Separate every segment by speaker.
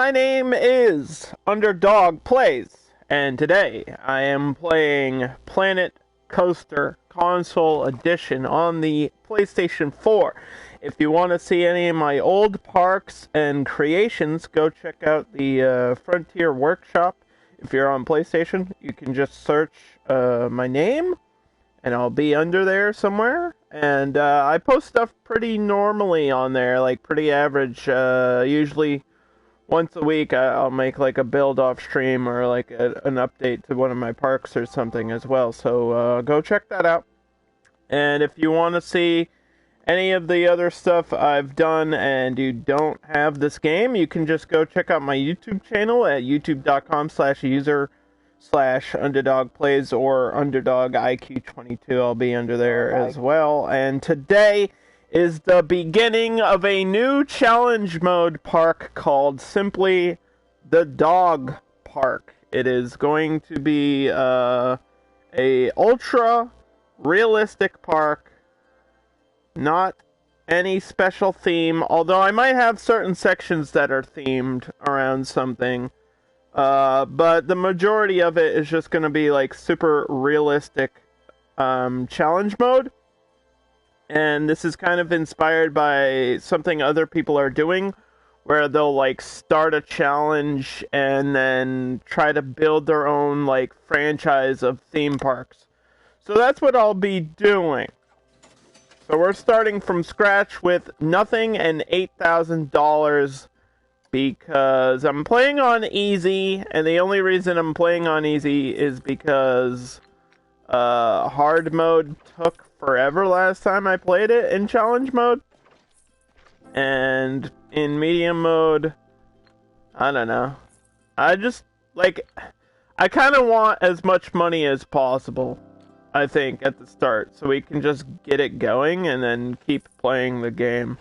Speaker 1: my name is Underdog Plays, and today I am playing Planet Coaster Console Edition on the PlayStation 4. If you want to see any of my old parks and creations, go check out the Frontier Workshop. If you're on PlayStation, you can just search my name, and I'll be under there somewhere. And I post stuff pretty normally on there, like pretty average. Usually once a week I'll make like a build off stream or like an update to one of my parks or something as well. So go check that out. And if you want to see any of the other stuff I've done and you don't have this game, you can just go check out my YouTube channel at youtube.com/user/underdogplays or underdogiq22. I'll be under there as well. And today is the beginning of a new challenge mode park called simply the Dog Park. It is going to be a ultra realistic park, not any special theme, although I might have certain sections that are themed around something. But the majority of it is just going to be like super realistic challenge mode. And this is kind of inspired by something other people are doing, where they'll like start a challenge and then try to build their own like franchise of theme parks. So that's what I'll be doing. So we're starting from scratch with nothing and $8,000 because I'm playing on easy, and the only reason I'm playing on easy is because hard mode took forever last time I played it in challenge mode. And in medium mode, I don't know. I just, like, I kind of want as much money as possible, I think, at the start, so we can just get it going and then keep playing the game.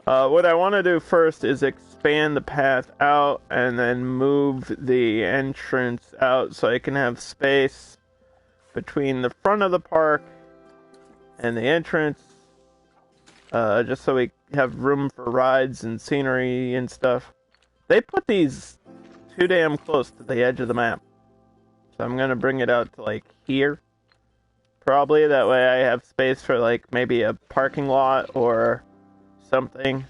Speaker 1: What I want to do first is expand the path out and then move the entrance out so I can have space between the front of the park and the entrance, just so we have room for rides and scenery and stuff. They put these too damn close to the edge of the map, so I'm gonna bring it out to like here, probably. That way I have space for like maybe a parking lot or something,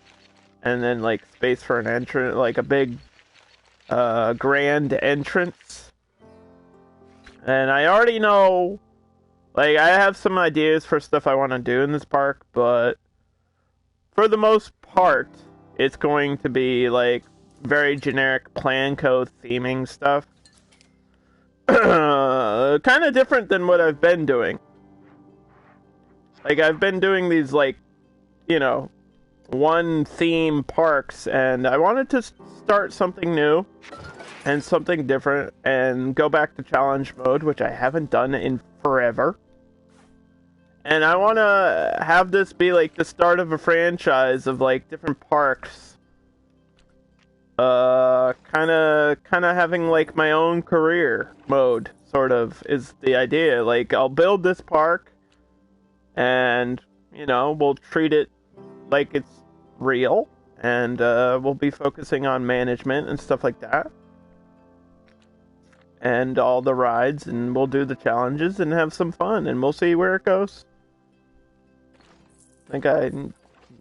Speaker 1: and then like space for an entrance, like a big grand entrance. And I already know, like, I have some ideas for stuff I want to do in this park, but for the most part, it's going to be, like, very generic Planco theming stuff. Kind of different than what I've been doing. Like, I've been doing these, like, you know, one theme parks, and I wanted to start something new and something different, and go back to challenge mode, which I haven't done in forever. And I want to have this be like the start of a franchise of like different parks. Kind of having like my own career mode, sort of, is the idea. Like, I'll build this park, and, you know, we'll treat it like it's real, and we'll be focusing on management and stuff like that, and all the rides, and we'll do the challenges and have some fun, and we'll see where it goes. I think I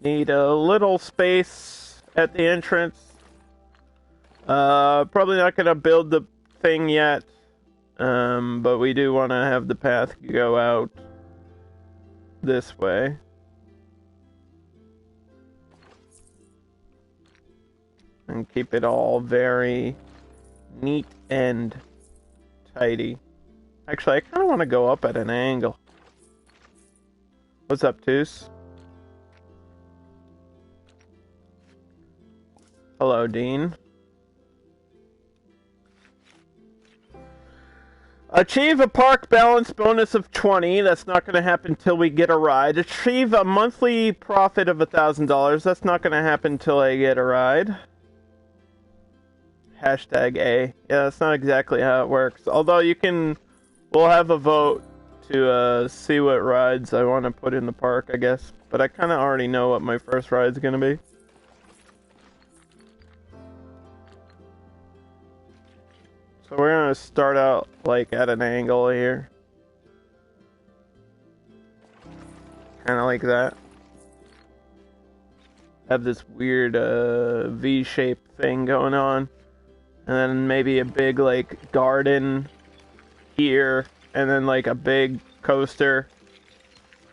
Speaker 1: need a little space at the entrance. Probably not going to build the thing yet, but we do want to have the path go out this way. And keep it all very neat and tidy. Actually, I kind of want to go up at an angle. What's up, Toos? Hello, Dean. Achieve a park balance bonus of 20. That's not going to happen till we get a ride. Achieve a monthly profit of $1,000. That's not going to happen till I get a ride. Hashtag A. Yeah, that's not exactly how it works. Although we'll have a vote to see what rides I want to put in the park, I guess. But I kind of already know what my first ride's going to be. So we're gonna start out like at an angle here. Kinda like that. Have this weird V-shaped thing going on. And then maybe a big like garden here, and then like a big coaster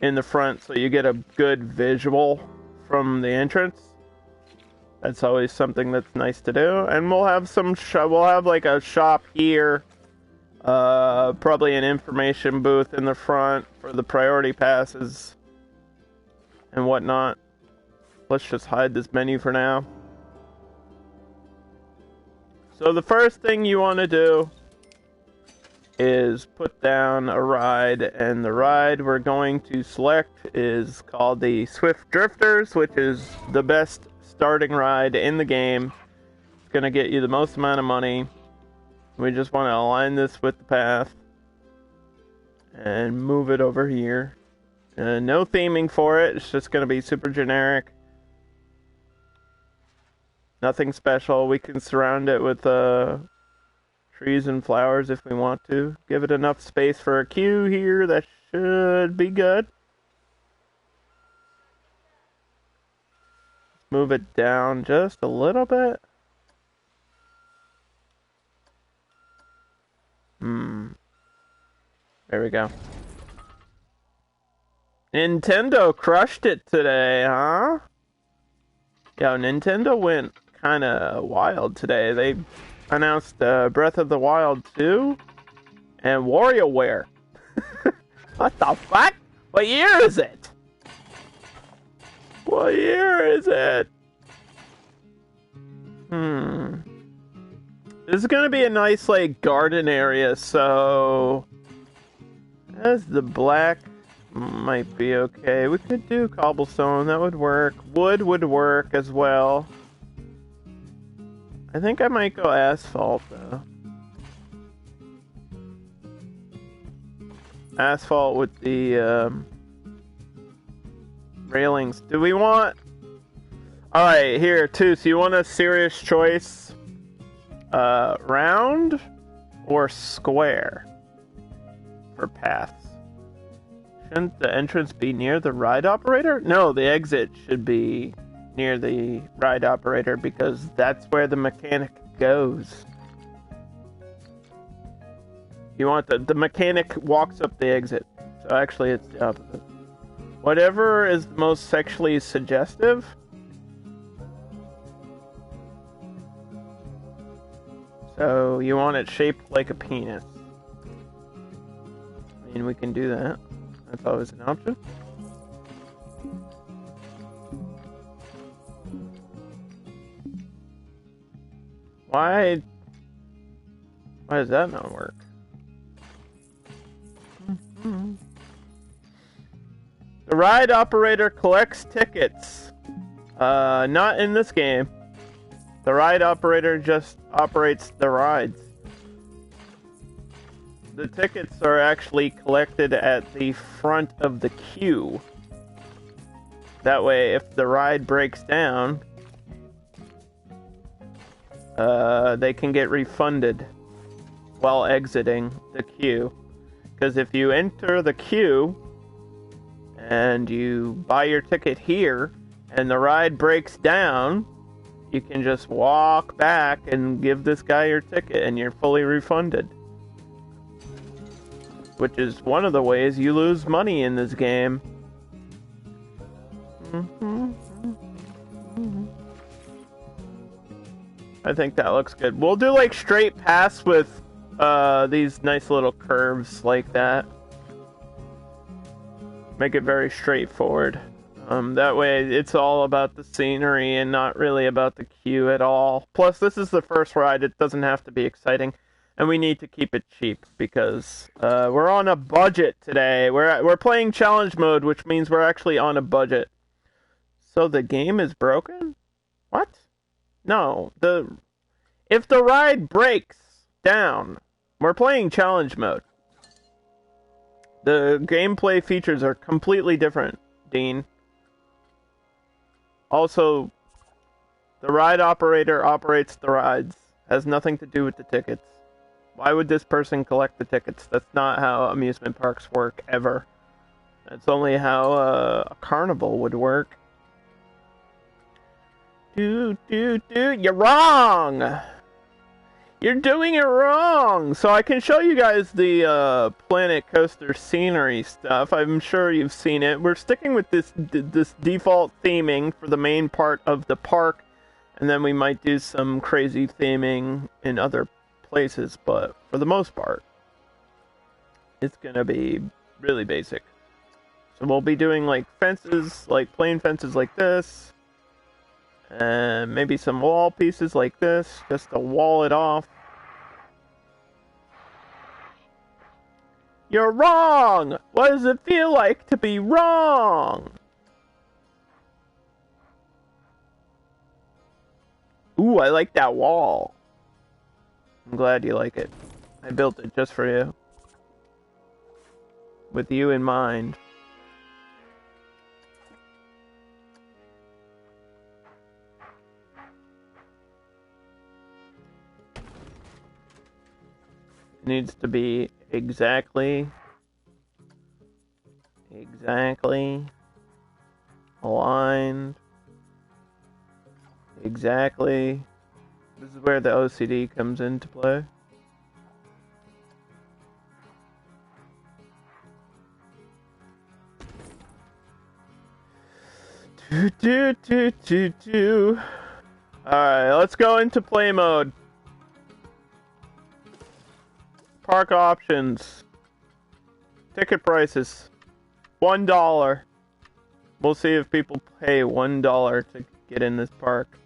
Speaker 1: in the front, so you get a good visual from the entrance. That's always something that's nice to do. And we'll have some we'll have like a shop here, probably an information booth in the front for the priority passes and whatnot. Let's just hide this menu for now. So the first thing you want to do is put down a ride, and the ride we're going to select is called the Swift Drifters, which is the best starting ride in the game. It's going to get you the most amount of money. We just want to align this with the path and move it over here. No theming for it, it's just going to be super generic. Nothing special. We can surround it with trees and flowers if we want to. Give it enough space for a queue here. That should be good. Move it down just a little bit. There we go. Nintendo crushed it today, huh? Yo, Nintendo went kind of wild today. They announced Breath of the Wild 2 and WarioWare. What the fuck? What year is it? What year is it? This is gonna be a nice, like, garden area, so as the black might be okay. We could do cobblestone, that would work. Wood would work as well. I think I might go asphalt, though. Asphalt with the railings. Do we want... Alright, here, too. So you want a serious choice? Round or square for paths? Shouldn't the entrance be near the ride operator? No, the exit should be near the ride operator because that's where the mechanic goes. You want the mechanic walks up the exit. So actually it's the opposite. Whatever is the most sexually suggestive. So you want it shaped like a penis. I mean, we can do that. That's always an option. Why does that not work? The ride operator collects tickets. Not in this game. The ride operator just operates the rides. The tickets are actually collected at the front of the queue. That way, if the ride breaks down, they can get refunded while exiting the queue. Because if you enter the queue and you buy your ticket here and the ride breaks down, you can just walk back and give this guy your ticket and you're fully refunded. Which is one of the ways you lose money in this game. I think that looks good. We'll do like straight paths with these nice little curves like that. Make it very straightforward. That way it's all about the scenery and not really about the queue at all. Plus, this is the first ride. It doesn't have to be exciting. And we need to keep it cheap because we're on a budget today. We're playing challenge mode, which means we're actually on a budget. So the game is broken? What? No. If the ride breaks down, we're playing challenge mode. The gameplay features are completely different, Dean. Also, the ride operator operates the rides. Has nothing to do with the tickets. Why would this person collect the tickets? That's not how amusement parks work, ever. That's only how a carnival would work. You're wrong! You're doing it wrong! So I can show you guys the Planet Coaster scenery stuff. I'm sure you've seen it. We're sticking with this default theming for the main part of the park, and then we might do some crazy theming in other places, but for the most part, it's gonna be really basic. So we'll be doing like fences, like plain fences like this, and maybe some wall pieces like this, just to wall it off. You're wrong! What does it feel like to be wrong? Ooh, I like that wall. I'm glad you like it. I built it just for you. With you in mind. It needs to be exactly aligned. Exactly. This is where the OCD comes into play. Alright, let's go into play mode. Park options. Ticket prices. $1. We'll see if people pay $1 to get in this park.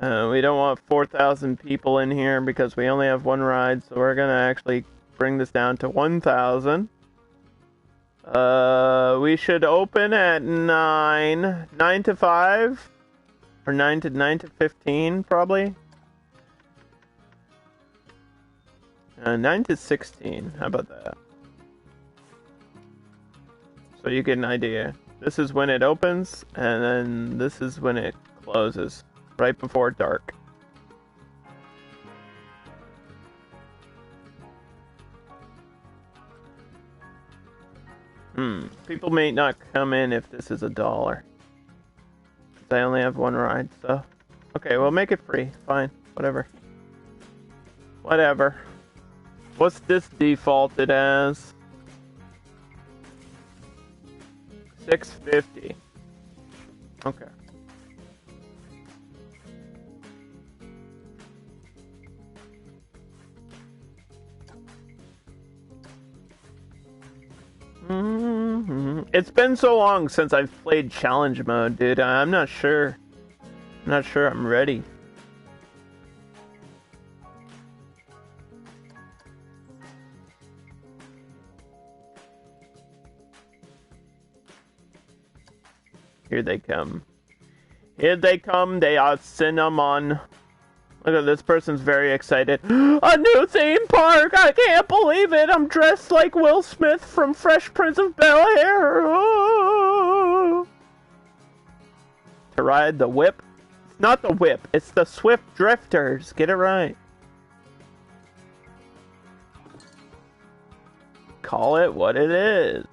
Speaker 1: We don't want 4,000 people in here because we only have one ride, so we're gonna actually bring this down to 1,000. We should open at 9 to 5, or 9 to 15, probably. 9 to 16, how about that? So you get an idea. This is when it opens, and then this is when it closes, right before dark. People may not come in if this is $1. 'Cause I only have one ride, so... Okay, we'll make it free. Fine. Whatever. Whatever. What's this defaulted as? $6.50. Okay. It's been so long since I've played challenge mode, dude. I'm not sure. I'm not sure I'm ready. Here they come. Here they come. They are cinnamon. Look at this person's very excited. A new theme park! I can't believe it! I'm dressed like Will Smith from Fresh Prince of Bel-Air! Oh! To ride the whip? It's not the whip, it's the Swift Drifters. Get it right. Call it what it is.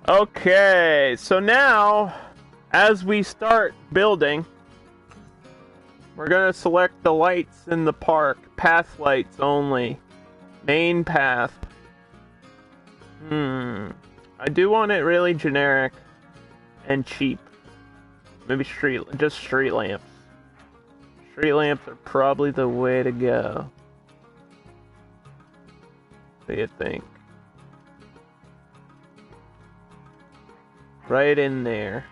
Speaker 1: Okay, so now, as we start building, we're gonna select the lights in the park. Path lights only. Main path. I do want it really generic and cheap. Maybe just street lamps. Street lamps are probably the way to go. What do you think? Right in there.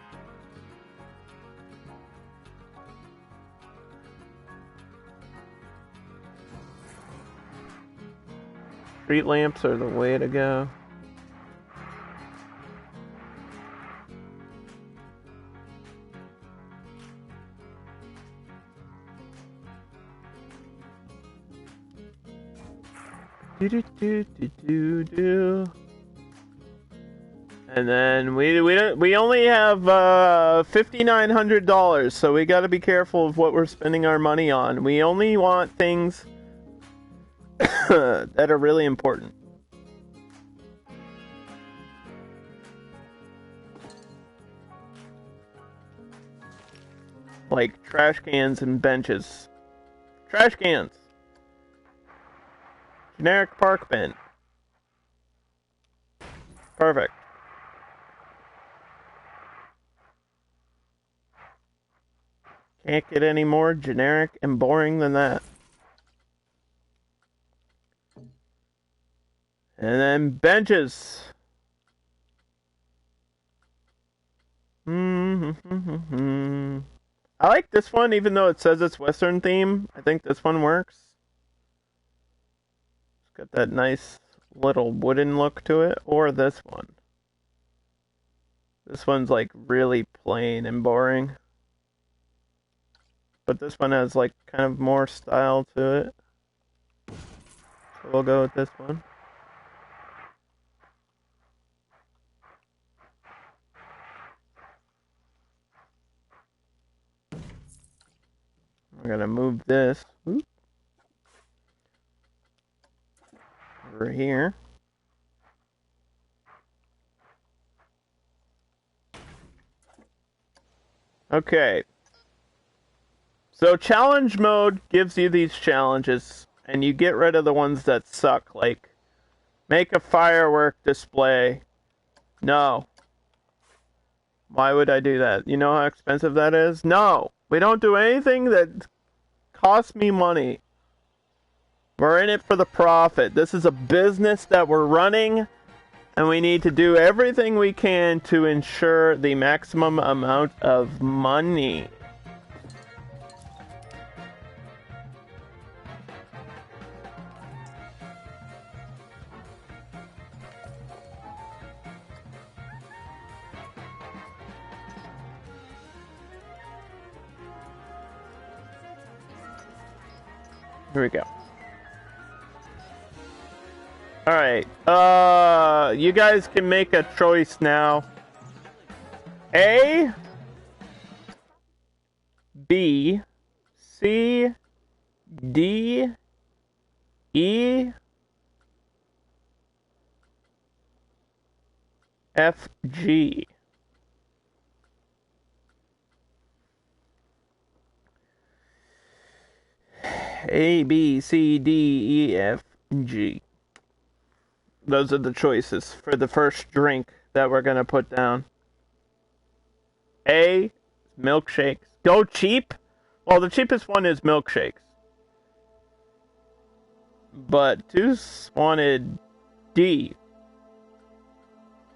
Speaker 1: Street lamps are the way to go. And then we only have $5,900, so we got to be careful of what we're spending our money on. We only want things that are really important. Like trash cans and benches. Trash cans. Generic park bin. Perfect. Can't get any more generic and boring than that. And then benches. I like this one, even though it says it's Western theme. I think this one works. It's got that nice little wooden look to it. Or this one. This one's like really plain and boring. But this one has like kind of more style to it. So we'll go with this one. I'm gonna move this over here. Okay. So challenge mode gives you these challenges, and you get rid of the ones that suck, like make a firework display. No. Why would I do that? You know how expensive that is? No. We don't do anything that costs me money. We're in it for the profit. This is a business that we're running, and we need to do everything we can to ensure the maximum amount of money. Here we go. Alright, you guys can make a choice now. A, B, C, D, E, F, G. A, B, C, D, E, F, G. Those are the choices for the first drink that we're going to put down. A, milkshakes. Go cheap? Well, the cheapest one is milkshakes. But Deuce wanted D,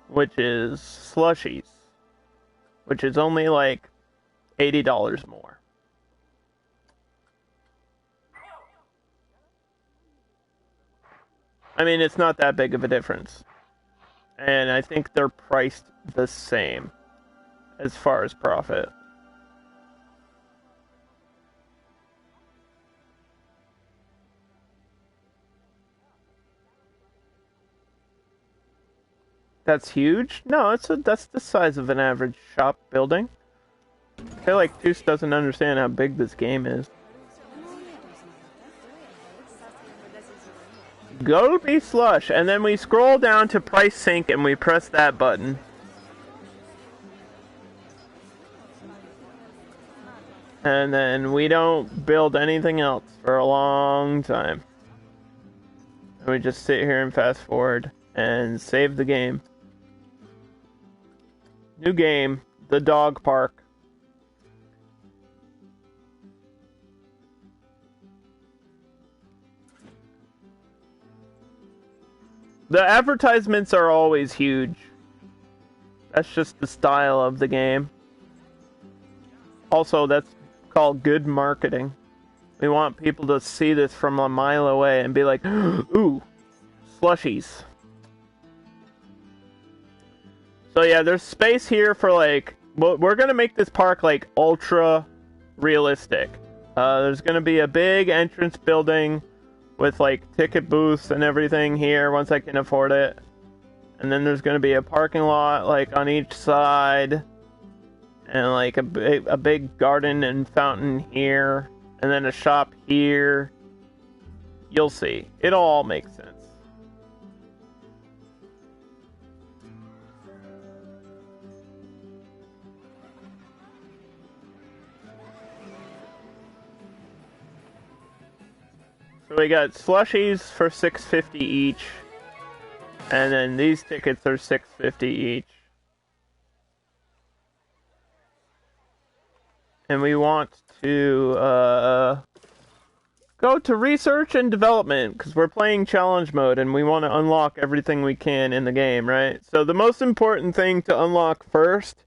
Speaker 1: which is slushies, which is only like $80 more. I mean, it's not that big of a difference. And I think they're priced the same as far as profit. That's huge? No, that's the size of an average shop building. I feel like Juice doesn't understand how big this game is. Go be slush, and then we scroll down to price sync and we press that button. And then we don't build anything else for a long time. And we just sit here and fast forward and save the game. New game, the dog park. The advertisements are always huge. That's just the style of the game. Also, that's called good marketing. We want people to see this from a mile away and be like, ooh, slushies. So yeah, there's space here for like, well, we're gonna make this park like ultra realistic. There's gonna be a big entrance building with like ticket booths and everything here once I can afford it. And then there's going to be a parking lot like on each side, and like a big garden and fountain here, and then a shop here. You'll see. It'll all make sense. So we got slushies for $6.50 each, and then these tickets are $6.50 each. And we want to go to research and development, because we're playing challenge mode and we want to unlock everything we can in the game, right? So the most important thing to unlock first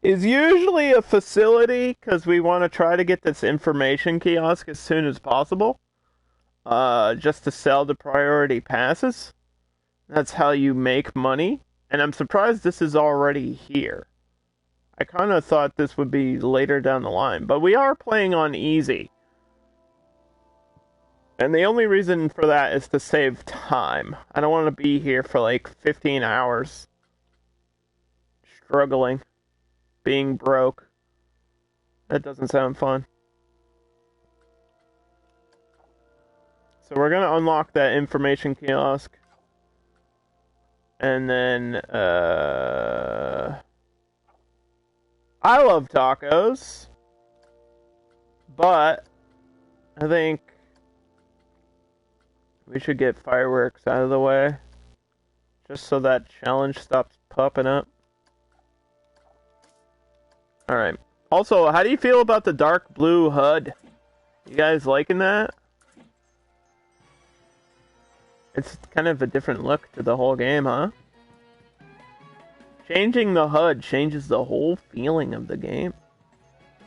Speaker 1: is usually a facility, because we want to try to get this information kiosk as soon as possible. Just to sell the priority passes. That's how you make money. And I'm surprised this is already here. I kind of thought this would be later down the line. But we are playing on easy. And the only reason for that is to save time. I don't want to be here for like 15 hours. Struggling. Being broke. That doesn't sound fun. So we're going to unlock that information kiosk. And then, I love tacos. But I think we should get fireworks out of the way. Just so that challenge stops popping up. Alright. Also, how do you feel about the dark blue HUD? You guys liking that? It's kind of a different look to the whole game, huh? Changing the HUD changes the whole feeling of the game.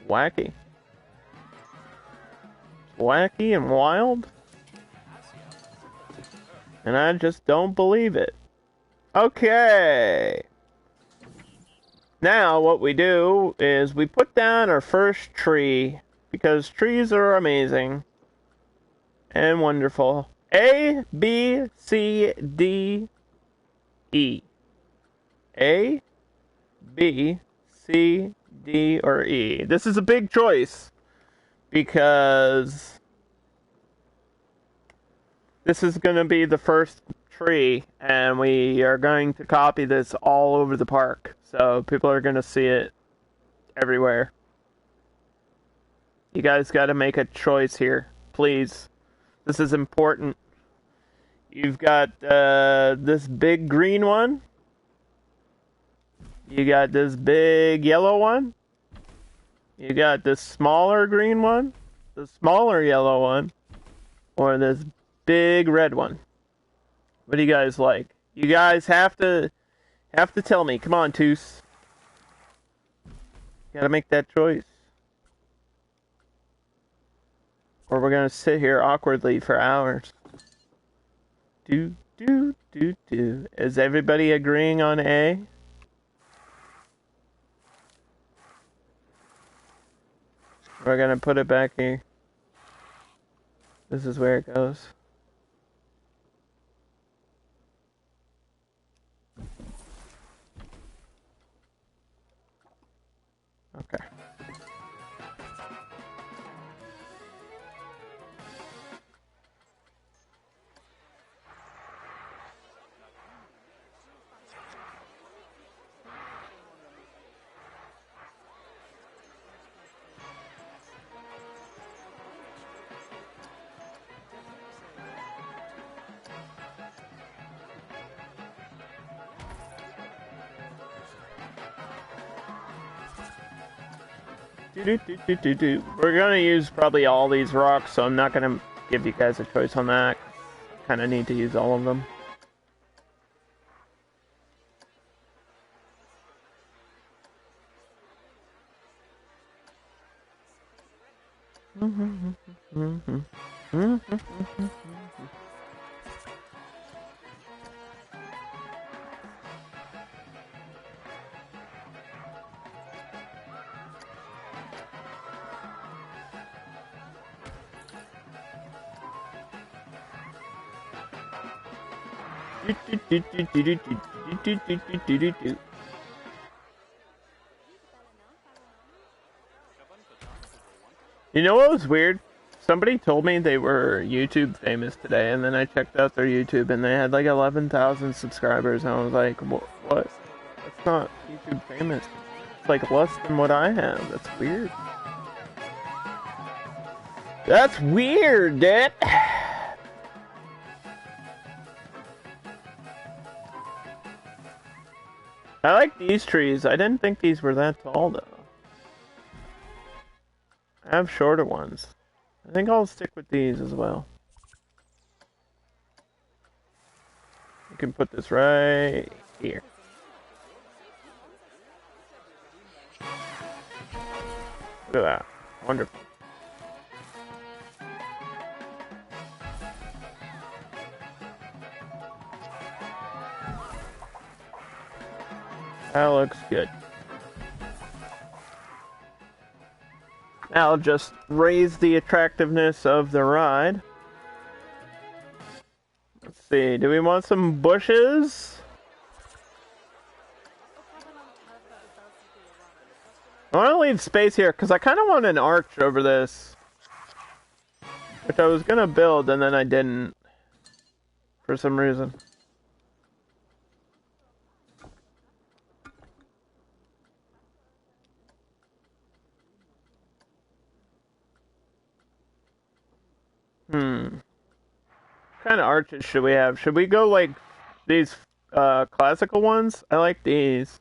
Speaker 1: Wacky. Wacky and wild. And I just don't believe it. Okay. Now what we do is we put down our first tree, because trees are amazing and wonderful. A, B, C, D, E. A, B, C, D, or E. This is a big choice because this is going to be the first tree, and we are going to copy this all over the park. So people are going to see it everywhere. You guys got to make a choice here, please. This is important. You've got this big green one. You got this big yellow one. You got this smaller green one. The smaller yellow one. Or this big red one. What do you guys like? You guys have to tell me. Come on, Toos. You gotta make that choice. Or we're gonna sit here awkwardly for hours. Do. Is everybody agreeing on A? We're gonna put it back here. This is where it goes. Okay. We're gonna use probably all these rocks, so I'm not gonna give you guys a choice on that. Kinda need to use all of them. You know what was weird? Somebody told me they were YouTube famous today, and then I checked out their YouTube, and they had like 11,000 subscribers, and I was like, what? That's not YouTube famous. It's like less than what I have. That's weird. That's weird, dude. I like these trees. I didn't think these were that tall, though. I have shorter ones. I think I'll stick with these as well. You can put this right here. Look at that. Wonderful. That looks good. I'll just raise the attractiveness of the ride. Let's see, do we want some bushes? I want to leave space here because I kind of want an arch over this, which I was going to build and then I didn't for some reason. What kind of arches should we have? Should we go like these classical ones? I like these.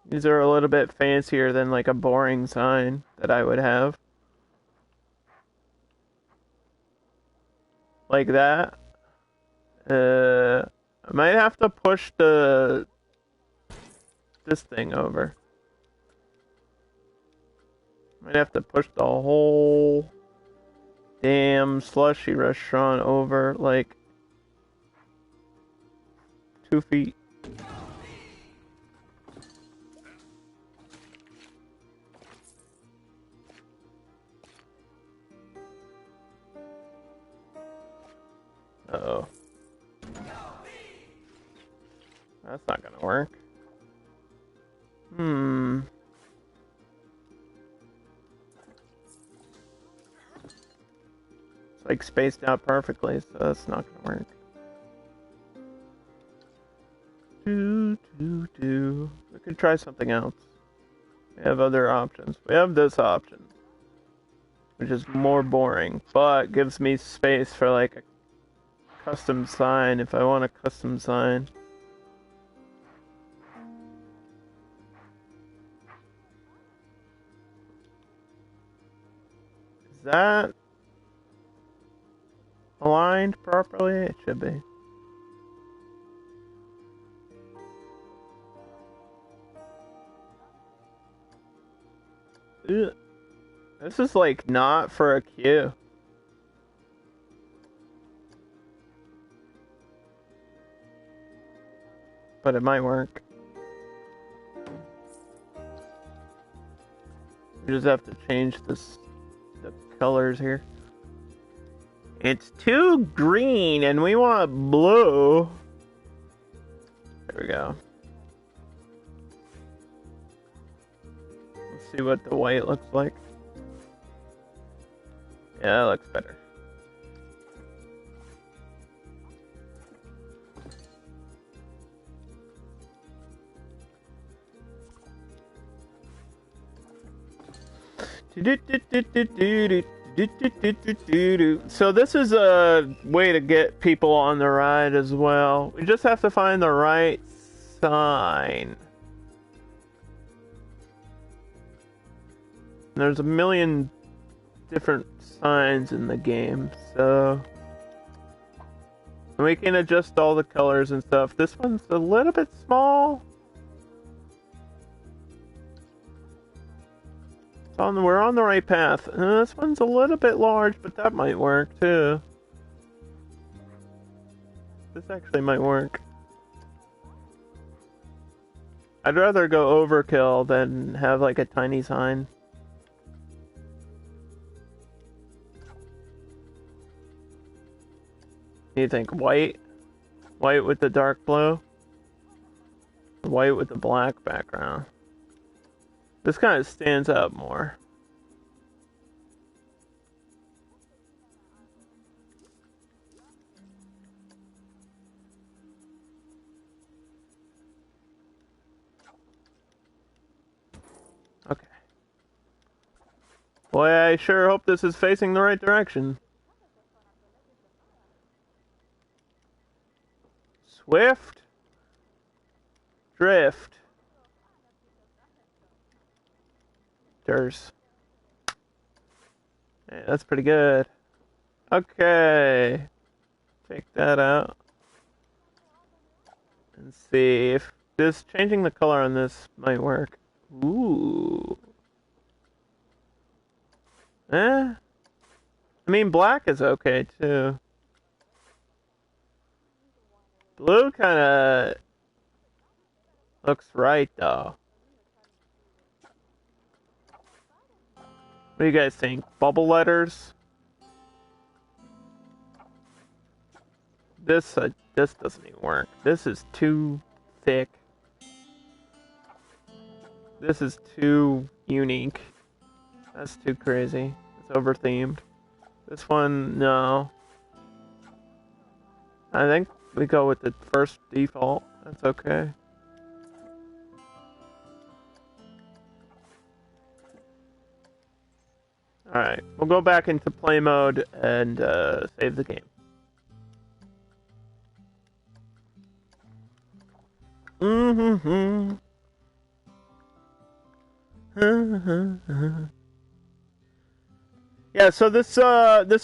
Speaker 1: These are a little bit fancier than like a boring sign that I would have. Like that. I might have to push this thing over. Might have to push the whole damn slushy restaurant over like 2 feet. Uh-oh. That's not gonna work. It's like spaced out perfectly, so that's not gonna work. We could try something else. We have other options. We have this option, which is more boring, but gives me space for like a custom sign if I want a custom sign. Is that aligned properly? It should be. Ugh. This is like not for a queue. But it might work. You just have to change the colors here. It's too green and we want blue. There we go. Let's see what the white looks like. Yeah, that looks better. So this is a way to get people on the ride as well. We just have to find the right sign. There's a million different signs in the game, so we can adjust all the colors and stuff. This one's a little bit small. We're on the right path. This one's a little bit large, but that might work too. This actually might work. I'd rather go overkill than have like a tiny sign. You think white? White with the dark blue. White with the black background. This kind of stands out more. Okay. Boy, I sure hope this is facing the right direction. Swift. Drift. Hey, that's pretty good. Okay. Take that out. And see if this changing the color on this might work. Ooh. I mean, black is okay too. Blue kind of looks right though. What do you guys think? Bubble letters? This doesn't even work. This is too thick. This is too unique. That's too crazy. It's over-themed. This one, no. I think we go with the first default. That's okay. Alright, we'll go back into play mode and save the game. Yeah, so this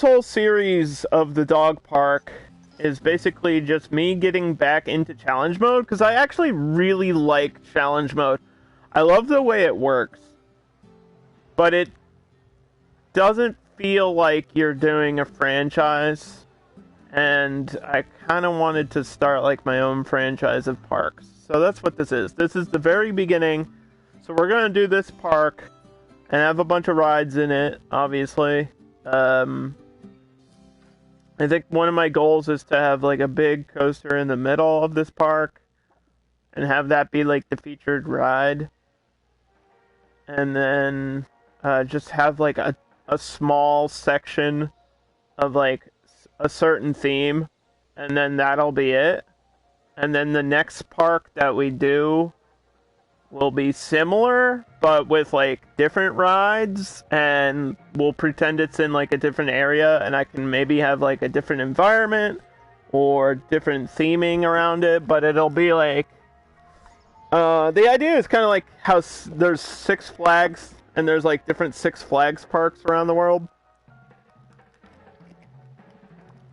Speaker 1: whole series of the dog park is basically just me getting back into challenge mode, because I actually really like challenge mode. I love the way it works, but it doesn't feel like you're doing a franchise, and I kind of wanted to start like my own franchise of parks. So that's what this is. This is the very beginning. So we're gonna do this park and have a bunch of rides in it, obviously. I think one of my goals is to have like a big coaster in the middle of this park and have that be like the featured ride. And then just have like a small section of like a certain theme, and then that'll be it. And then the next park that we do will be similar, but with like different rides, and we'll pretend it's in like a different area, and I can maybe have like a different environment or different theming around it, but it'll be like the idea is kind of like how there's Six Flags, and there's like different Six Flags parks around the world.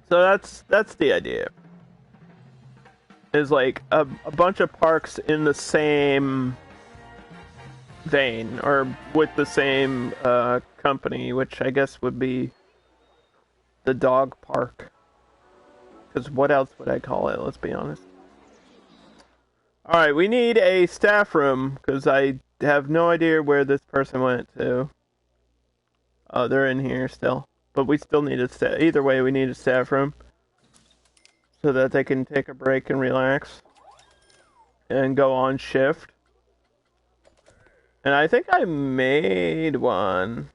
Speaker 1: So that's the idea. Is like a bunch of parks in the same vein, or with the same company, which I guess would be the dog park. Because what else would I call it? Let's be honest. Alright, we need a staff room, because I have no idea where this person went to. Oh, they're in here still. But we still need a staff. Either way, we need a staff room. So that they can take a break and relax. And go on shift. And I think I made one.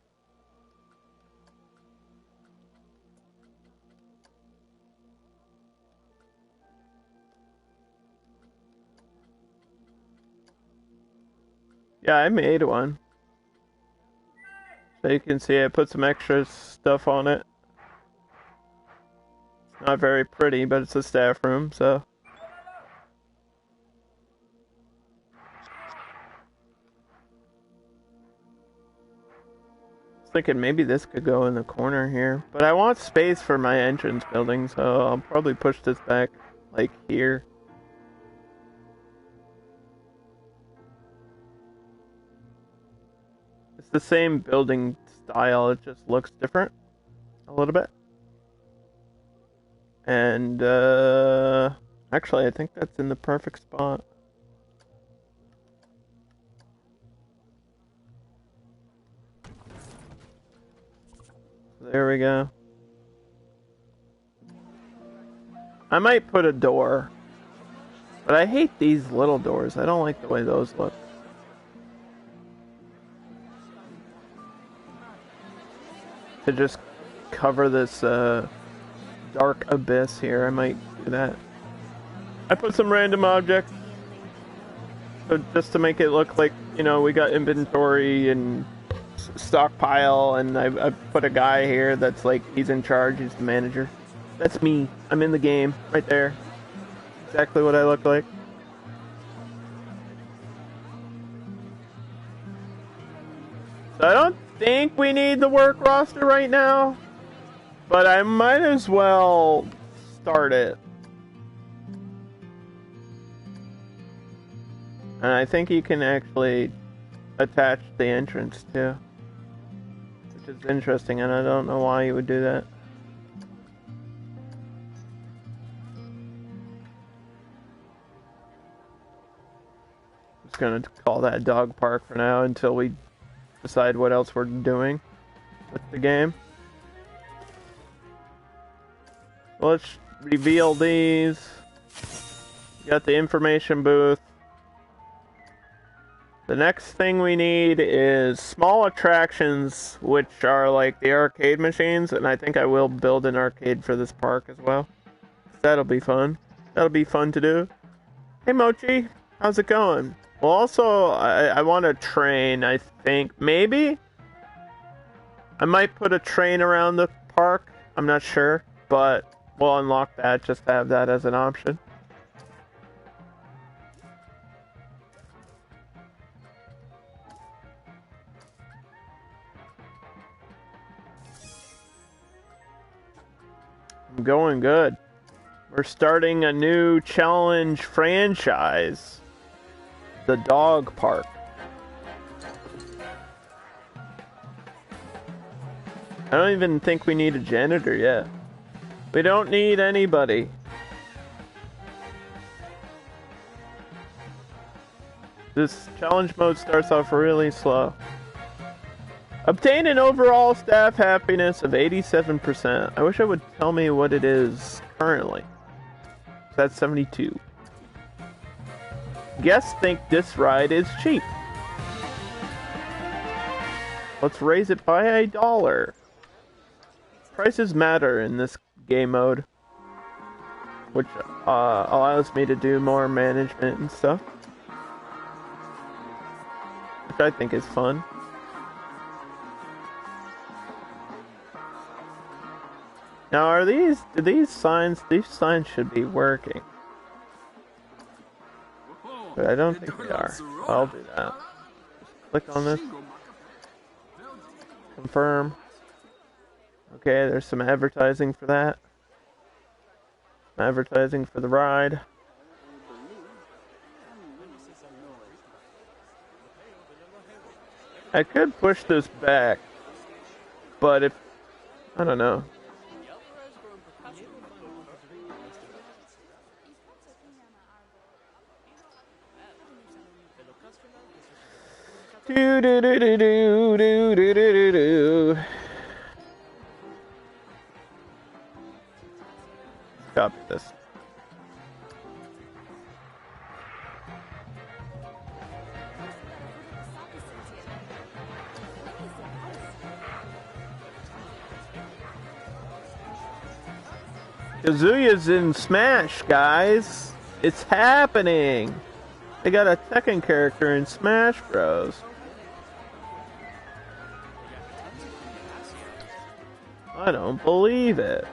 Speaker 1: Yeah, I made one. So you can see I put some extra stuff on it. It's not very pretty, but it's a staff room, so. I was thinking maybe this could go in the corner here. But I want space for my entrance building, so I'll probably push this back, like, here. It's the same building style, it just looks different a little bit. And actually I think that's in the perfect spot. There we go. I might put a door But I hate these little doors. I don't like the way those look. To just cover this dark abyss here, I might do that. I put some random objects, so just to make it look like, you know, we got inventory and stockpile, and I put a guy here that's like, he's in charge, he's the manager. That's me. I'm in the game, right there. Exactly what I look like. So I don't think we need the work roster right now, but I might as well start it. And I think you can actually attach the entrance too, which is interesting, and I don't know why you would do that. I'm just gonna call that dog park for now until we decide what else we're doing with the game. Let's reveal these. We got the information booth. The next thing we need is small attractions, which are like the arcade machines, and I think I will build an arcade for this park as well. That'll be fun. That'll be fun to do. Hey Mochi, how's it going? Well, also, I want a train, I think. Maybe? I might put a train around the park. I'm not sure, but we'll unlock that just to have that as an option. I'm going good. We're starting a new challenge franchise. The dog park. I don't even think we need a janitor yet. We don't need anybody. This challenge mode starts off really slow. Obtain an overall staff happiness of 87%. I wish it would tell me what it is currently. That's 72. Guests think this ride is cheap. Let's raise it by $1. Prices matter in this game mode, which allows me to do more management and stuff, which I think is fun. Now, are these signs? These signs should be working, but I don't think they are. I'll do that. Just click on this. Confirm. Okay, there's some advertising for that. Advertising for the ride. I could push this back, but if... I don't know. Do do do do do do do do do. Copy this. Kazuya's in Smash, guys. It's happening. They got a second character in Smash Bros. I don't believe it.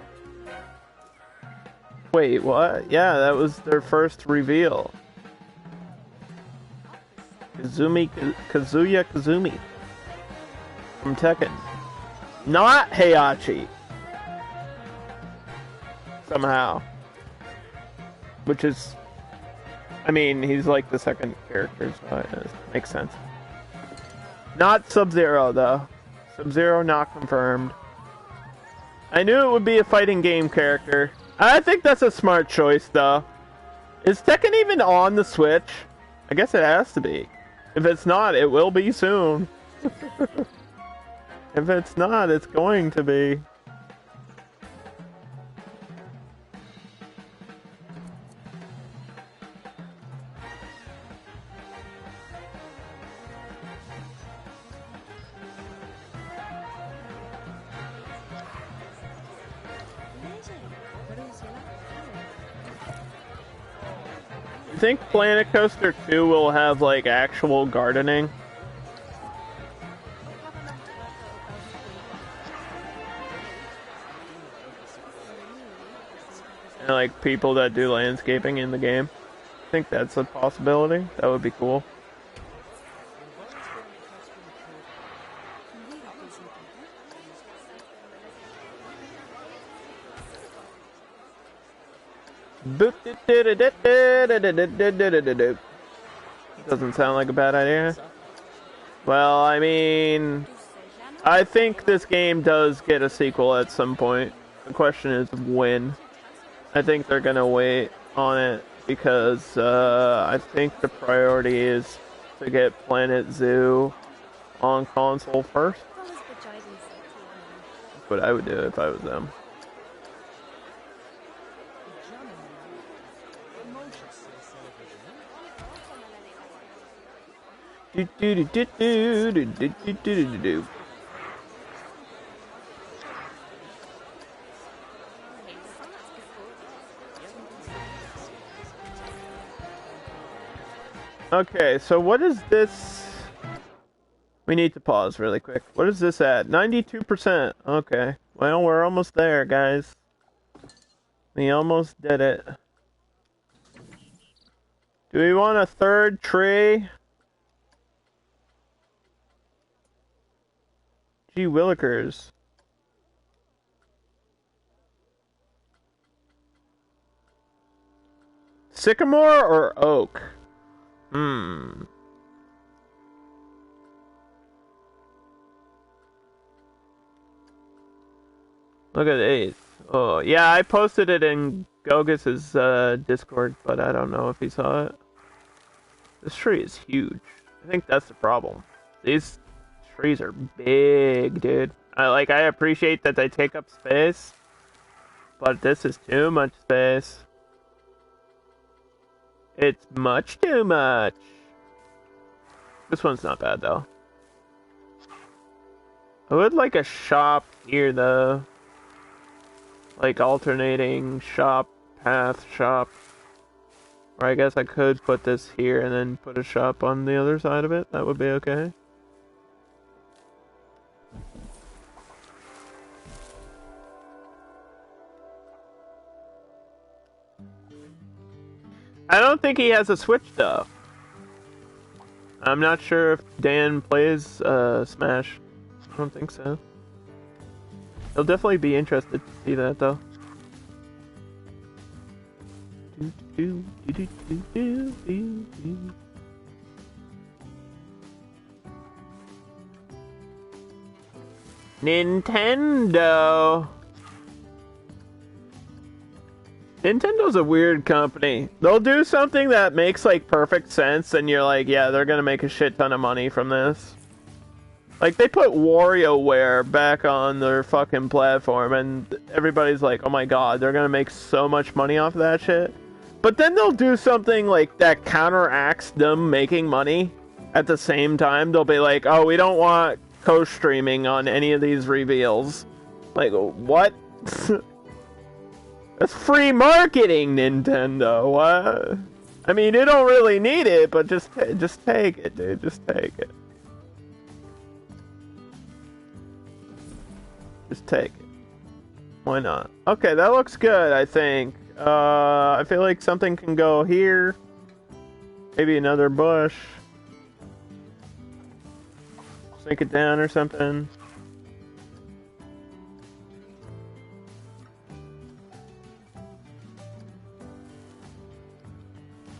Speaker 1: Wait, what? Yeah, that was their first reveal. Kazuya Kazumi from Tekken. Not Heihachi. Somehow. Which is... I mean, he's like the second character, so it makes sense. Not Sub-Zero, though. Sub-Zero not confirmed. I knew it would be a fighting game character. I think that's a smart choice, though. Is Tekken even on the Switch? I guess it has to be. If it's not, it will be soon. If it's not, it's going to be. think Planet Coaster 2 will have, like, actual gardening? And, like, people that do landscaping in the game? I think that's a possibility. That would be cool. Doesn't sound like a bad idea. Well, I mean, I think this game does get a sequel at some point. The question is when. I think they're gonna wait on it because I think the priority is to get Planet Zoo on console first. That's what I would do if I was them. Okay, so what is this? We need to pause really quick. What is this at? 92%. Okay. Well, we're almost there, guys. We almost did it. Do we want a third tree? Gee willikers. Sycamore or oak? Look at these. Oh, yeah, I posted it in Gogus's Discord, but I don't know if he saw it. This tree is huge. I think that's the problem. These trees are big, dude. I appreciate that they take up space, but this is too much space. It's much too much. This one's not bad, though. I would like a shop here, though. Like alternating shop, path, shop. Or I guess I could put this here and then put a shop on the other side of it. That would be okay. I don't think he has a Switch, though. I'm not sure if Dan plays Smash. I don't think so. He'll definitely be interested to see that, though. Nintendo. Nintendo's a weird company. They'll do something that makes, like, perfect sense, and you're like, yeah, they're gonna make a shit ton of money from this. Like, they put WarioWare back on their fucking platform, and everybody's like, oh my god, they're gonna make so much money off of that shit. But then they'll do something, like, that counteracts them making money at the same time. They'll be like, oh, we don't want co-streaming on any of these reveals. Like, what? That's free marketing, Nintendo. What? I mean, you don't really need it, but just take it, dude. Just take it. Just take it. Why not? Okay, that looks good, I think. I feel like something can go here. Maybe another bush. Sink it down or something.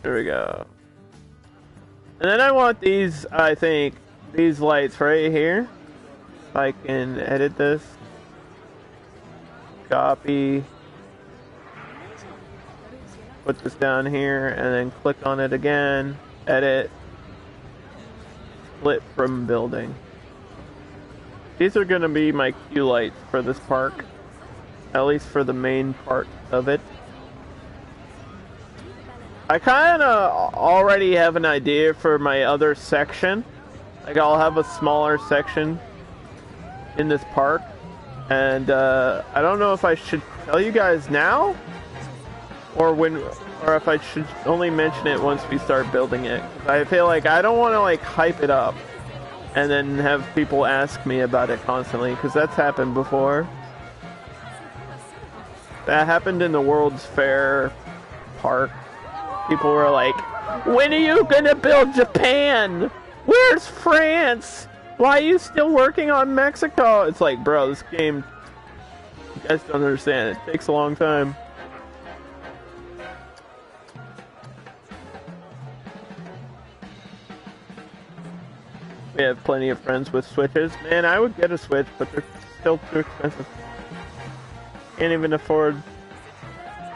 Speaker 1: There we go. And then I want these, I think, these lights right here. If I can edit this. Copy. Put this down here and then click on it again. Edit. Split from building. These are going to be my cue lights for this park. At least for the main part of it. I kind of already have an idea for my other section. Like, I'll have a smaller section in this park. And I don't know if I should tell you guys now or if I should only mention it once we start building it. I feel like I don't want to like hype it up and then have people ask me about it constantly, because that's happened before. That happened in the World's Fair park. People were like, when are you gonna build Japan? Where's France? Why are you still working on Mexico? It's like, bro, this game, you guys don't understand. It takes a long time. We have plenty of friends with Switches. Man, I would get a Switch, but they're still too expensive. Can't even afford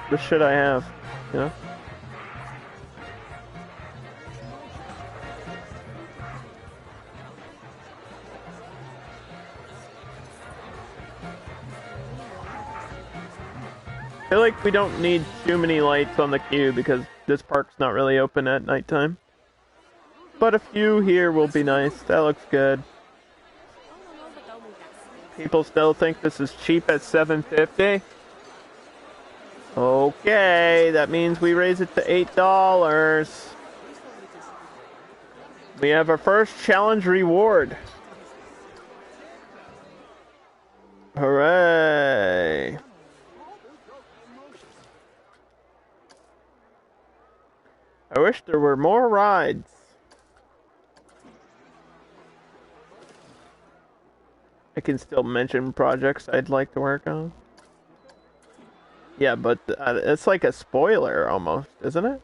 Speaker 1: the shit I have, you know? I feel like we don't need too many lights on the queue because this park's not really open at nighttime. But a few here will be nice. That looks good. People still think this is cheap at $7.50. Okay, that means we raise it to $8. We have our first challenge reward. Hooray! I wish there were more rides. I can still mention projects I'd like to work on. Yeah, but it's like a spoiler almost, isn't it?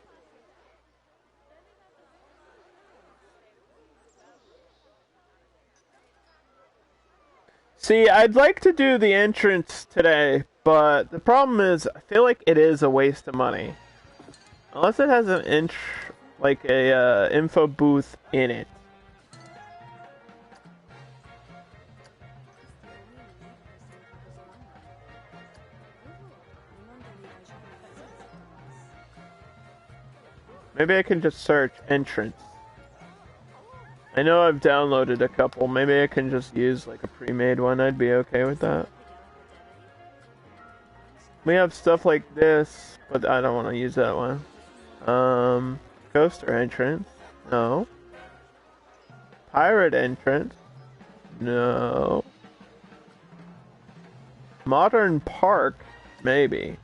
Speaker 1: See, I'd like to do the entrance today, but the problem is I feel like it is a waste of money. Unless it has an like a info booth in it. Maybe I can just search entrance. I know I've downloaded a couple. Maybe I can just use like a pre-made one. I'd be okay with that. We have stuff like this, but I don't want to use that one. Coaster entrance. No. Pirate entrance. No. Modern park. Maybe.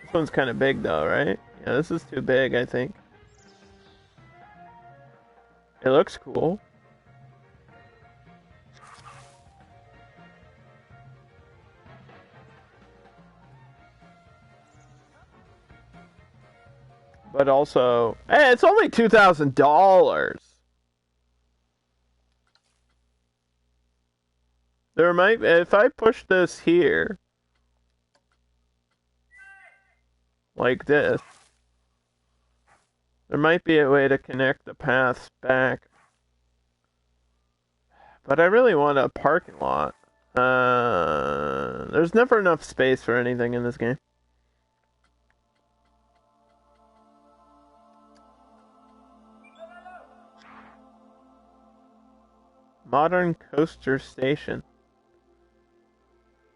Speaker 1: This one's kind of big though, right? Yeah, this is too big, I think. It looks cool. But also, hey, it's only $2,000. There might, if I push this here, like this, there might be a way to connect the paths back. But I really want a parking lot. There's never enough space for anything in this game. Modern coaster station.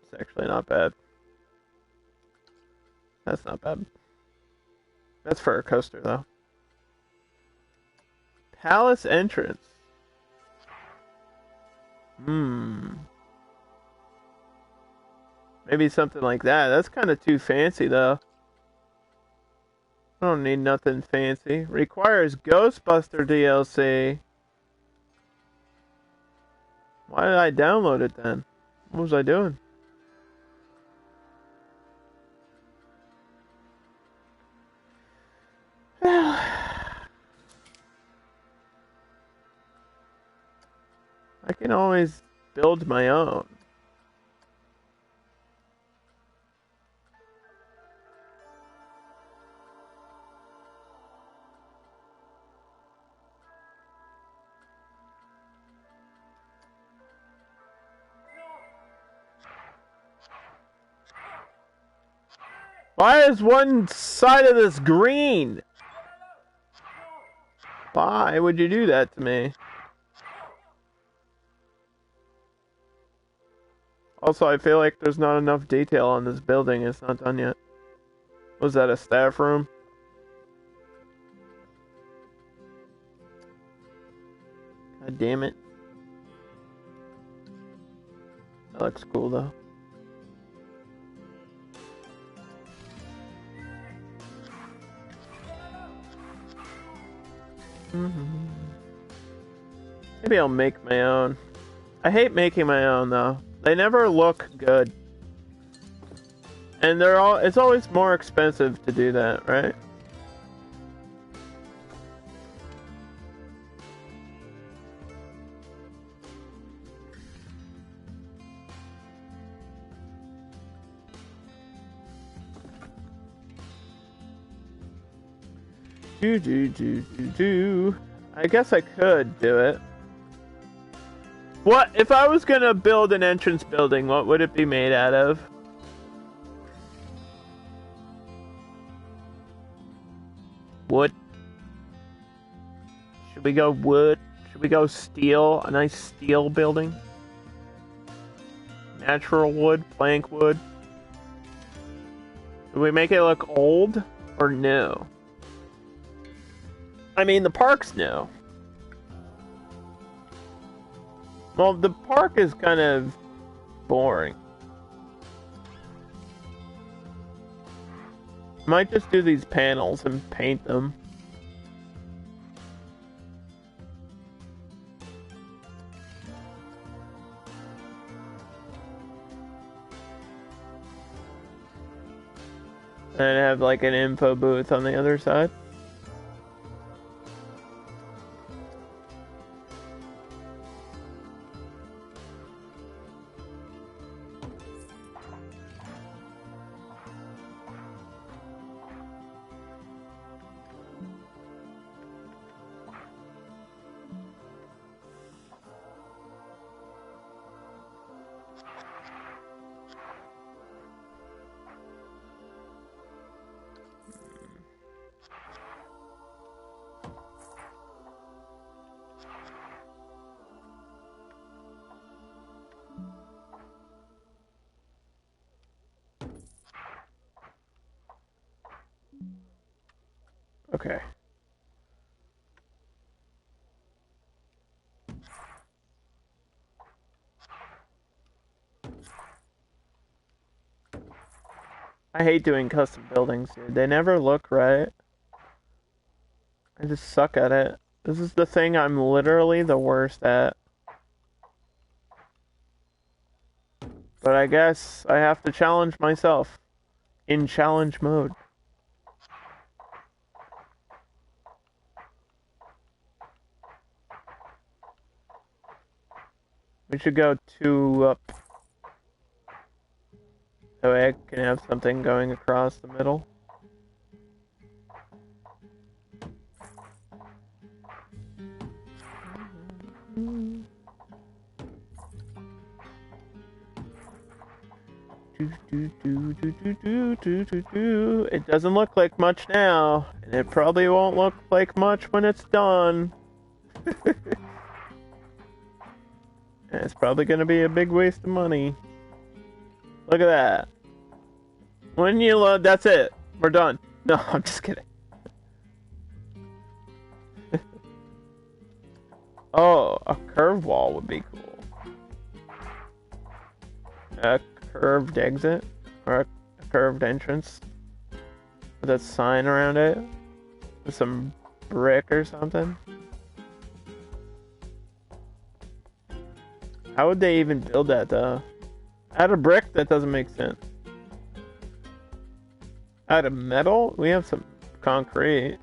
Speaker 1: It's actually not bad. That's not bad. That's for a coaster, though. Palace entrance. Maybe something like that. That's kind of too fancy, though. I don't need nothing fancy. Requires Ghostbuster DLC. Why did I download it then? What was I doing? I can always build my own. Why is one side of this green? Why would you do that to me? Also, I feel like there's not enough detail on this building. It's not done yet. Was that a staff room? God damn it. That looks cool though. Maybe I'll make my own. I hate making my own though. They never look good. And it's always more expensive to do that, right? I guess I could do it. What if I was gonna build an entrance building? What would it be made out of? Wood. Should we go wood? Should we go steel? A nice steel building? Natural wood, plank wood. Do we make it look old or new? I mean, the park's new. Well, the park is kind of boring. Might just do these panels and paint them. And have like an info booth on the other side. Okay. I hate doing custom buildings, dude. They never look right. I just suck at it. This is the thing I'm literally the worst at. But I guess I have to challenge myself. In challenge mode. We should go 2 up. That way I can have something going across the middle. It doesn't look like much now, and it probably won't look like much when it's done. And it's probably gonna be a big waste of money. Look at that. When you load, that's it. We're done. No, I'm just kidding. Oh, a curved wall would be cool. A curved exit? Or a curved entrance? With a sign around it? With some brick or something? How would they even build that, though? Out of brick? That doesn't make sense. Out of metal? We have some concrete.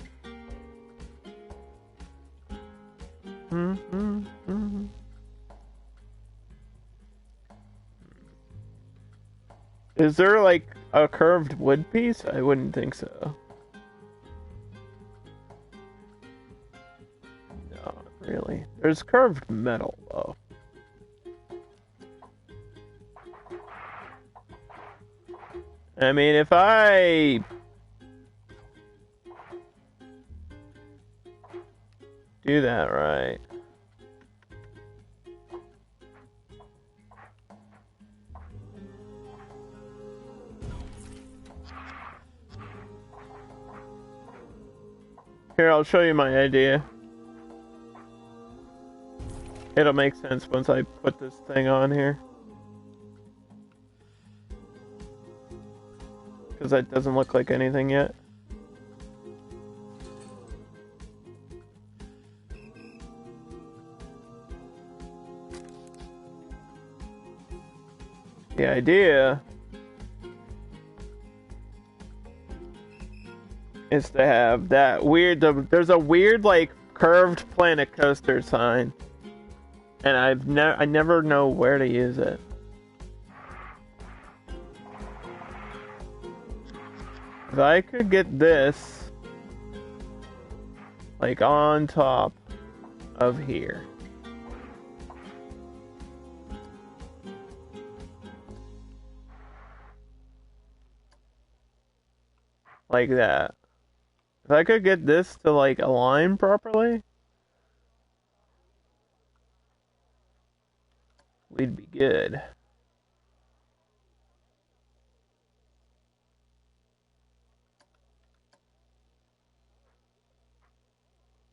Speaker 1: Is there like a curved wood piece? I wouldn't think so. No, not really. There's curved metal though. I mean, if I do that right. Here, I'll show you my idea. It'll make sense once I put this thing on here. Because that doesn't look like anything yet. The idea is to have that weird, there's a weird like curved Planet Coaster sign, and I never know where to use it. If I could get this like on top of here. Like that. If I could get this to like align properly, we'd be good.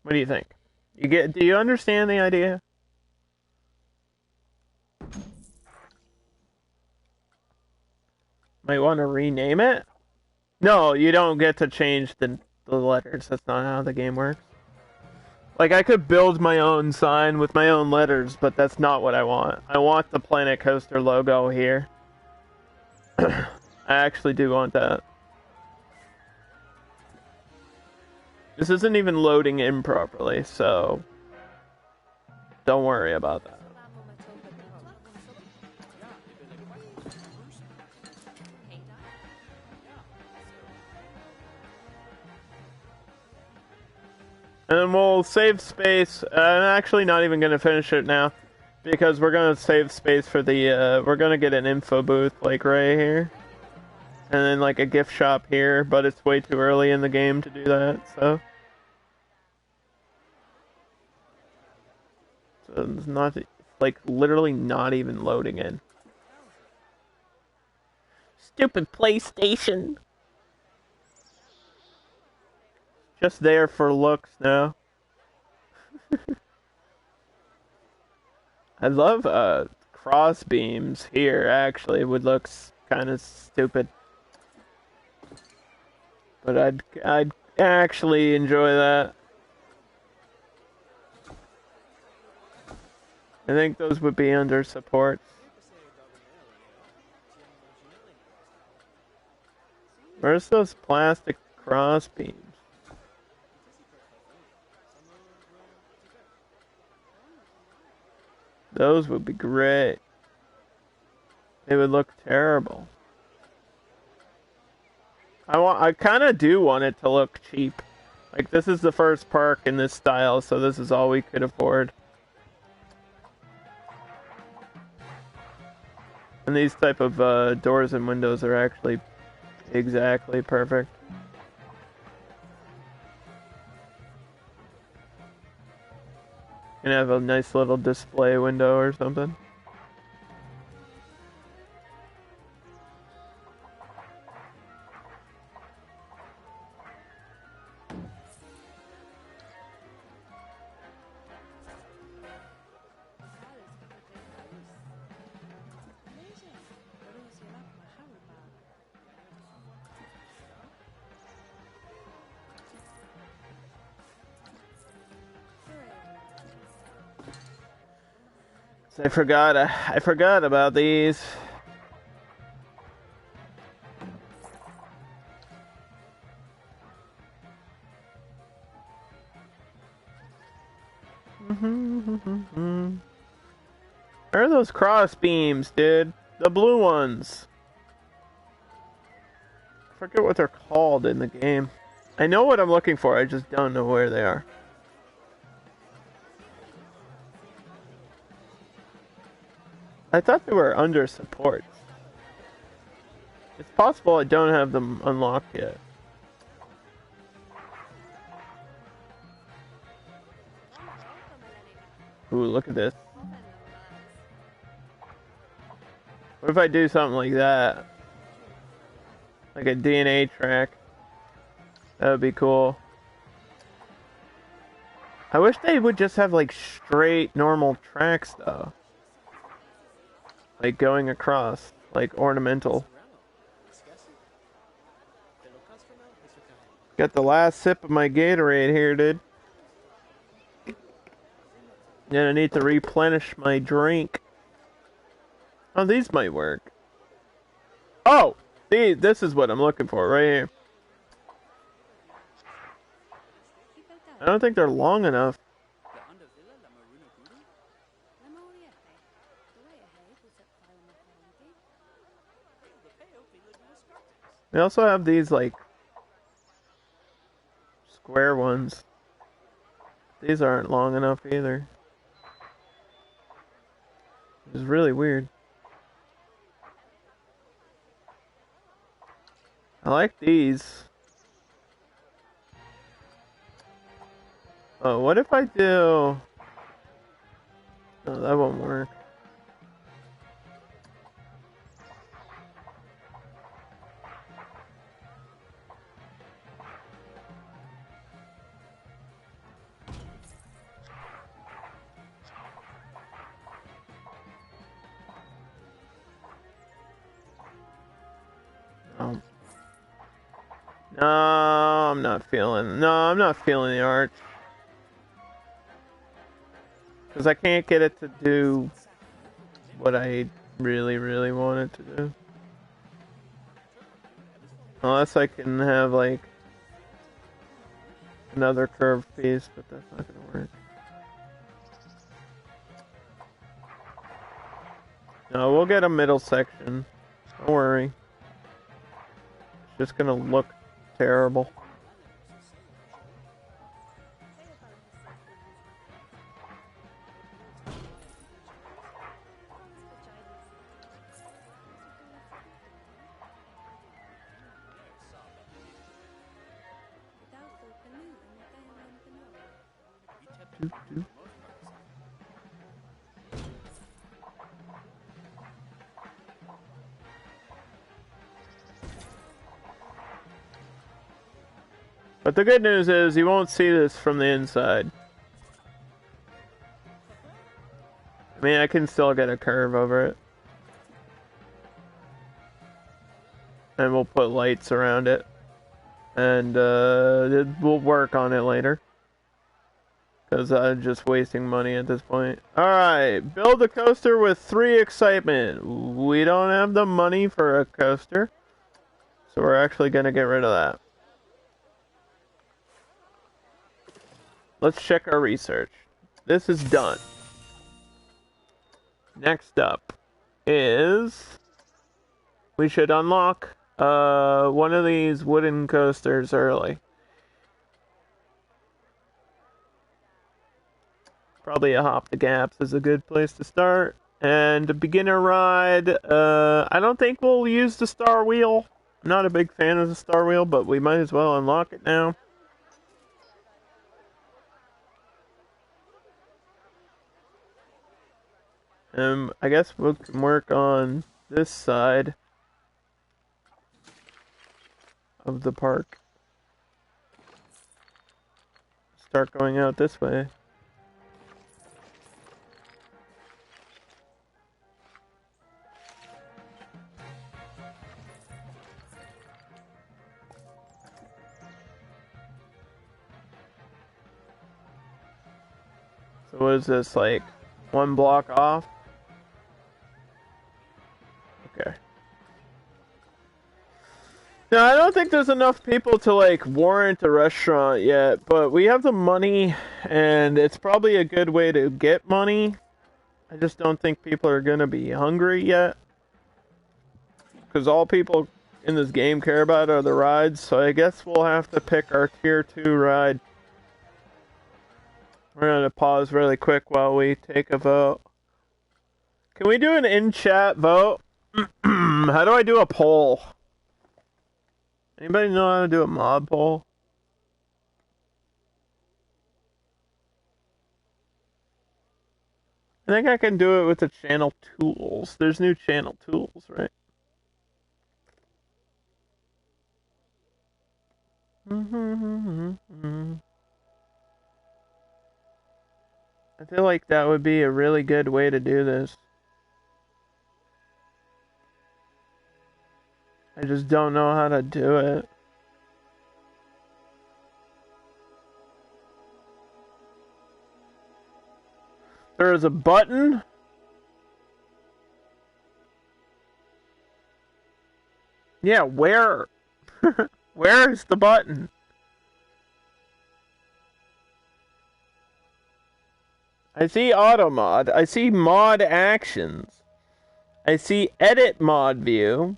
Speaker 1: What do you think? Do you understand the idea? Might want to rename it? No, you don't get to change the letters. That's not how the game works. Like, I could build my own sign with my own letters, but that's not what I want. I want the Planet Coaster logo here. I actually do want that. This isn't even loading in properly, so don't worry about that. And then we'll save space. I'm actually not even going to finish it now, because we're going to save space for the, we're going to get an info booth, like, right here. And then, like, a gift shop here, but it's way too early in the game to do that, so. So it's not, like, literally not even loading in. Stupid PlayStation! Just there for looks now. I love cross beams here, actually. It would look kind of stupid. But I'd actually enjoy that. I think those would be under support. Where's those plastic cross beams? Those would be great. They would look terrible. I kind of do want it to look cheap. Like, this is the first park in this style, so this is all we could afford. And these type of doors and windows are actually exactly perfect. And have a nice little display window or something. I forgot about these. Where are those cross beams, dude? The blue ones. I forget what they're called in the game. I know what I'm looking for, I just don't know where they are. I thought they were under support. It's possible I don't have them unlocked yet. Ooh, look at this. What if I do something like that? Like a DNA track. That would be cool. I wish they would just have like straight normal tracks though. Like going across, like ornamental. Got the last sip of my Gatorade here, dude. And I need to replenish my drink. Oh, these might work. Oh! This is what I'm looking for right here. I don't think they're long enough. They also have these, like, square ones. These aren't long enough either. It's really weird. I like these. Oh, what if I do... Oh, that won't work. No, I'm not feeling... No, I'm not feeling the arch. Because I can't get it to do what I really, really want it to do. Unless I can have, like, another curved piece, but that's not going to work. No, we'll get a middle section. Don't worry. It's just going to look terrible. But the good news is you won't see this from the inside. I mean, I can still get a curve over it. And we'll put lights around it. And we'll work on it later. Because I'm just wasting money at this point. Alright, build a coaster with 3 excitement. We don't have the money for a coaster. So we're actually going to get rid of that. Let's check our research. This is done. Next up is... we should unlock one of these wooden coasters early. Probably a Hop the Gaps is a good place to start. And a beginner ride, I don't think we'll use the Star Wheel. I'm not a big fan of the Star Wheel, but we might as well unlock it now. I guess we can work on this side of the park. Start going out this way. So what is this, like, 1 block off? Okay. Now, I don't think there's enough people to, like, warrant a restaurant yet, but we have the money, and it's probably a good way to get money. I just don't think people are gonna be hungry yet. Because all people in this game care about are the rides, so I guess we'll have to pick our tier 2 ride. We're gonna pause really quick while we take a vote. Can we do an in-chat vote? How do I do a poll? Anybody know how to do a mob poll? I think I can do it with the channel tools. There's new channel tools, right? I feel like that would be a really good way to do this. I just don't know how to do it. There is a button. Yeah, where? Where is the button? I see auto mod. I see mod actions. I see edit mod view.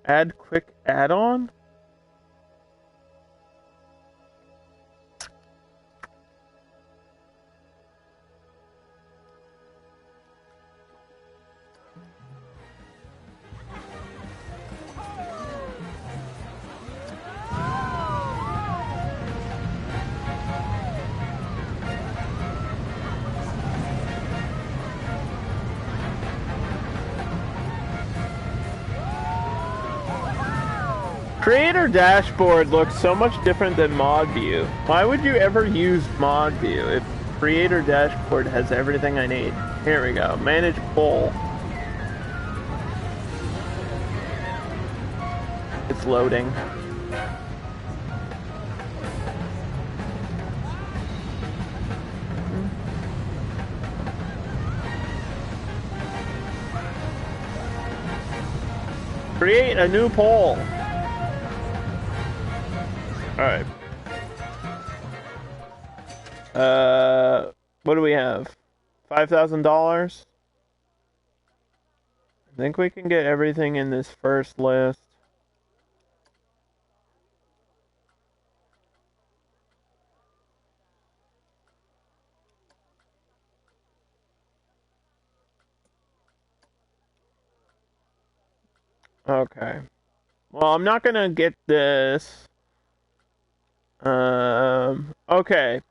Speaker 1: Add quick add-on? Creator dashboard looks so much different than mod view. Why would you ever use mod view if creator dashboard has everything I need? Here we go. Manage poll. It's loading. Create a new poll. Alright. What do we have? $5,000? I think we can get everything in this first list. Okay. Well, I'm not gonna get this. Okay.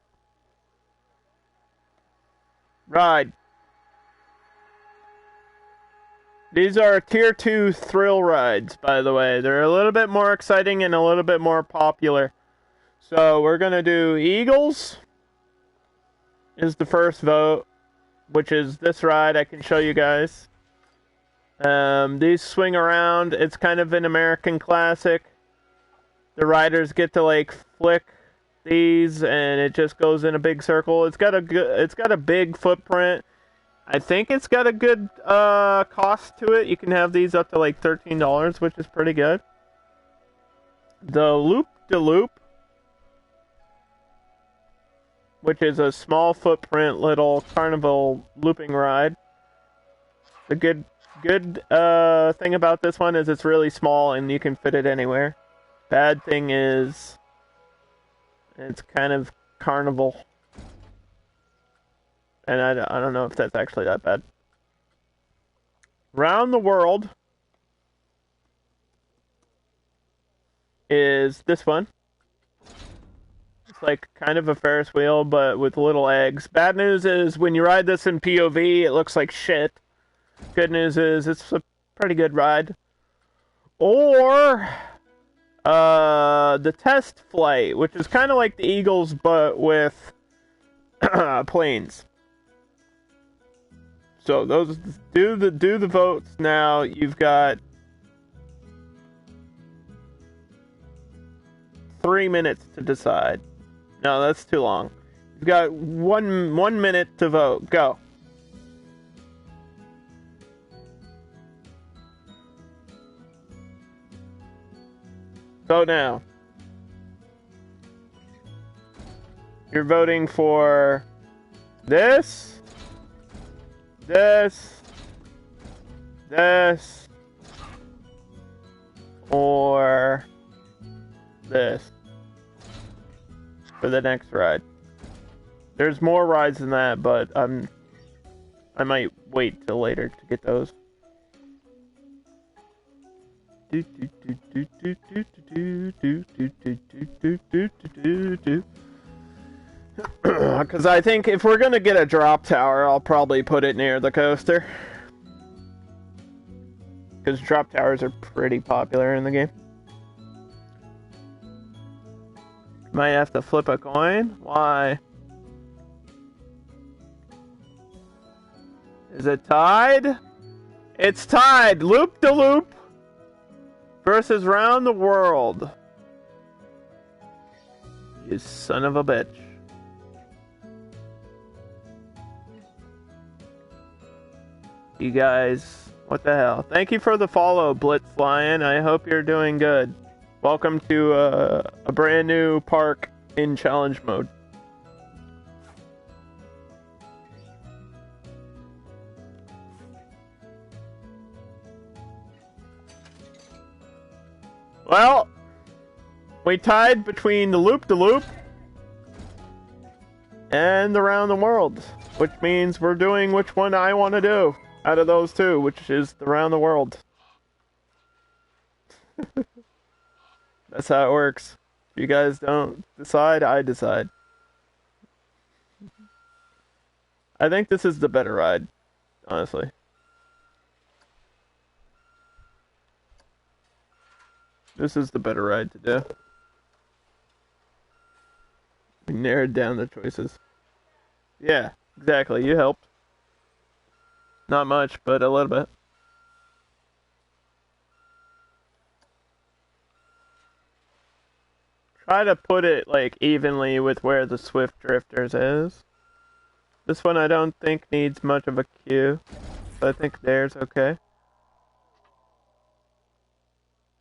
Speaker 1: Ride. These are tier 2 thrill rides, by the way. They're a little bit more exciting and a little bit more popular. So we're gonna do Eagles is the first vote, which is this ride. I can show you guys. These swing around. It's kind of an American classic. The riders get to like flick these, and it just goes in a big circle. It's got a big footprint. I think it's got a good cost to it. You can have these up to like $13, which is pretty good. The Loop-de-Loop, which is a small footprint little carnival looping ride. The good thing about this one is it's really small and you can fit it anywhere. Bad thing is it's kind of carnival. And I don't know if that's actually that bad. Round the World is this one. It's like kind of a Ferris wheel, but with little eggs. Bad news is when you ride this in POV, it looks like shit. Good news is it's a pretty good ride. Or the Test Flight, which is kind of like the Eagles, but with planes. So those do the votes now. You've got 3 minutes to decide. No, that's too long. You've got one minute to vote. Go. Vote now. You're voting for this, or this for the next ride. There's more rides than that, but I might wait till later to get those. Because I think if we're gonna get a drop tower, I'll probably put it near the coaster. Because drop towers are pretty popular in the game. Might have to flip a coin. Why? Is it tied? It's tied! Loop-de-loop versus Round the World. You son of a bitch. You guys, what the hell? Thank you for the follow, Blitz Lion. I hope you're doing good. Welcome to a brand new park in challenge mode. Well, we tied between the loop-de-loop and the Round the World, which means we're doing which one I want to do out of those two, which is the Round the World. That's how it works. If you guys don't decide, I decide. I think this is the better ride, honestly. This is the better ride to do. We narrowed down the choices. Yeah, exactly. You helped. Not much, but a little bit. Try to put it like evenly with where the Swift Drifters is. This one I don't think needs much of a queue, but I think there's okay.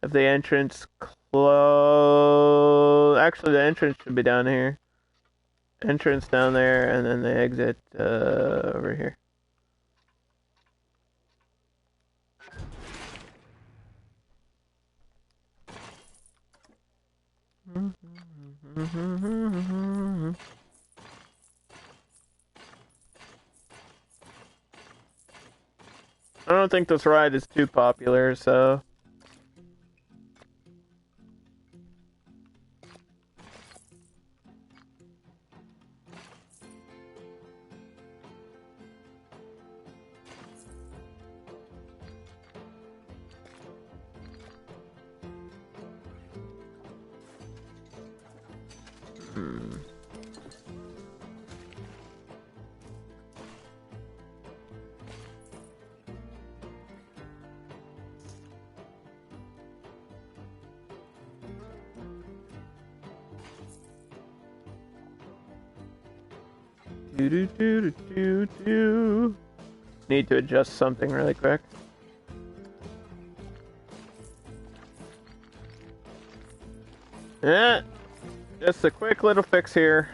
Speaker 1: If the entrance close, actually the entrance should be down here. Entrance down there, and then the exit over here. I don't think this ride is too popular, so... Need to adjust something really quick. Yeah, just a quick little fix here.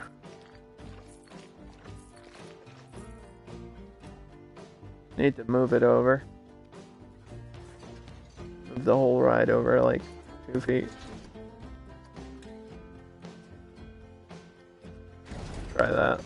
Speaker 1: Need to move it over. Move the whole ride over like 2 feet. Try that.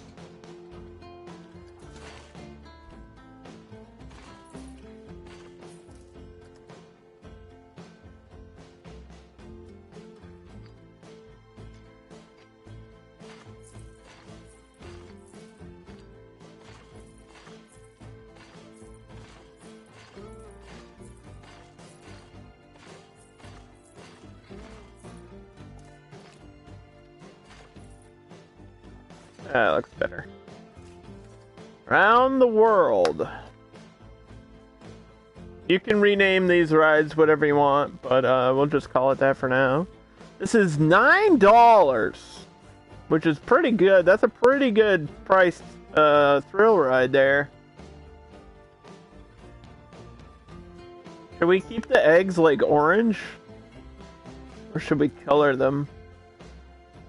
Speaker 1: That looks better. Round the World. You can rename these rides whatever you want, but we'll just call it that for now. This is $9, which is pretty good. That's a pretty good priced thrill ride there. Should we keep the eggs like orange? Or should we color them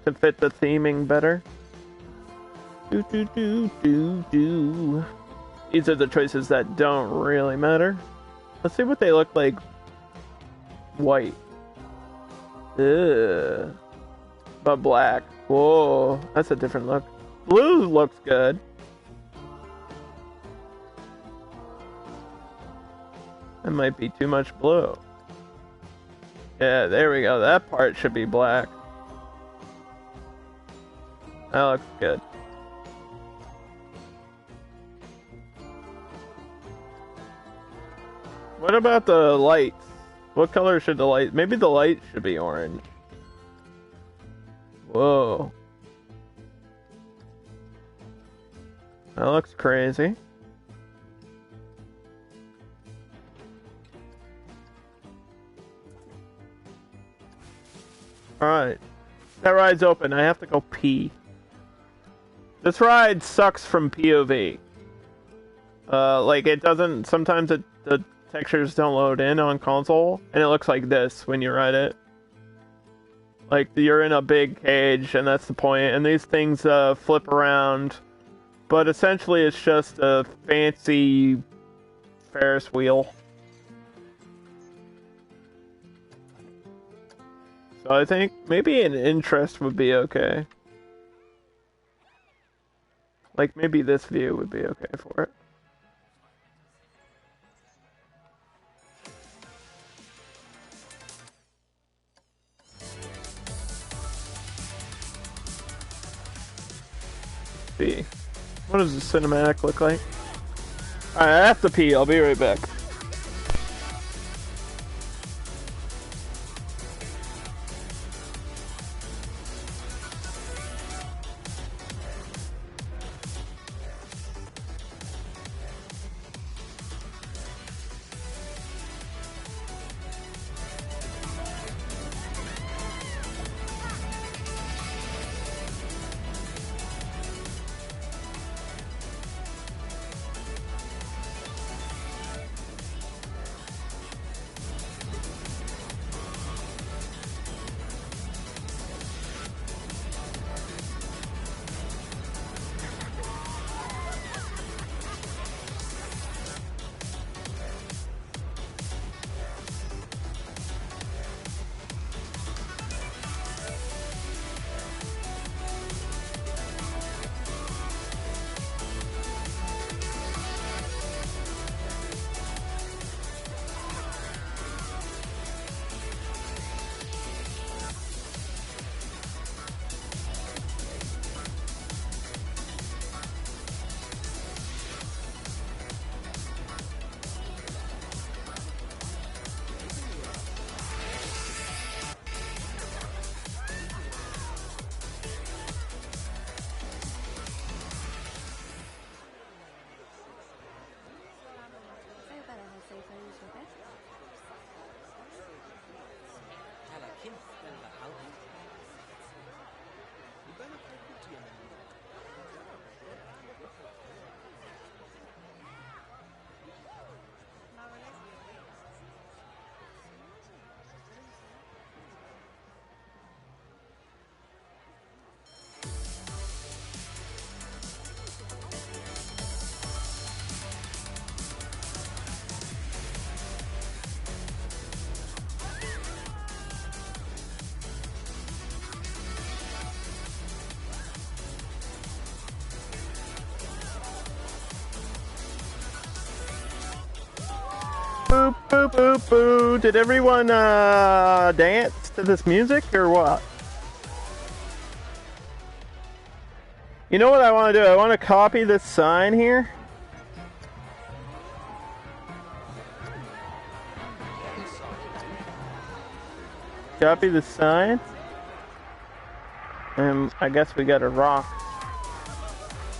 Speaker 1: to fit the theming better? These are the choices that don't really matter. Let's see what they look like. White. Ugh. But black. Whoa, that's a different look. Blue looks good. That might be too much blue. Yeah, there we go. That part should be black. That looks good. What about the lights? What color should the light... Maybe the light should be orange. Whoa. That looks crazy. Alright. That ride's open. I have to go pee. This ride sucks from POV. Like, it doesn't... Sometimes the textures don't load in on console, and it looks like this when you ride it. Like, you're in a big cage, and that's the point, and these things flip around, but essentially it's just a fancy Ferris wheel. So I think maybe an interest would be okay. Like, maybe this view would be okay for it. See. What does the cinematic look like? Alright, I have to pee. I'll be right back. Boop, boop, boop, boop. Did everyone dance to this music or what? You know what I want to do? I want to copy this sign here. Copy the sign. And I guess we got a rock.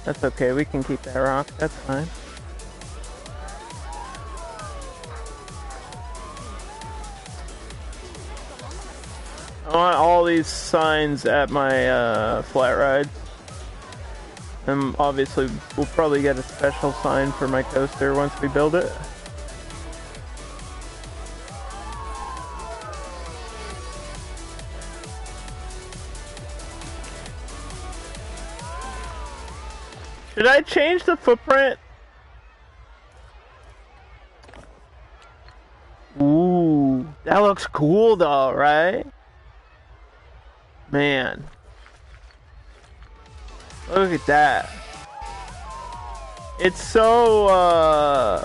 Speaker 1: That's okay, we can keep that rock. That's fine. I want all these signs at my flat ride. And obviously, we'll probably get a special sign for my coaster once we build it. Should I change the footprint? Ooh, that looks cool though, right? Man. Look at that. It's so,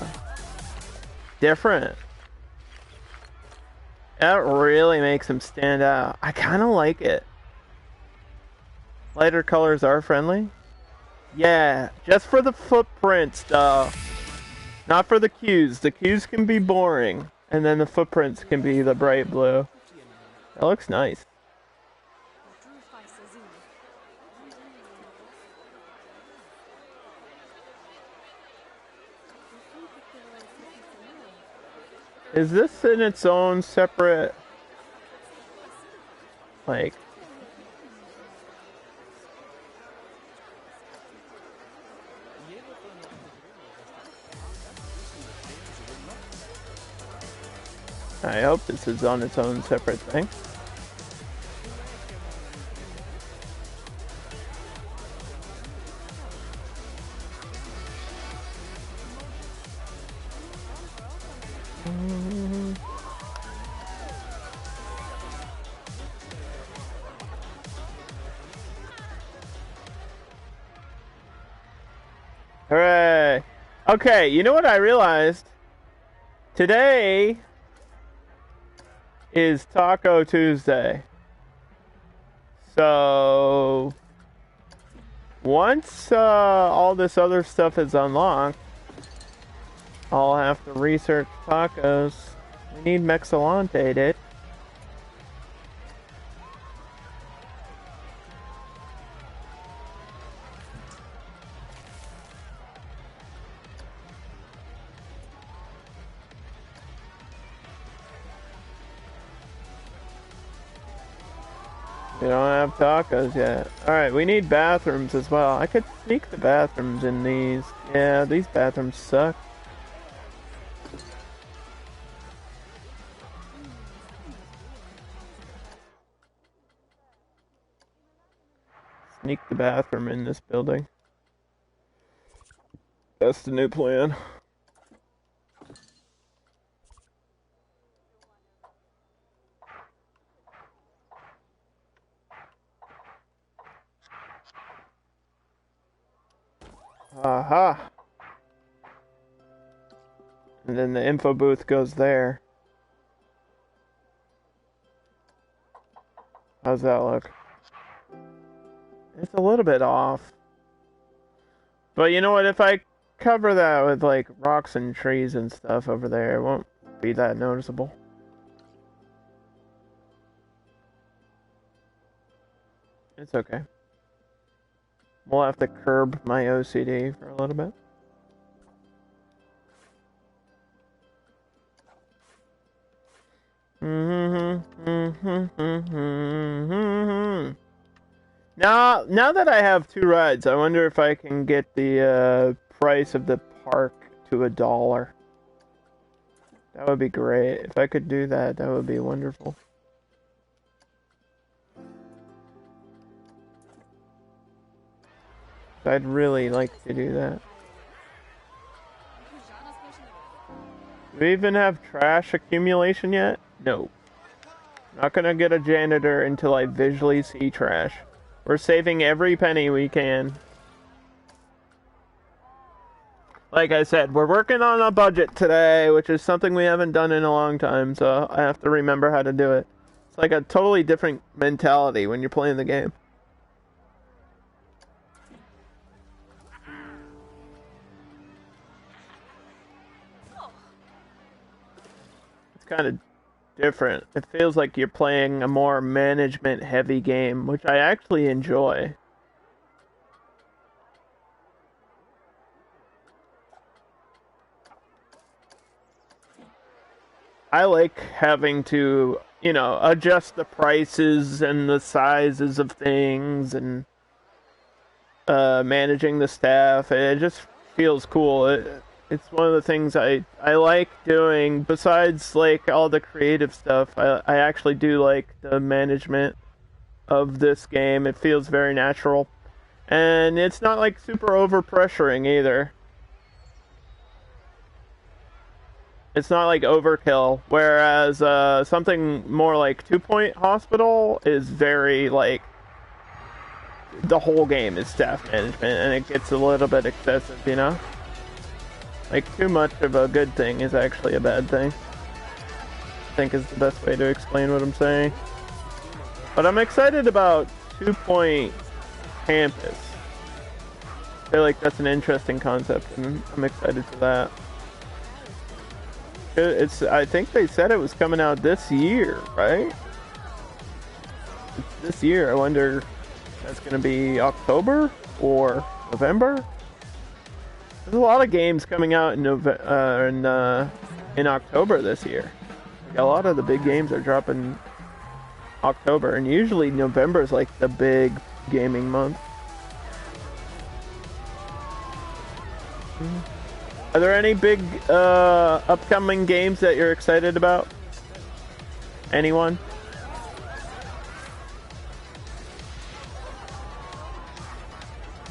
Speaker 1: different. That really makes him stand out. I kind of like it. Lighter colors are friendly. Yeah, just for the footprints, though. Not for the cues. The cues can be boring. And then the footprints can be the bright blue. That looks nice. Is this in its own separate... Like, I hope this is on its own separate thing. Hooray! Okay, you know what I realized? Today is Taco Tuesday. So once all this other stuff is unlocked, I'll have to research tacos. We need Mexilante, dude. We don't have tacos yet. Alright, we need bathrooms as well. I could sneak the bathrooms in these. Yeah, these bathrooms suck. Sneak the bathroom in this building. That's the new plan. Aha! And then the info booth goes there. How's that look? It's a little bit off. But you know what? If I cover that with like rocks and trees and stuff over there, it won't be that noticeable. It's okay. We'll have to curb my OCD for a little bit. Now that I have 2 rides, I wonder if I can get the price of the park to $1. That would be great. If I could do that, that would be wonderful. I'd really like to do that. Do we even have trash accumulation yet? No. Not gonna get a janitor until I visually see trash. We're saving every penny we can. Like I said, we're working on a budget today, which is something we haven't done in a long time, so I have to remember how to do it. It's like a totally different mentality when you're playing the game. Kind of different. It feels like you're playing a more management heavy game, which I actually enjoy. I like having to, you know, adjust the prices and the sizes of things and managing the staff. It just feels cool. It's one of the things I like doing. Besides, like, all the creative stuff, I actually do like the management of this game. It feels very natural. And it's not, like, super overpressuring either. It's not, like, overkill. Whereas, something more like 2 Point Hospital is very, like, the whole game is staff management, and it gets a little bit excessive, you know? Like, too much of a good thing is actually a bad thing. I think is the best way to explain what I'm saying. But I'm excited about 2 Point Campus. I feel like that's an interesting concept, and I'm excited for that. I think they said it was coming out this year, right? It's this year. I wonder if that's going to be October or November? There's a lot of games coming out in October this year. Like, a lot of the big games are dropping October, and usually November is like the big gaming month. Are there any big upcoming games that you're excited about? Anyone?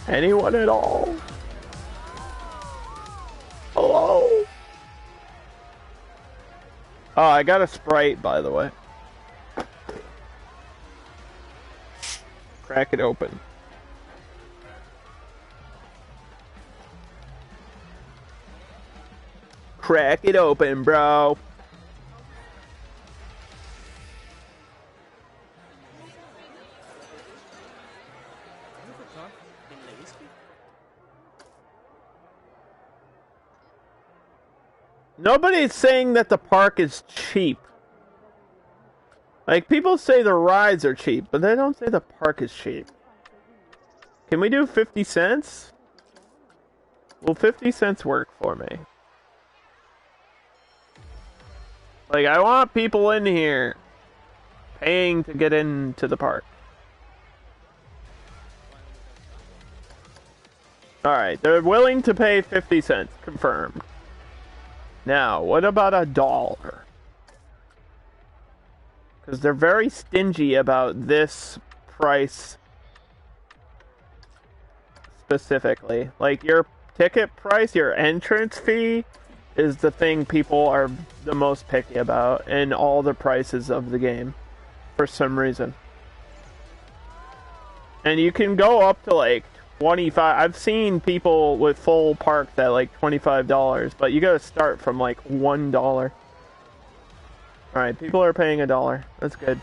Speaker 1: Anyone at all? Hello? Oh, I got a Sprite, by the way. Crack it open. Crack it open, bro. Nobody's saying that the park is cheap. Like, people say the rides are cheap, but they don't say the park is cheap. Can we do 50 cents? Will 50 cents work for me? Like, I want people in here paying to get into the park. Alright, they're willing to pay 50 cents. Confirmed. Now, what about $1? Because they're very stingy about this price specifically. Like, your ticket price, your entrance fee, is the thing people are the most picky about in all the prices of the game, for some reason. And you can go up to like 25. I've seen people with full parks at like $25, but you gotta start from like $1. Alright, people are paying $1. That's good.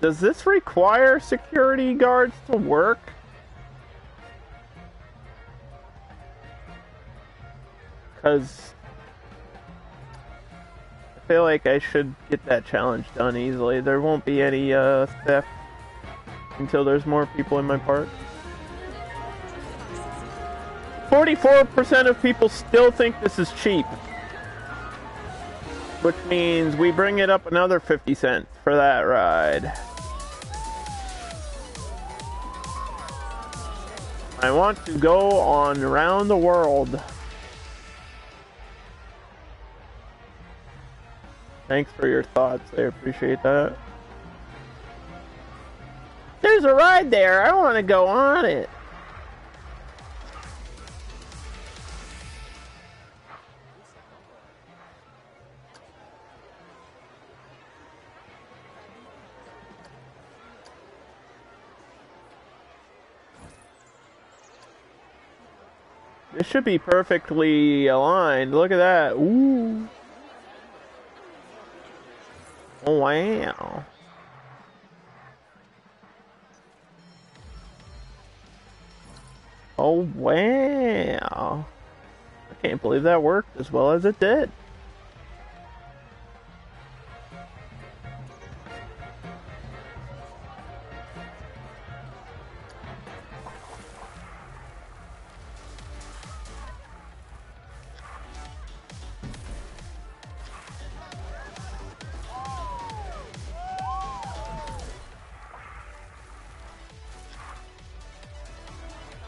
Speaker 1: Does this require security guards to work? Because I feel like I should get that challenge done easily. There won't be any theft until there's more people in my park. 44% of people still think this is cheap, which means we bring it up another 50 cents for that ride. I want to go on around the world. Thanks for your thoughts. I appreciate that. There's a ride there. I want to go on it. This should be perfectly aligned. Look at that. Ooh. Oh, wow. Oh, wow. I can't believe that worked as well as it did.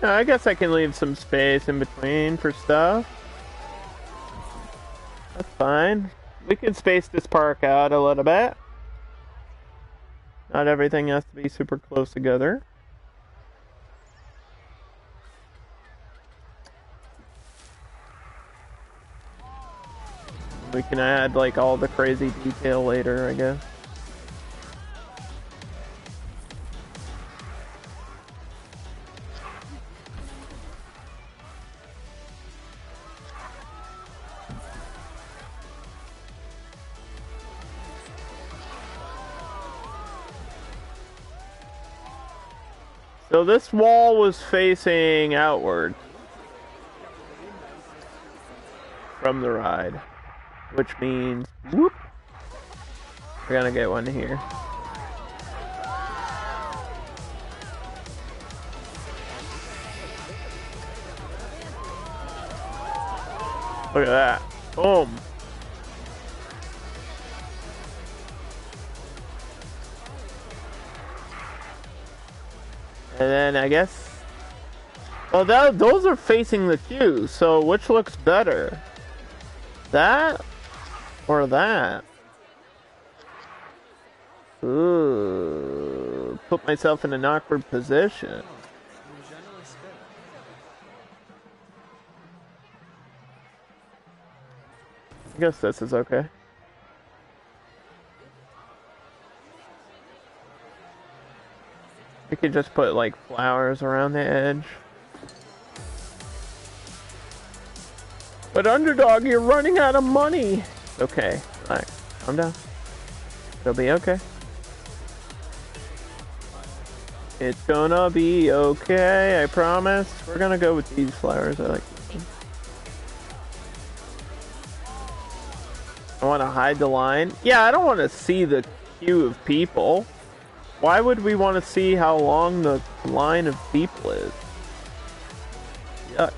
Speaker 1: I guess I can leave some space in between for stuff. That's fine. We can space this park out a little bit. Not everything has to be super close together. We can add like all the crazy detail later, I guess. So this wall was facing outward from the ride, which means, whoop, we're gonna get one here. Look at that. Boom. And then I guess... Well, those are facing the queue, so which looks better? That? Or that? Ooh, put myself in an awkward position. I guess this is okay. We could just put like flowers around the edge. But Underdog, you're running out of money. Okay, relax, calm down. It'll be okay. It's gonna be okay, I promise. We're gonna go with these flowers. I like this one. I want to hide the line. Yeah, I don't want to see the queue of people. Why would we want to see how long the line of people is? Yuck.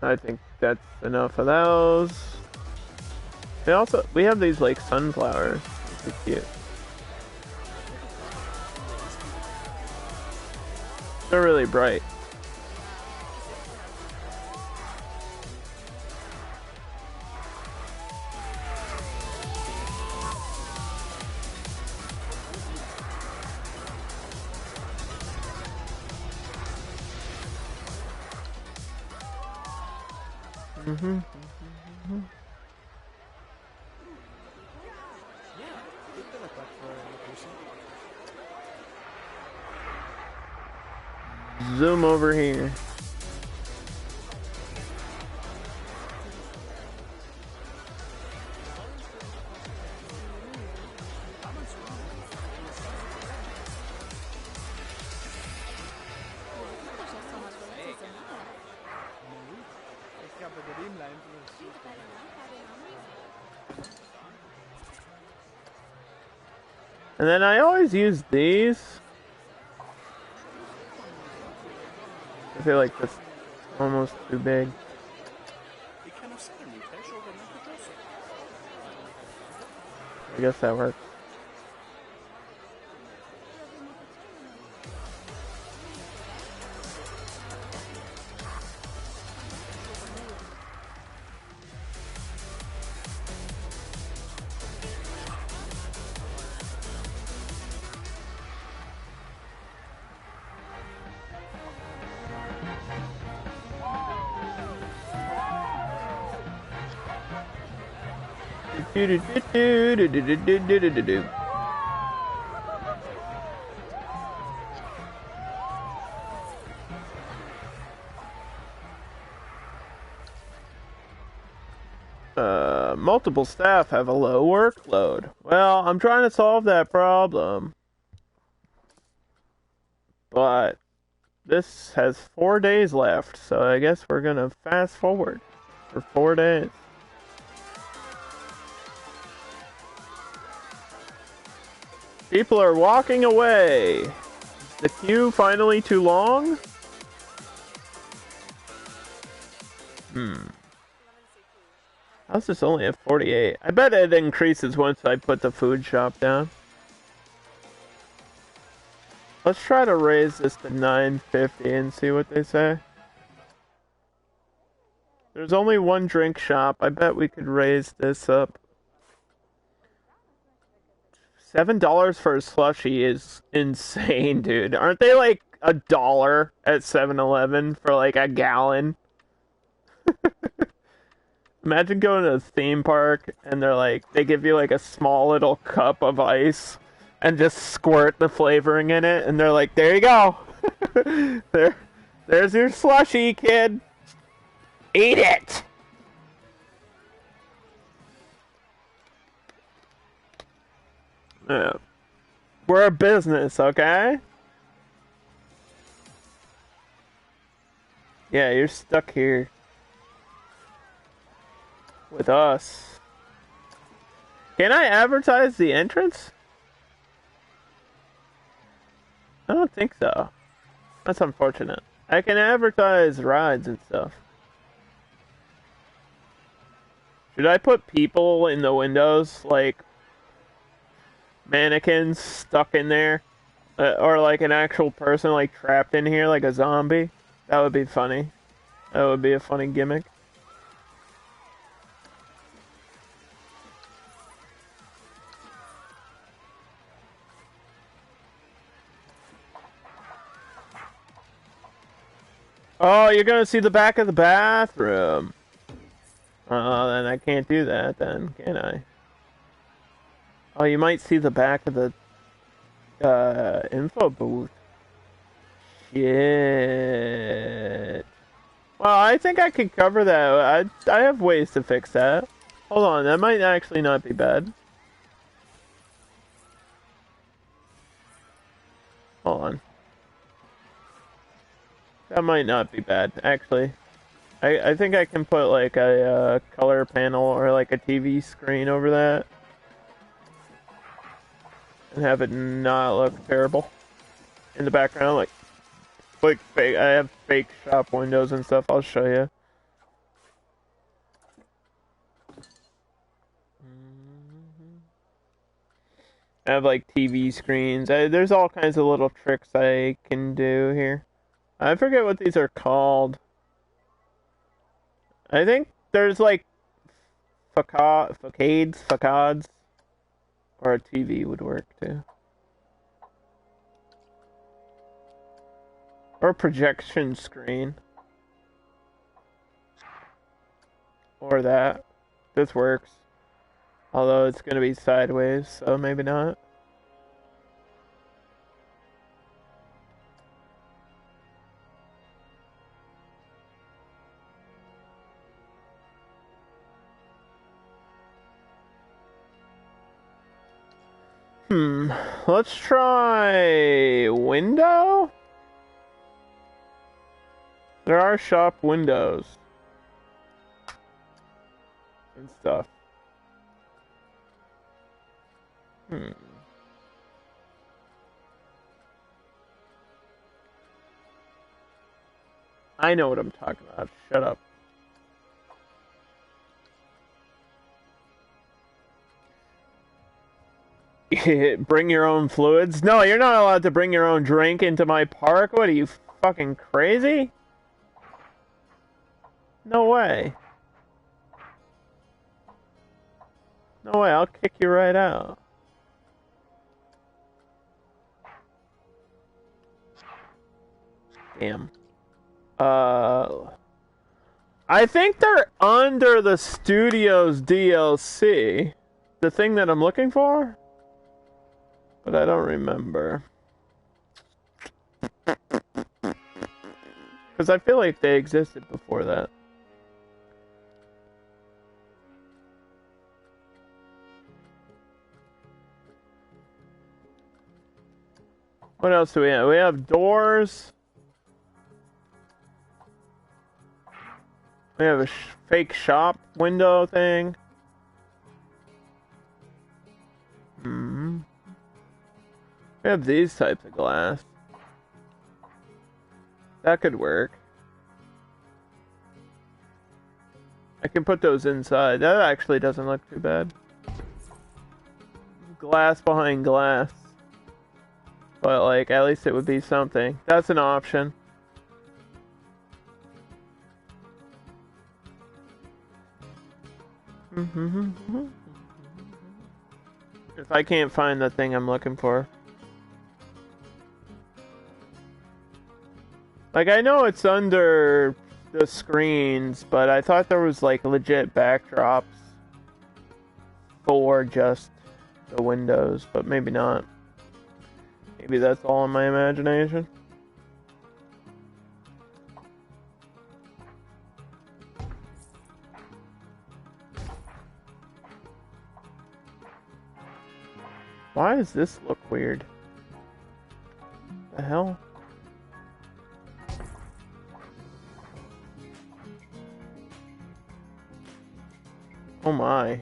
Speaker 1: I think that's enough of those. We have these like sunflowers. They're cute. They're really bright. Zoom over here. And then I always use these. I feel like this is almost too big. I guess that works. Multiple staff have a low workload. Well, I'm trying to solve that problem. But this has 4 days left, so I guess we're gonna fast forward for 4 days. People are walking away. Is the queue finally too long? How's this only at 48? I bet it increases once I put the food shop down. Let's try to raise this to 950 and see what they say. There's only one drink shop. I bet we could raise this up. $7 for a slushie is insane, dude. Aren't they like $1 at 7-Eleven for like a gallon? Imagine going to a theme park and they give you like a small little cup of ice and just squirt the flavoring in it, and they're like, there you go. There's your slushie, kid. Eat it. Yeah. We're a business, okay? Yeah, you're stuck here. with us. Can I advertise the entrance? I don't think so. That's unfortunate. I can advertise rides and stuff. Should I put people in the windows, like mannequins stuck in there? Or like an actual person like trapped in here like a zombie? That would be funny. That would be a funny gimmick. Oh, you're gonna see the back of the bathroom. Oh, then I can't do that then, can I? Oh, you might see the back of the info booth. Shit. Well, I think I could cover that. I have ways to fix that. Hold on, that might actually not be bad. Hold on. That might not be bad, actually. I think I can put like a color panel or like a TV screen over that. And have it not look terrible. In the background, like fake. I have fake shop windows and stuff. I'll show you. I have like TV screens. There's all kinds of little tricks I can do here. I forget what these are called. I think there's like facades, or a TV would work too. Or a projection screen. Or that. This works. Although it's gonna be sideways, so maybe not. Let's try window? There are shop windows. And stuff. I know what I'm talking about. Shut up. Bring your own fluids? No, you're not allowed to bring your own drink into my park. What are you, fucking crazy? No way. No way, I'll kick you right out. Damn. I think they're under the studio's DLC. The thing that I'm looking for? But I don't remember. Because I feel like they existed before that. What else do we have? We have doors. We have a fake shop window thing. We have these types of glass. That could work. I can put those inside. That actually doesn't look too bad. Glass behind glass. But, like, at least it would be something. That's an option. If I can't find the thing I'm looking for. Like, I know it's under the screens, but I thought there was, like, legit backdrops for just the windows, but maybe not. Maybe that's all in my imagination. Why does this look weird? The hell? Oh my.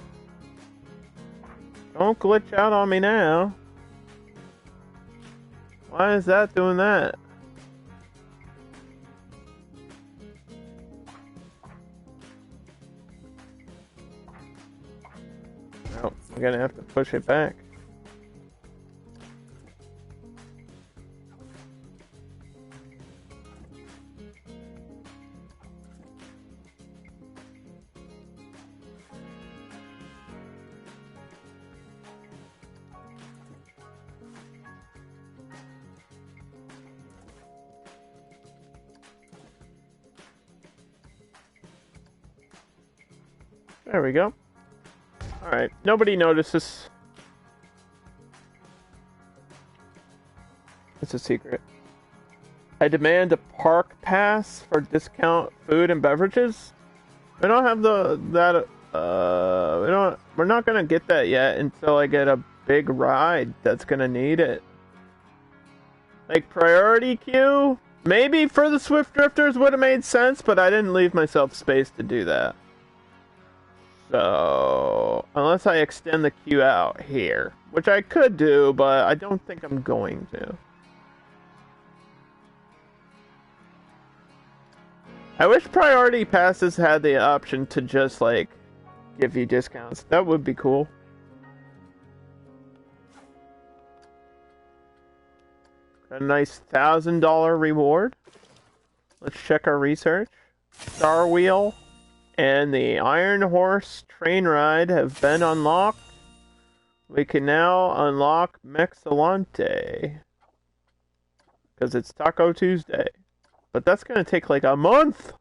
Speaker 1: Don't glitch out on me now. Why is that doing that? Oh, I'm gonna have to push it back. There we go. Alright, nobody notices. It's a secret. I demand a park pass for discount food and beverages. We don't have we're not gonna get that yet until I get a big ride that's gonna need it. Like priority queue? Maybe for the Swift Drifters would have made sense, but I didn't leave myself space to do that. So, unless I extend the queue out here, which I could do, but I don't think I'm going to. I wish priority passes had the option to just, like, give you discounts. That would be cool. A nice $1,000 reward. Let's check our research. Star Wheel and the Iron Horse train ride have been unlocked. We can now unlock Mexalante. Because it's Taco Tuesday. But that's going to take like a month.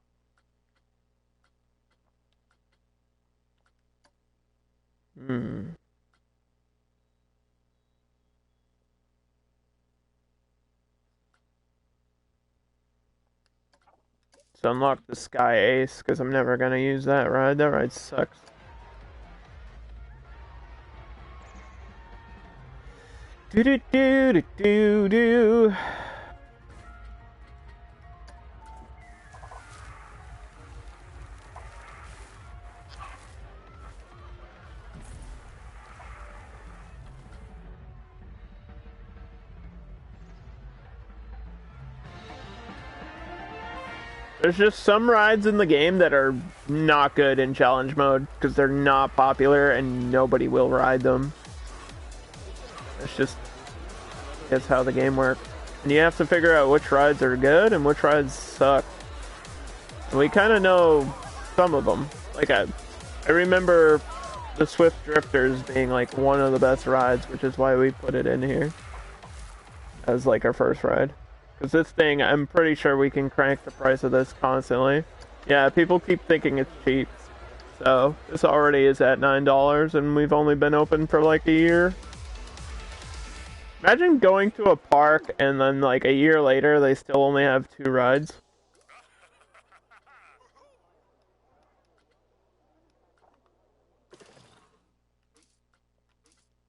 Speaker 1: So unlock the Sky Ace, because I'm never going to use that ride. That ride sucks. Do-do-do-do-do-do. There's just some rides in the game that are not good in challenge mode because they're not popular and nobody will ride them. That's how the game works. And you have to figure out which rides are good and which rides suck. And we kind of know some of them. Like I remember the Swift Drifters being like one of the best rides, which is why we put it in here as like our first ride. Because this thing, I'm pretty sure we can crank the price of this constantly. Yeah, people keep thinking it's cheap. So, this already is at $9 and we've only been open for like a year. Imagine going to a park and then like a year later they still only have 2 rides.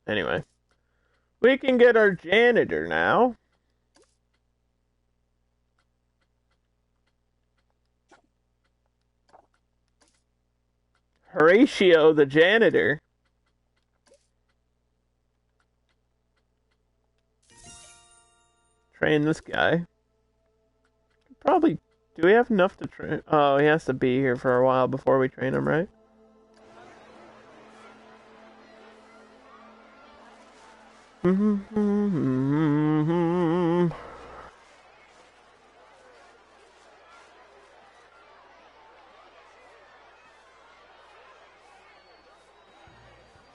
Speaker 1: Anyway. We can get our janitor now. Horatio the janitor. Train this guy. Probably. Do we have enough to train? Oh, he has to be here for a while before we train him, right?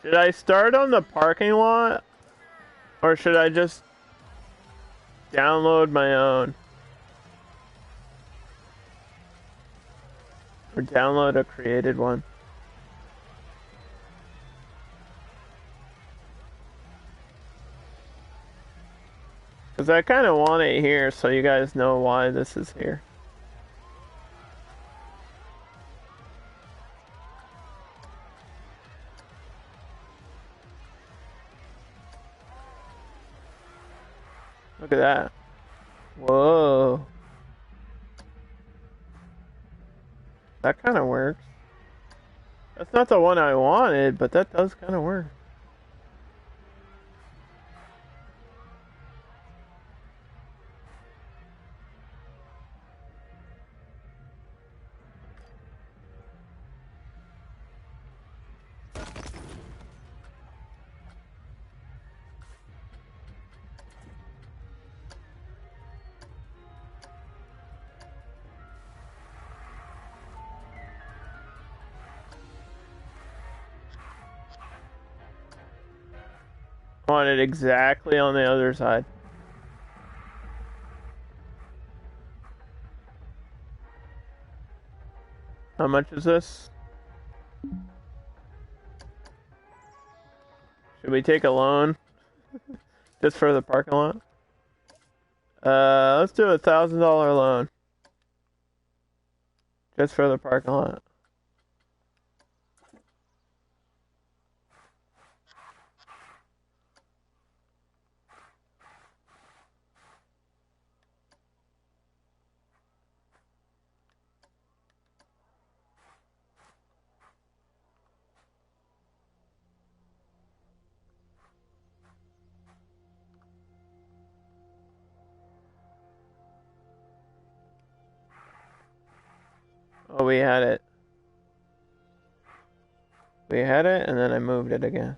Speaker 1: Should I start on the parking lot? Or should I just download my own? Or download a created one? Because I kind of want it here so you guys know why this is here. Look at that. Whoa. That kind of works. That's not the one I wanted, but that does kind of work. I want it exactly on the other side. How much is this? Should we take a loan? Just for the parking lot? Let's do $1,000 loan. Just for the parking lot. Oh, we had it. We had it, and then I moved it again.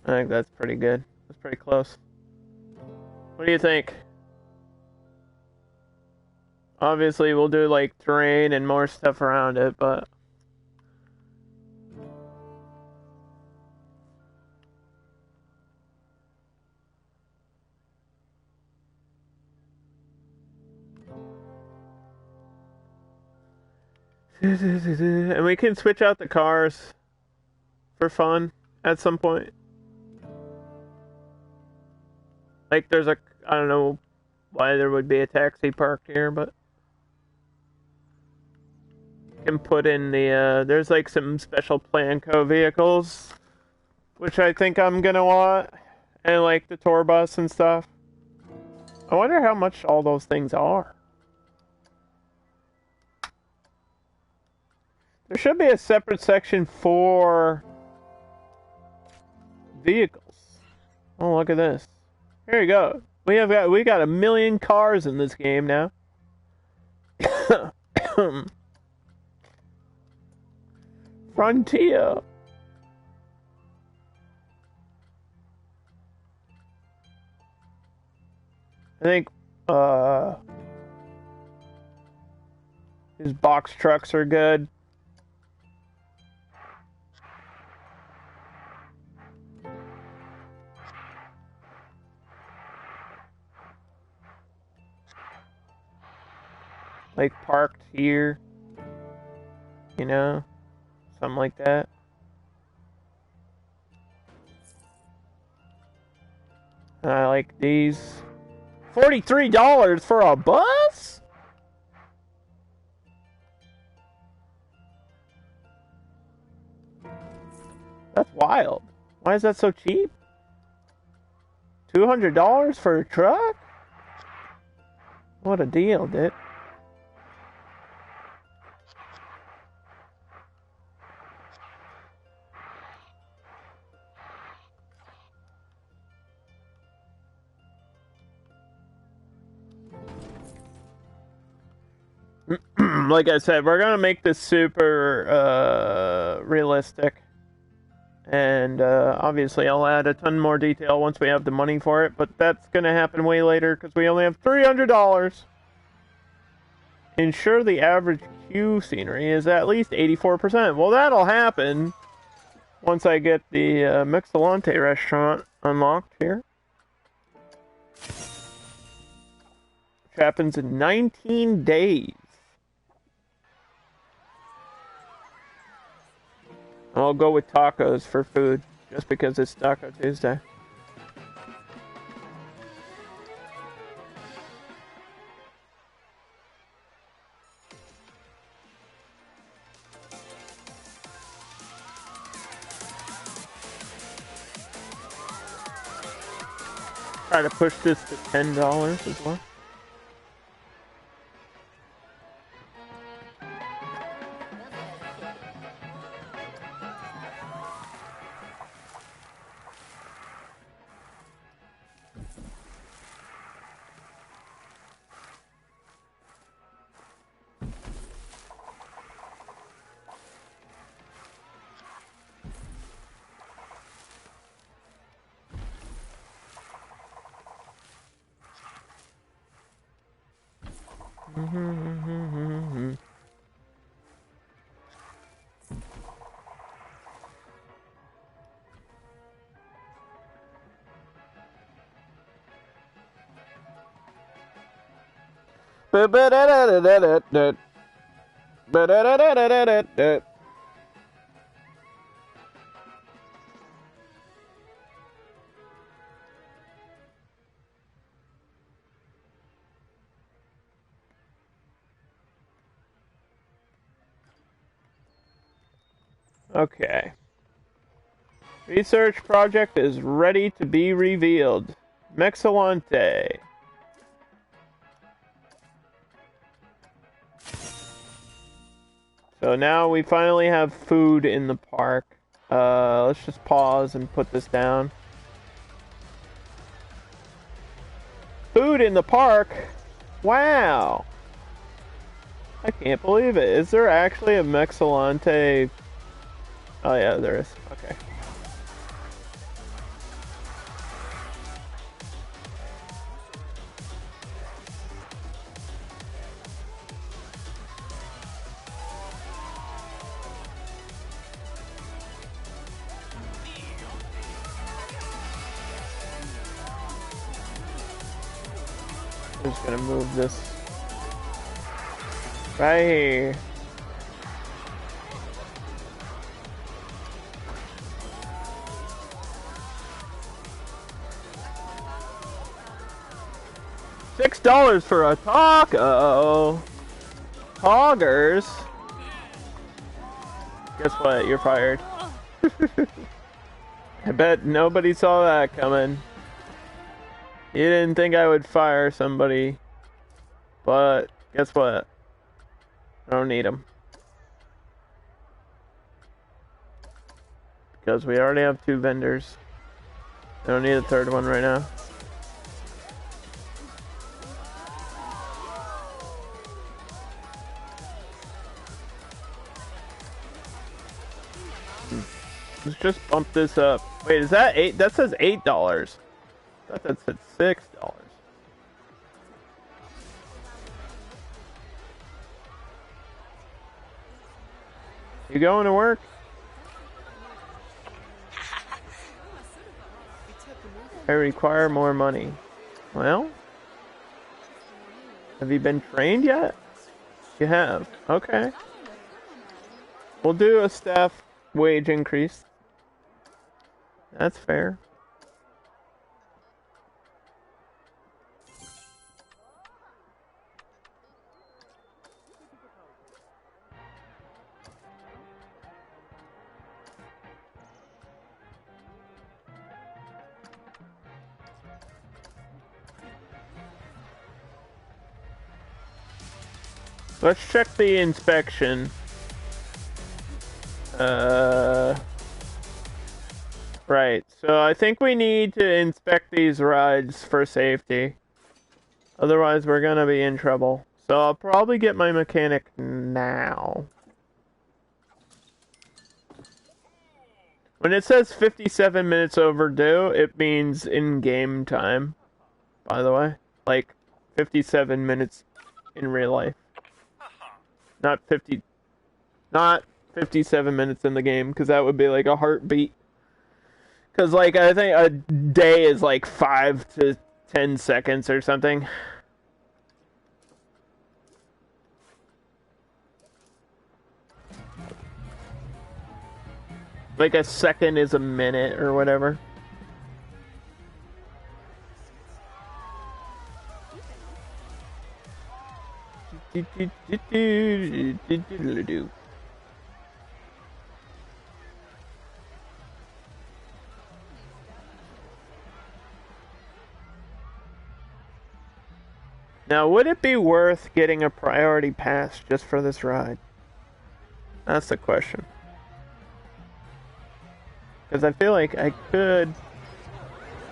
Speaker 1: I think that's pretty good. That's pretty close. What do you think? Obviously, we'll do, like, terrain and more stuff around it, but... And we can switch out the cars for fun at some point. Like, there's a... I don't know why there would be a taxi parked here, but... You can put in the, there's, like, some special Planco vehicles, which I think I'm gonna want. And, like, the tour bus and stuff. I wonder how much all those things are. There should be a separate section for vehicles. Oh, look at this. Here you go. We got 1 million cars in this game now. Frontier. I think his box trucks are good. Like parked here, you know, something like that. And I like these. $43 for a bus? That's wild. Why is that so cheap? $200 for a truck? What a deal, dude. Like I said, we're gonna make this super realistic, and obviously I'll add a ton more detail once we have the money for it, but that's gonna happen way later because we only have $300. Ensure the average queue scenery is at least 84%. Well, that'll happen once I get the Mixolante restaurant unlocked here. Which happens in 19 days. I'll go with tacos for food, just because it's Taco Tuesday. Try to push this to $10 as well. Okay. Research project is ready to be revealed. Mexilante. So now we finally have food in the park. Let's just pause and put this down. Food in the park? Wow! I can't believe it. Is there actually a Mexilante? Oh yeah, there is. Okay. I'm just gonna move this right here. $6 for a taco. Hoggers. Guess what? You're fired. I bet nobody saw that coming. You didn't think I would fire somebody, but guess what? I don't need them. Because we already have 2 vendors. I don't need a 3rd one right now. Let's just bump this up. Wait, is that 8? That says $8. I thought that said $6. You going to work? I require more money. Well, have you been trained yet? You have. Okay. We'll do a staff wage increase. That's fair. Let's check the inspection. Right, so I think we need to inspect these rides for safety. Otherwise, we're gonna be in trouble. So I'll probably get my mechanic now. When it says 57 minutes overdue, it means in-game time, by the way. Like, 57 minutes in real life. Not 57 minutes in the game, because that would be like a heartbeat. Because, like, I think a day is like 5 to 10 seconds or something. Like a second is a minute or whatever. Now, would it be worth getting a priority pass just for this ride? That's the question. Because I feel like I could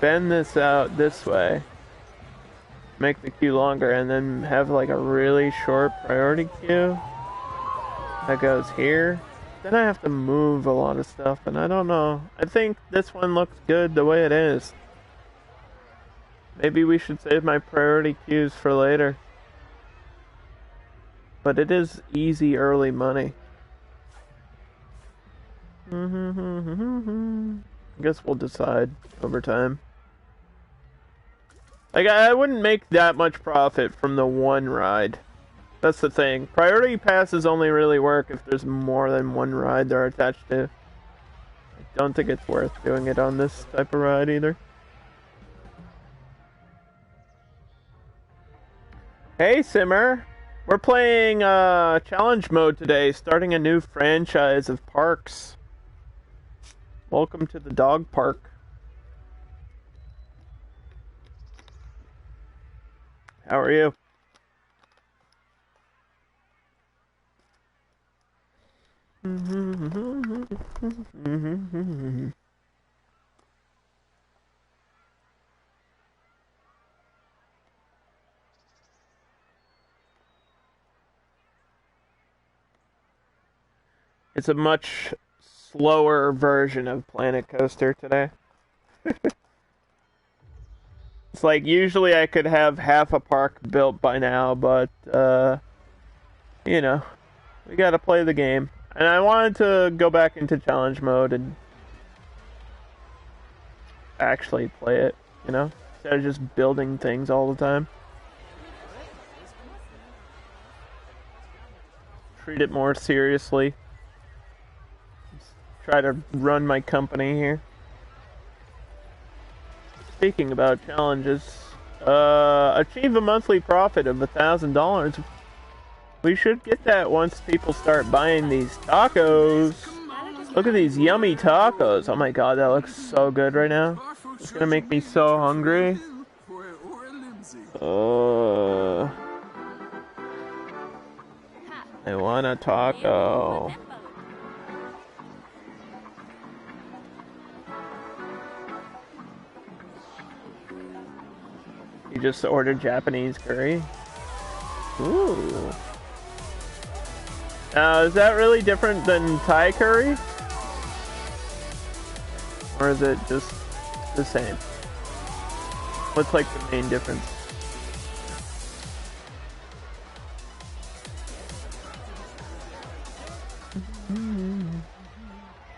Speaker 1: bend this out this way, make the queue longer, and then have like a really short priority queue that goes here. Then I have to move a lot of stuff, and I don't know. I think this one looks good the way it is. Maybe we should save my priority queues for later. But it is easy early money. I guess we'll decide over time. Like, I wouldn't make that much profit from the one ride. That's the thing. Priority passes only really work if there's more than one ride they're attached to. I don't think it's worth doing it on this type of ride either. Hey, Simmer. We're playing challenge mode today, starting a new franchise of parks. Welcome to the dog park. How are you? It's a much slower version of Planet Coaster today. It's like, usually I could have half a park built by now, but, you know, we gotta play the game. And I wanted to go back into challenge mode and actually play it, you know? Instead of just building things all the time. Treat it more seriously. Just try to run my company here. Speaking about challenges, achieve a monthly profit of $1,000. We should get that once people start buying these tacos. Look at these yummy tacos. Oh my god, that looks so good right now. It's gonna make me so hungry. I want a taco. You just ordered Japanese curry? Ooh. Is that really different than Thai curry? Or is it just the same? What's like the main difference?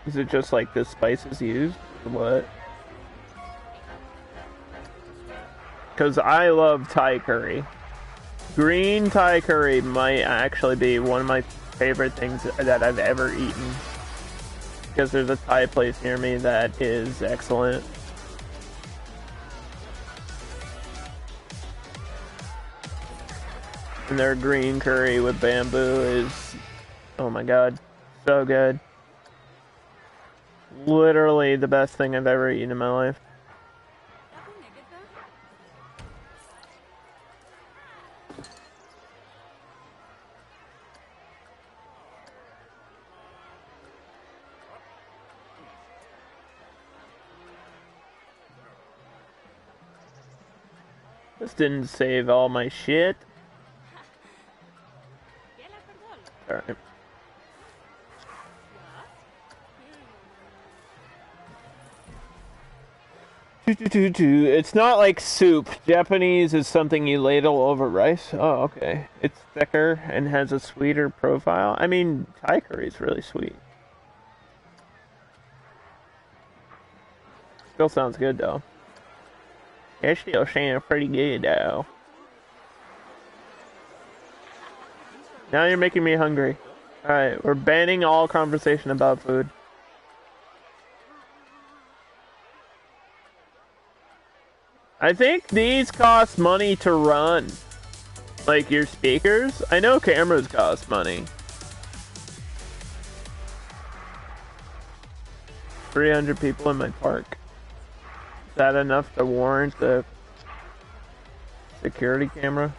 Speaker 1: Is it just like the spices used? Or what? Because I love Thai curry. Green Thai curry might actually be one of my favorite things that I've ever eaten. Because there's a Thai place near me that is excellent. And their green curry with bamboo is, oh my god, so good. Literally the best thing I've ever eaten in my life. This didn't save all my shit. Alright. It's not like soup. Japanese is something you ladle over rice. Oh, okay. It's thicker and has a sweeter profile. I mean, Thai curry is really sweet. Still sounds good though. It's still sounds pretty good though. Now you're making me hungry. Alright, we're banning all conversation about food. I think these cost money to run. Like your speakers. I know cameras cost money. 300 people in my park. Is that enough to warrant the security camera?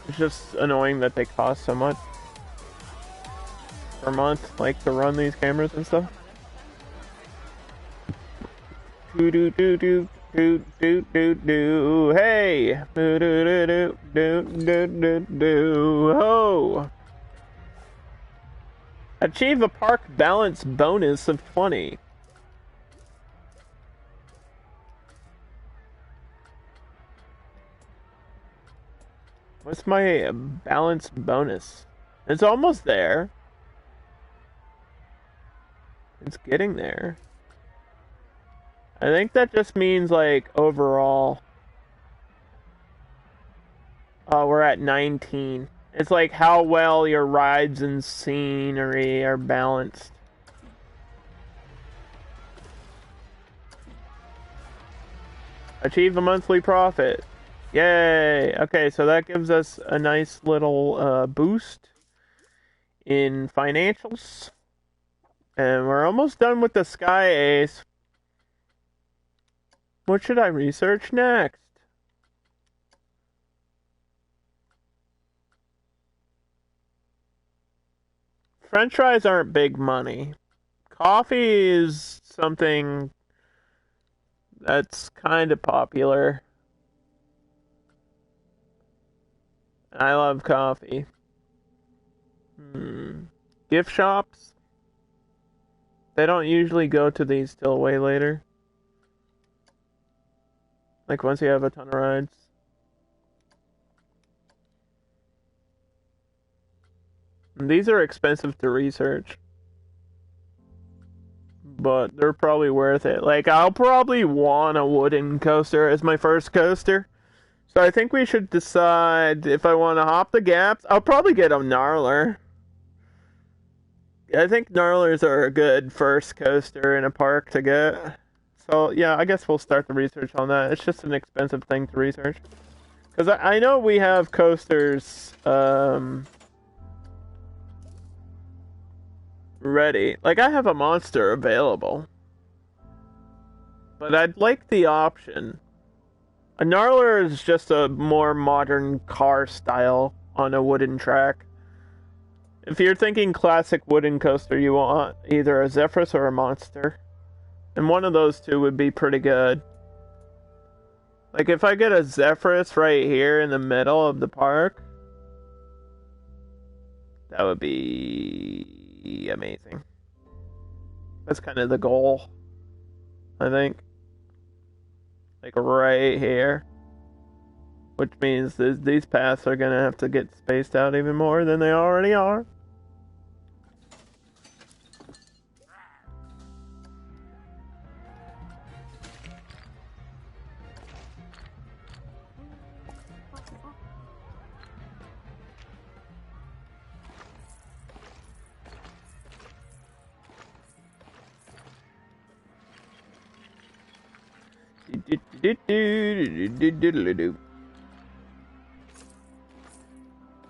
Speaker 1: It's just annoying that they cost so much per month, like to run these cameras and stuff. Do do do do do do do do. Hey. Do do do do do do do do. Ho. Achieve a park balance bonus of 20. What's my balance bonus? It's almost there. It's getting there. I think that just means, like, overall. Oh, we're at 19. It's like how well your rides and scenery are balanced. Achieve a monthly profit. Yay! Okay, so that gives us a nice little boost in financials. And we're almost done with the Sky Ace. What should I research next? French fries aren't big money. Coffee is something that's kind of popular. I love coffee. Gift shops? They don't usually go to these till way later. Like once you have a ton of rides. And these are expensive to research. But they're probably worth it. Like, I'll probably want a wooden coaster as my first coaster. So I think we should decide if I want to hop the gaps. I'll probably get a gnarler. I think gnarlers are a good first coaster in a park to get. So yeah, I guess we'll start the research on that. It's just an expensive thing to research. Because I know we have coasters ready. Like, I have a monster available. But I'd like the option. A gnarler is just a more modern car style on a wooden track. If you're thinking classic wooden coaster, you want either a Zephyrus or a monster. And one of those two would be pretty good. Like, if I get a Zephyrus right here in the middle of the park, that would be amazing. That's kind of the goal, I think. Like, right here. Which means these paths are going to have to get spaced out even more than they already are.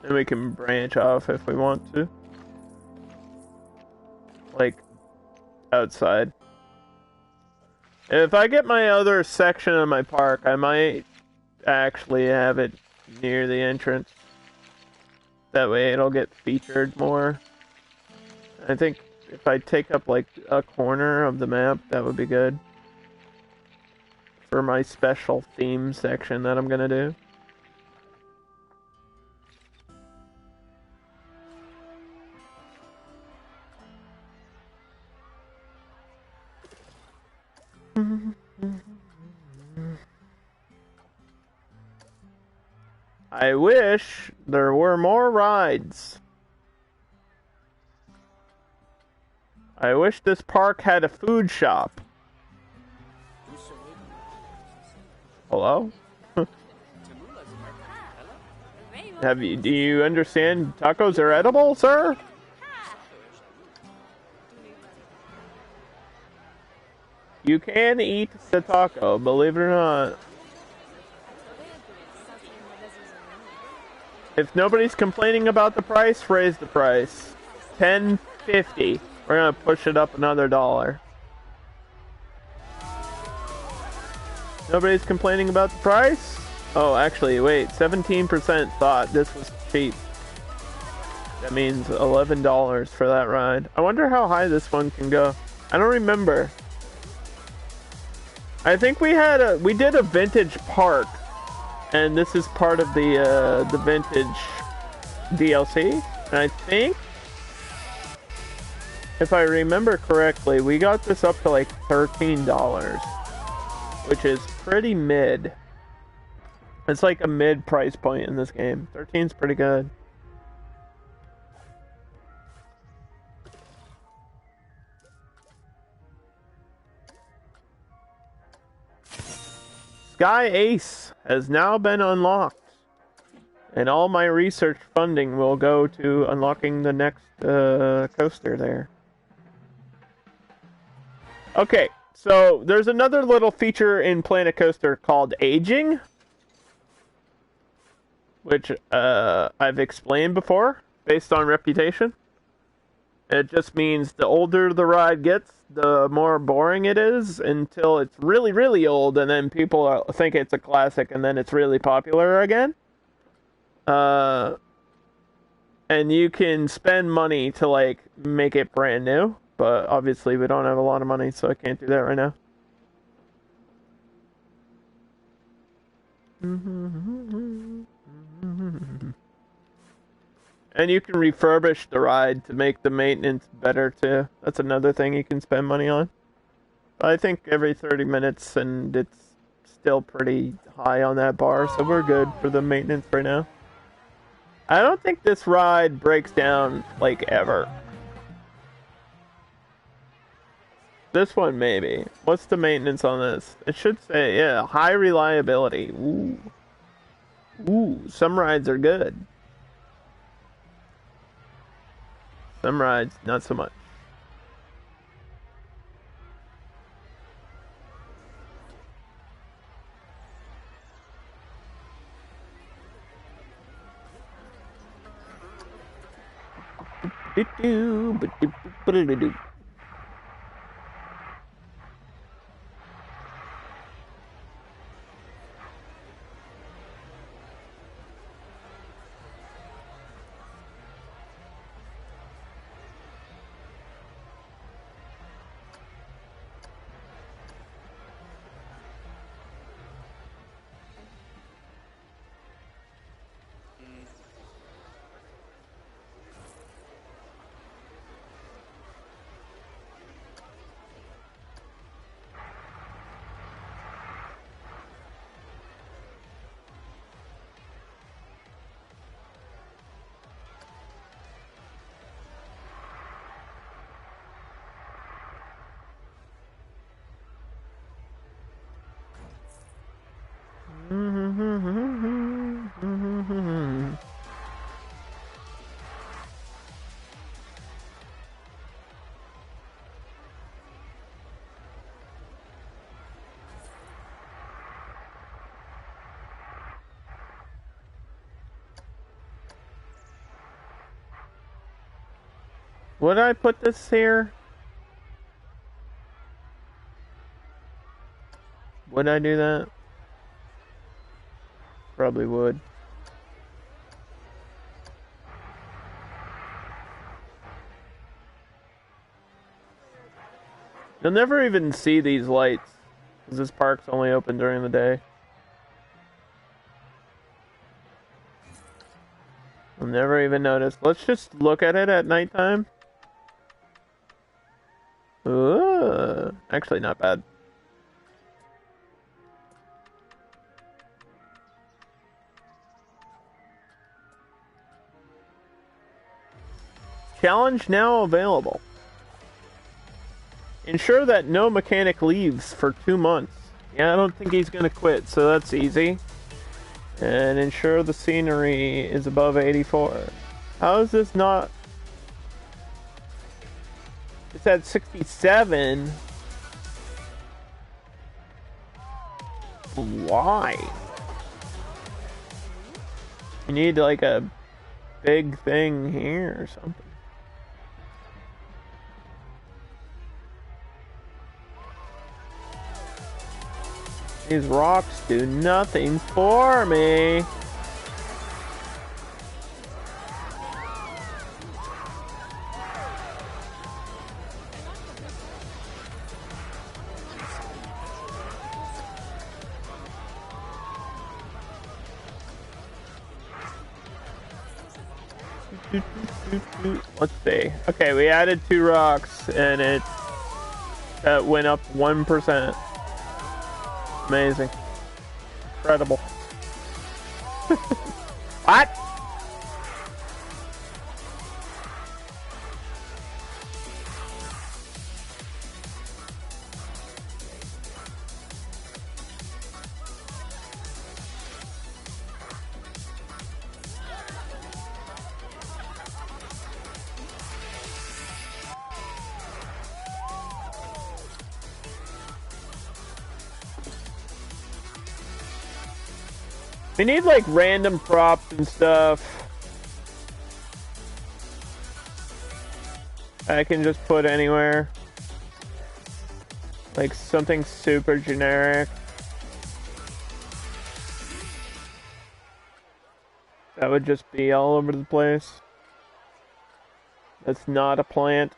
Speaker 1: And we can branch off if we want to. Like, outside. If I get my other section of my park, I might actually have it near the entrance. That way it'll get featured more. I think if I take up like a corner of the map, that would be good. For my special theme section that I'm gonna do. I wish there were more rides. I wish this park had a food shop. Hello? Do you understand tacos are edible, sir? You can eat the taco, believe it or not. If nobody's complaining about the price, raise the price. $10.50. We're gonna push it up another $1. Nobody's complaining about the price? Oh, actually, wait. 17% thought this was cheap. That means $11 for that ride. I wonder how high this one can go. I don't remember. I think we did a vintage park, and this is part of the vintage DLC. And I think, if I remember correctly, we got this up to like $13, which is pretty mid. It's like a mid price point in this game. 13's pretty good. Sky Ace has now been unlocked, and all my research funding will go to unlocking the next coaster there. Okay, so there's another little feature in Planet Coaster called aging, which I've explained before based on reputation. It just means the older the ride gets, the more boring it is until it's really, really old, and then people think it's a classic, and then it's really popular again. And you can spend money to, like, make it brand new, but obviously we don't have a lot of money, so I can't do that right now. And you can refurbish the ride to make the maintenance better too. That's another thing you can spend money on. I think every 30 minutes, and it's still pretty high on that bar, so we're good for the maintenance right now. I don't think this ride breaks down, like, ever. This one, maybe. What's the maintenance on this? It should say, yeah, high reliability. Ooh. Ooh, some rides are good. Some rides, not so much. Would I put this here? Would I do that? Probably would. You'll never even see these lights, because this park's only open during the day. You'll never even notice. Let's just look at it at nighttime. Ooh, actually not bad. Challenge now available. Ensure that no mechanic leaves for 2 months. Yeah, I don't think he's gonna quit, so that's easy. And ensure the scenery is above 84. How is this not... It's at 67. Why? You need like a big thing here or something. These rocks do nothing for me. Let's see. Okay, we added 2 rocks, and it went up 1%. Amazing. Incredible. What? We need like random props and stuff. I can just put anywhere. Like something super generic. That would just be all over the place. That's not a plant.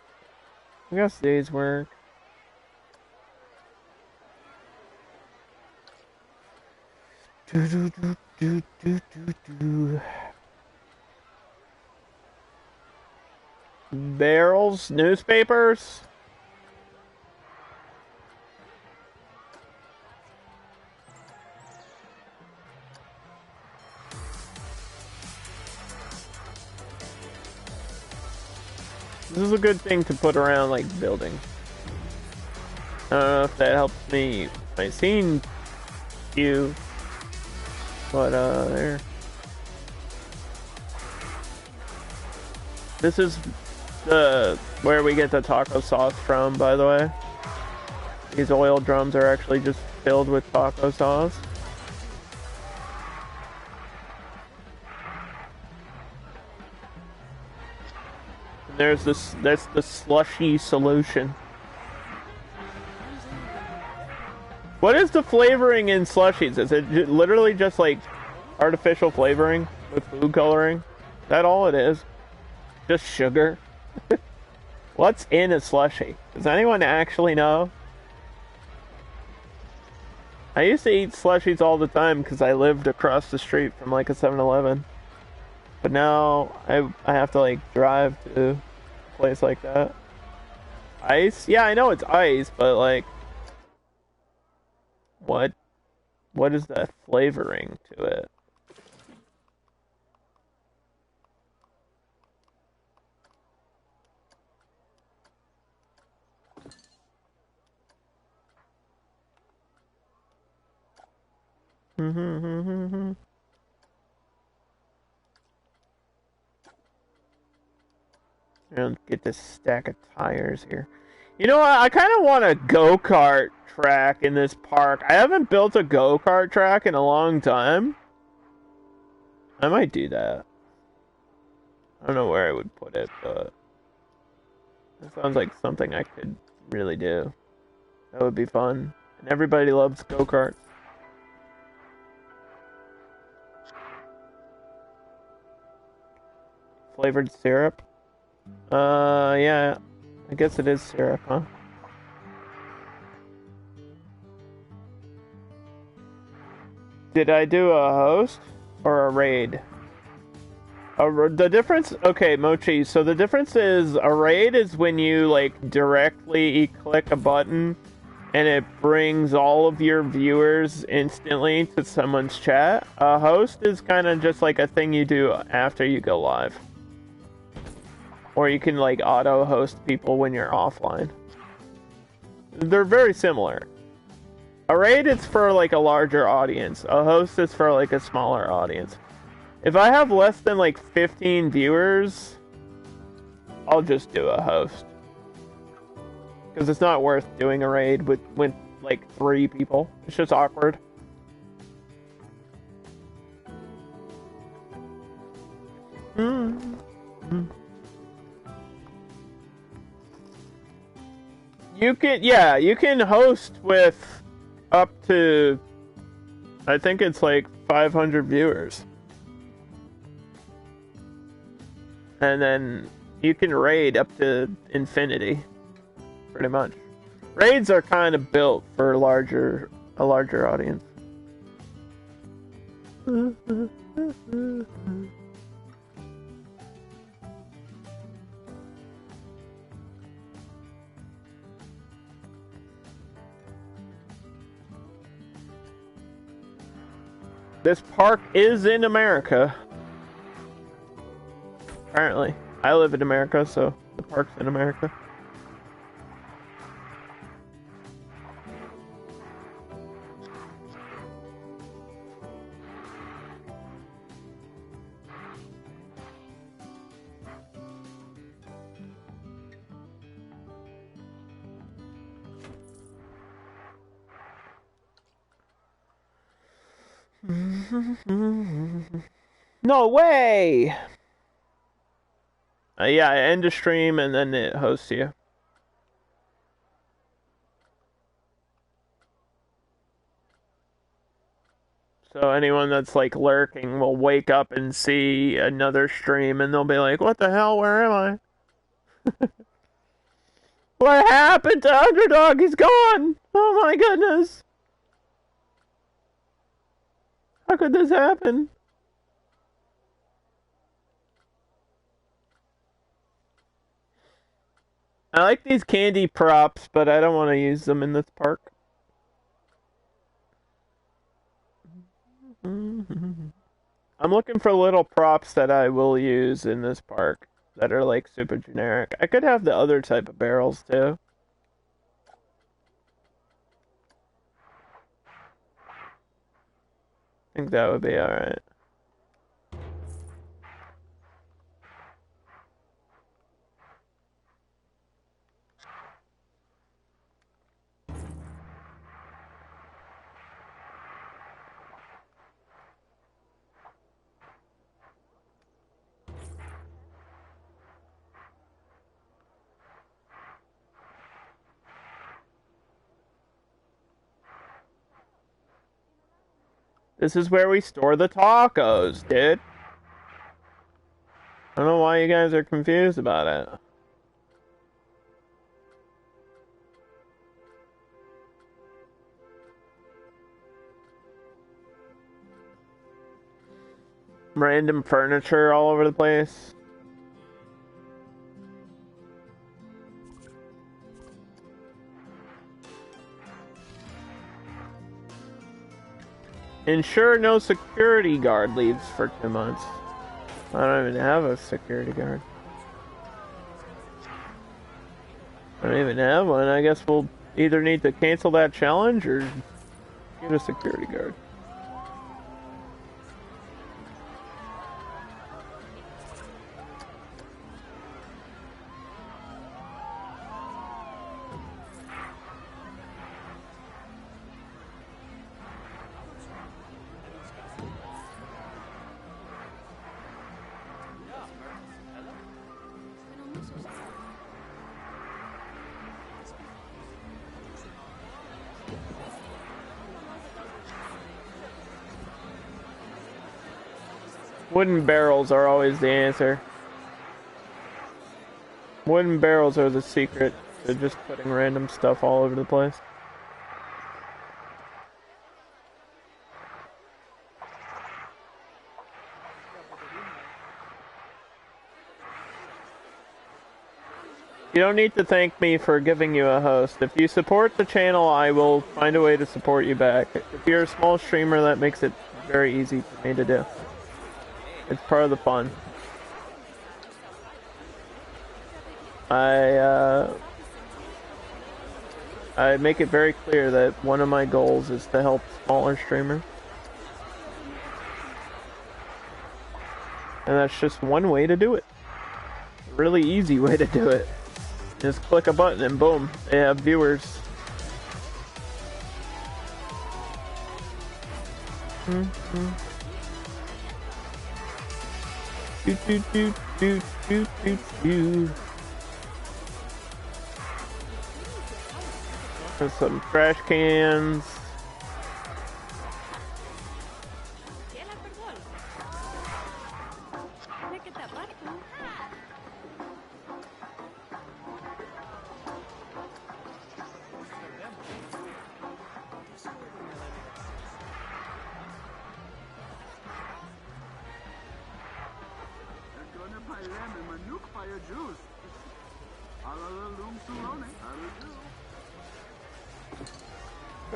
Speaker 1: I guess these work. Barrels, newspapers. This is a good thing to put around like buildings. I don't know if that helps me my scene view. But, there. This is where we get the taco sauce from, by the way. These oil drums are actually just filled with taco sauce. And there's this, that's the slushy solution. What is the flavoring in slushies? Is it literally just like artificial flavoring with food coloring? Is that all it is? Just sugar? What's in a slushie? Does anyone actually know? I used to eat slushies all the time because I lived across the street from like a 7-Eleven. But now I have to like drive to a place like that. Ice? Yeah, I know it's ice, but like... What is that flavoring to it? And get this stack of tires here. You know what? I kind of want a go-kart track in this park. I haven't built a go-kart track in a long time. I might do that. I don't know where I would put it, but it sounds like something I could really do. That would be fun. And everybody loves go-karts. Flavored syrup? Yeah. I guess it is syrup, huh? Did I do a host or a raid? The difference, okay, Mochi, so the difference is a raid is when you like directly click a button and it brings all of your viewers instantly to someone's chat. A host is kind of just like a thing you do after you go live. Or you can like auto host people when you're offline. They're very similar. A raid is for like a larger audience. A host is for like a smaller audience. If I have less than like 15 viewers, I'll just do a host. Because it's not worth doing a raid with like 3 people. It's just awkward. You can host with up to, I think it's like 500 viewers. And then you can raid up to infinity, pretty much. Raids are kind of built for a larger audience. This park is in America. Apparently. I live in America, so the park's in America. No way! Yeah, I end a stream and then it hosts you. So anyone that's like lurking will wake up and see another stream and they'll be like, what the hell, where am I? What happened to Underdog? He's gone! Oh my goodness! How could this happen? I like these candy props, but I don't want to use them in this park. I'm looking for little props that I will use in this park that are like super generic. I could have the other type of barrels too. I think that would be alright. This is where we store the tacos, dude. I don't know why you guys are confused about it. Random furniture all over the place. Ensure no security guard leaves for 2 months. I don't even have a security guard. I don't even have one. I guess we'll either need to cancel that challenge or get a security guard. Wooden barrels are always the answer. Wooden barrels are the secret to just putting random stuff all over the place. You don't need to thank me for giving you a host. If you support the channel, I will find a way to support you back. If you're a small streamer, that makes it very easy for me to do. It's part of the fun. I make it very clear that one of my goals is to help smaller streamers. And that's just one way to do it. A really easy way to do it. Just click a button and boom, they have viewers. Do do do do do do do. There's some trash cans.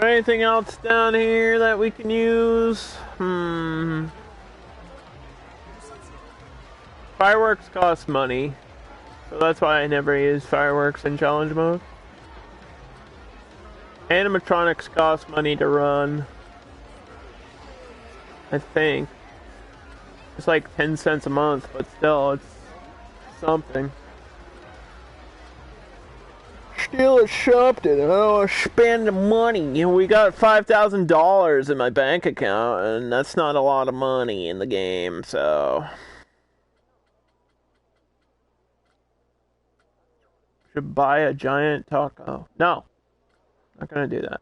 Speaker 1: Anything else down here that we can use? Fireworks cost money, so that's why I never use fireworks in challenge mode. Animatronics cost money to run. I think. It's like 10 cents a month, but still, it's something. Still, it's something. I don't want to spend the money. You know, we got $5,000 in my bank account, and that's not a lot of money in the game, so... Should buy a giant taco. No. Not gonna do that.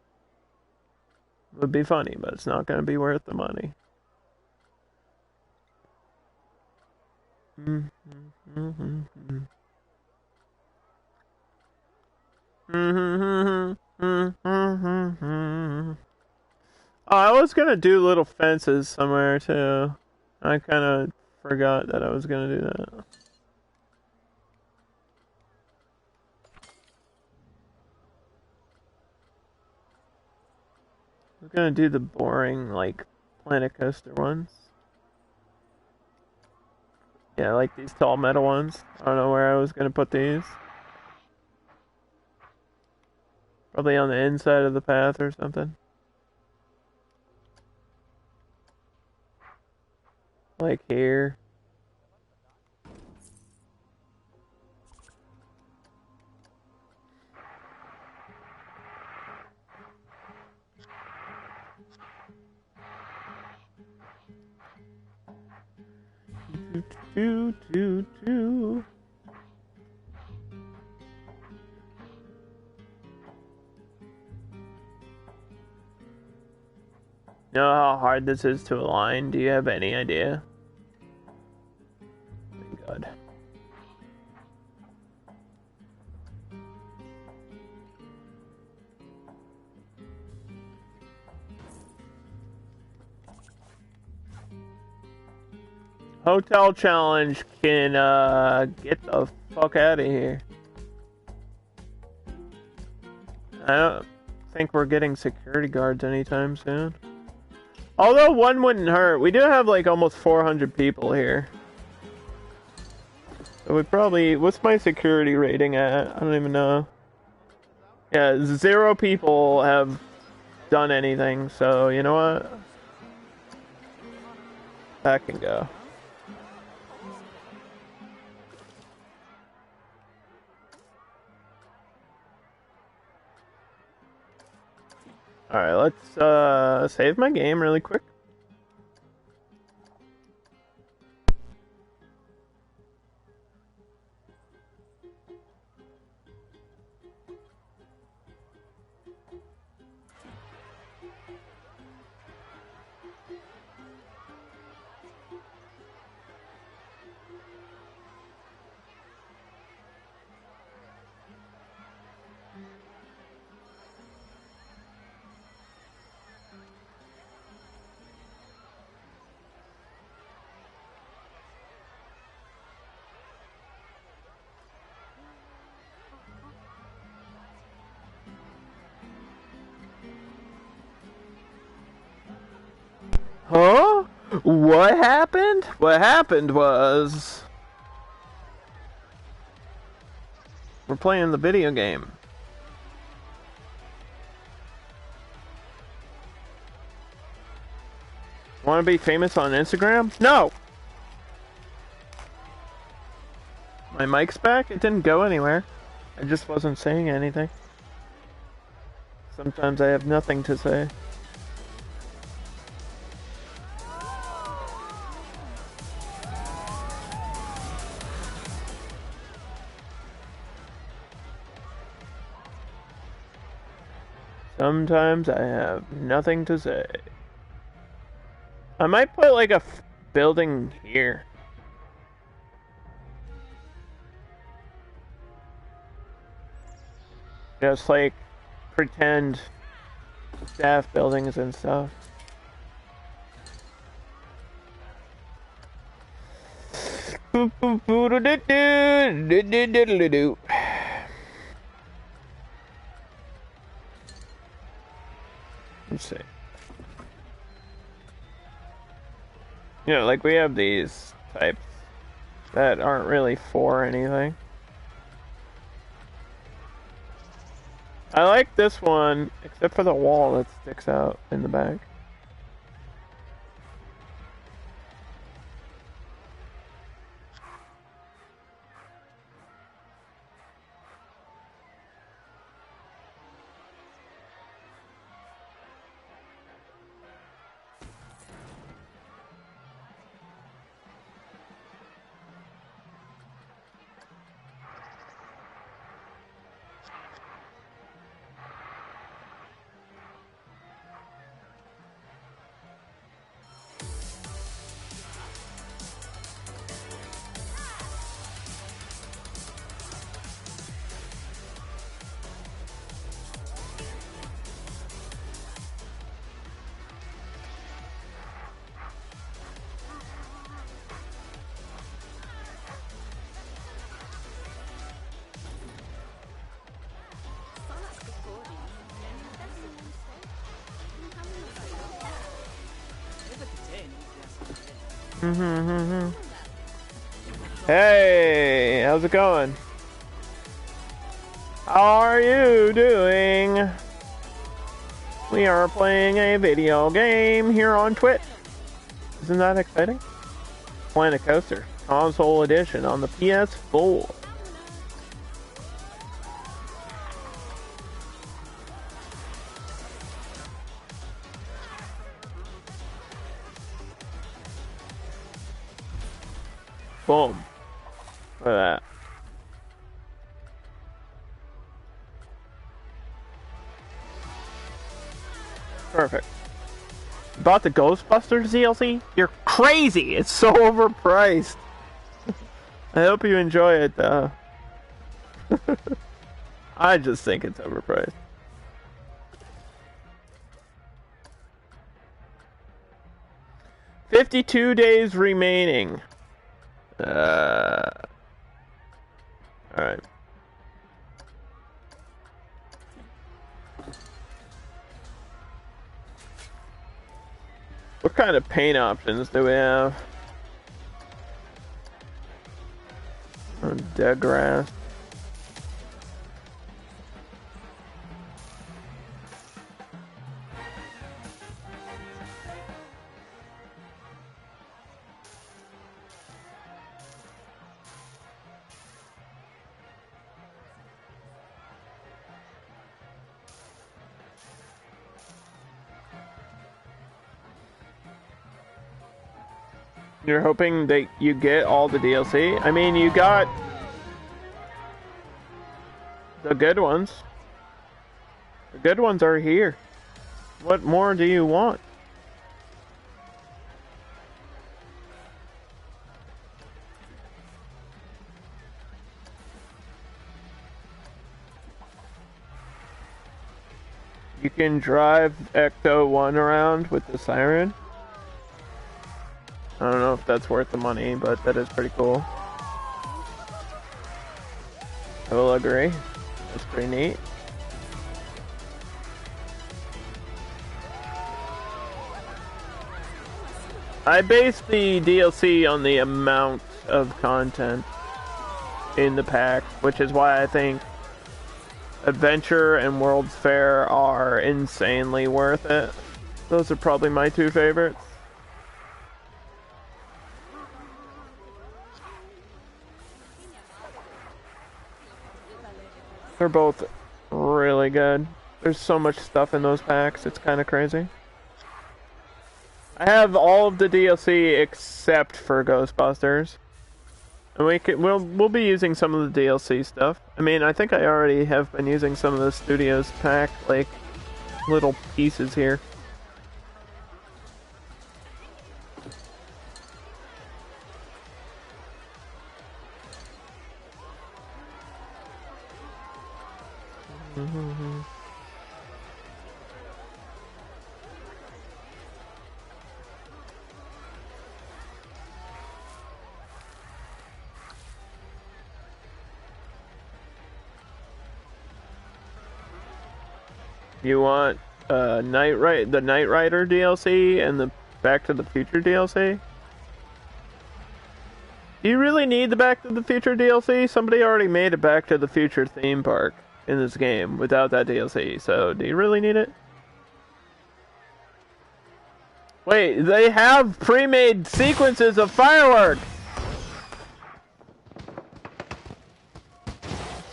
Speaker 1: It would be funny, but it's not gonna be worth the money. Oh, I was gonna do little fences somewhere too. I kind of forgot that I was gonna do that. I was gonna do the boring, like, Planet Coaster ones. Yeah, like these tall metal ones. I don't know where I was gonna put these. Probably on the inside of the path or something. Like here. You know how hard this is to align? Do you have any idea? Thank God. Hotel challenge can get the fuck out of here. I don't think we're getting security guards anytime soon. Although one wouldn't hurt. We do have like almost 400 people here. So we probably... What's my security rating at? I don't even know. Yeah, 0 people have done anything, so you know what? That can go. Alright, let's save my game really quick. Huh? What happened? What happened was... We're playing the video game. Want to be famous on Instagram? No! My mic's back? It didn't go anywhere. I just wasn't saying anything. Sometimes I have nothing to say. Sometimes I have nothing to say. I might put like a building here. Just like pretend staff buildings and stuff. Let's see. You know, like we have these types that aren't really for anything. I like this one, except for the wall that sticks out in the back. Hey, how's it going? How are you doing? We are playing a video game here on Twitch. Isn't that exciting? Planet Coaster, console edition on the PS4. Boom. Look at that. Perfect. You bought the Ghostbusters DLC? You're crazy! It's so overpriced. I hope you enjoy it, though. I just think it's overpriced. $52 days remaining. Alright. What kind of paint options do we have? Dead grass. You're hoping that you get all the DLC? I mean, you got the good ones. The good ones are here. What more do you want? You can drive Ecto 1 around with the siren. I don't know if that's worth the money, but that is pretty cool. I will agree. That's pretty neat. I base the DLC on the amount of content in the pack, which is why I think Adventure and World's Fair are insanely worth it. Those are probably my two favorites. They're both really good. There's so much stuff in those packs, it's kind of crazy. I have all of the DLC except for Ghostbusters. And we'll be using some of the DLC stuff. I mean, I think I already have been using some of the Studios pack, like, little pieces here. You want the Knight Rider DLC and the Back to the Future DLC. Do you really need the Back to the Future DLC? Somebody already made a Back to the Future theme park in this game without that DLC, so do you really need it? Wait, they have pre-made sequences of fireworks!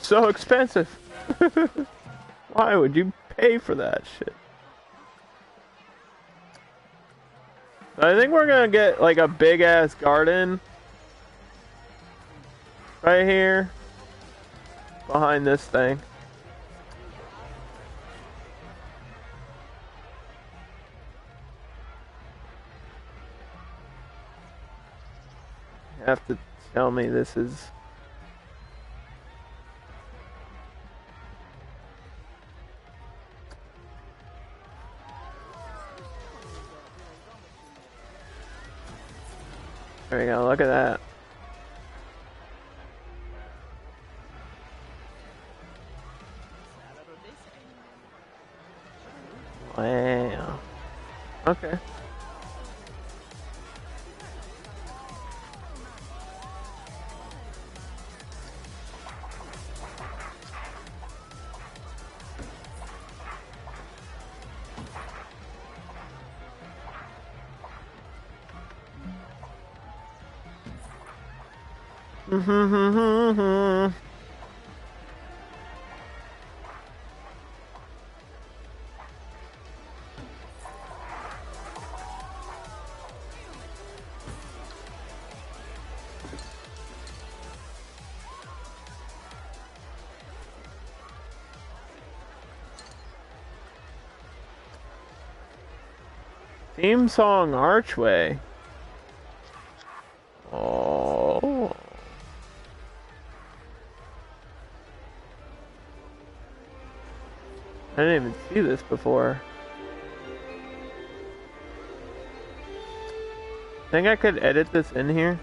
Speaker 1: So expensive. Why would you pay for that shit? I think we're gonna get like a big ass garden right here behind this thing. You have to tell me this is... There we go, look at that. Wow. Okay. Theme song Archway. Oh. I didn't even see this before. Think I could edit this in here?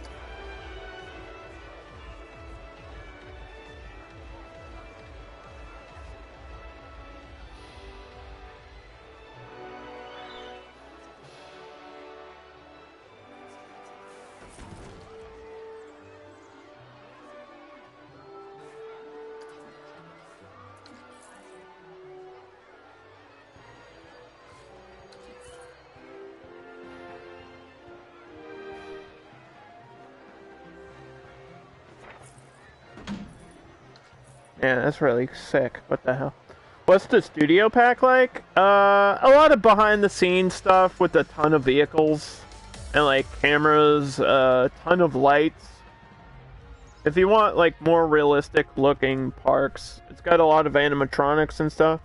Speaker 1: Yeah, that's really sick. What the hell? What's the studio pack like? A lot of behind the scenes stuff with a ton of vehicles and like cameras, a ton of lights. If you want like more realistic looking parks, it's got a lot of animatronics and stuff.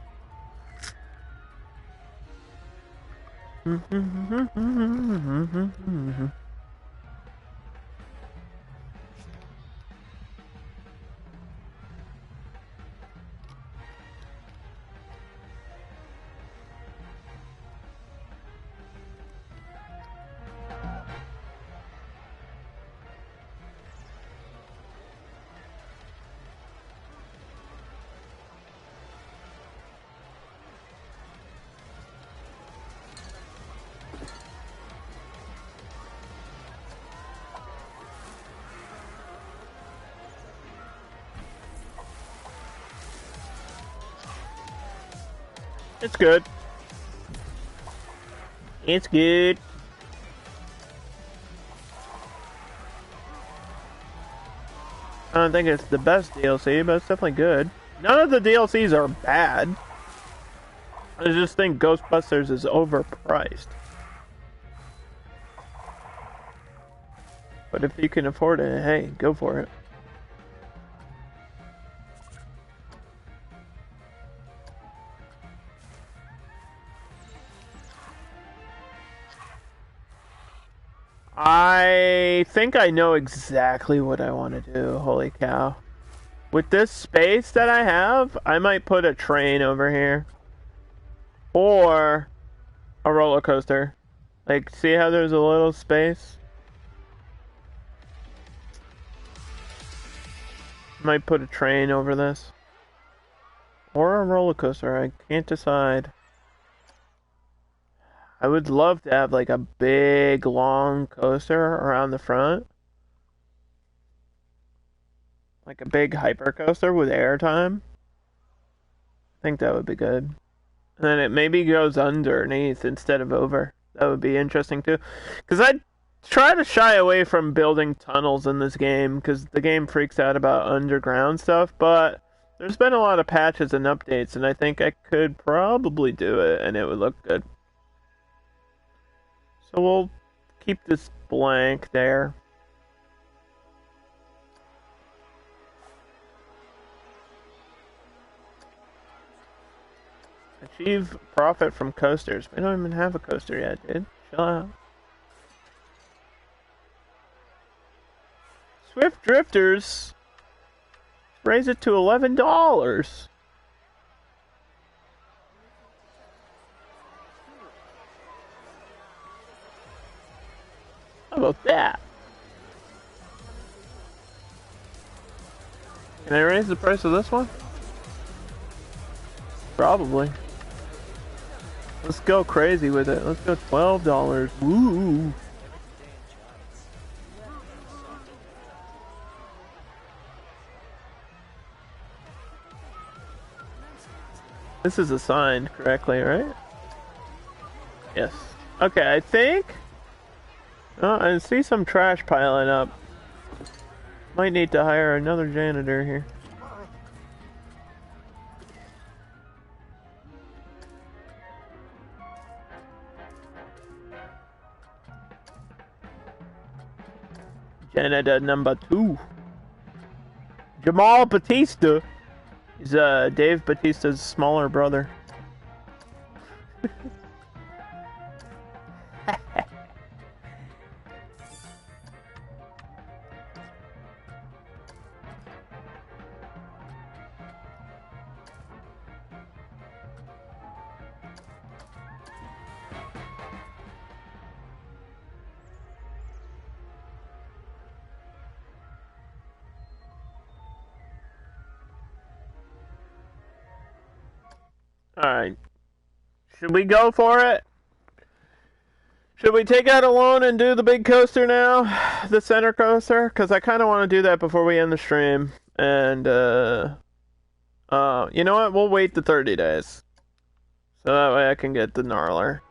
Speaker 1: It's good. It's good. I don't think it's the best DLC, but it's definitely good. None of the DLCs are bad. I just think Ghostbusters is overpriced. But if you can afford it, hey, go for it. I think I know exactly what I want to do. Holy cow. With this space that I have, I might put a train over here. Or a roller coaster. Like, see how there's a little space? Might put a train over this. Or a roller coaster, I can't decide. I would love to have like a big long coaster around the front. Like a big hyper coaster with airtime. I think that would be good. And then it maybe goes underneath instead of over. That would be interesting too. Because I try to shy away from building tunnels in this game because the game freaks out about underground stuff, but there's been a lot of patches and updates, and I think I could probably do it and it would look good. So we'll keep this blank there. Achieve profit from coasters. We don't even have a coaster yet, dude. Chill out. Swift Drifters. Raise it to $11. How about that? Can I raise the price of this one? Probably. Let's go crazy with it. Let's go $12. Woo! This is assigned correctly, right? Yes. Okay, I think... Oh, I see some trash piling up. Might need to hire another janitor here. Janitor number 2. Jamal Batista. He's Dave Batista's smaller brother. Alright. Should we go for it? Should we take out a loan and do the big coaster now? The center coaster? Because I kind of want to do that before we end the stream. And, you know what? We'll wait the 30 days. So that way I can get the gnarler.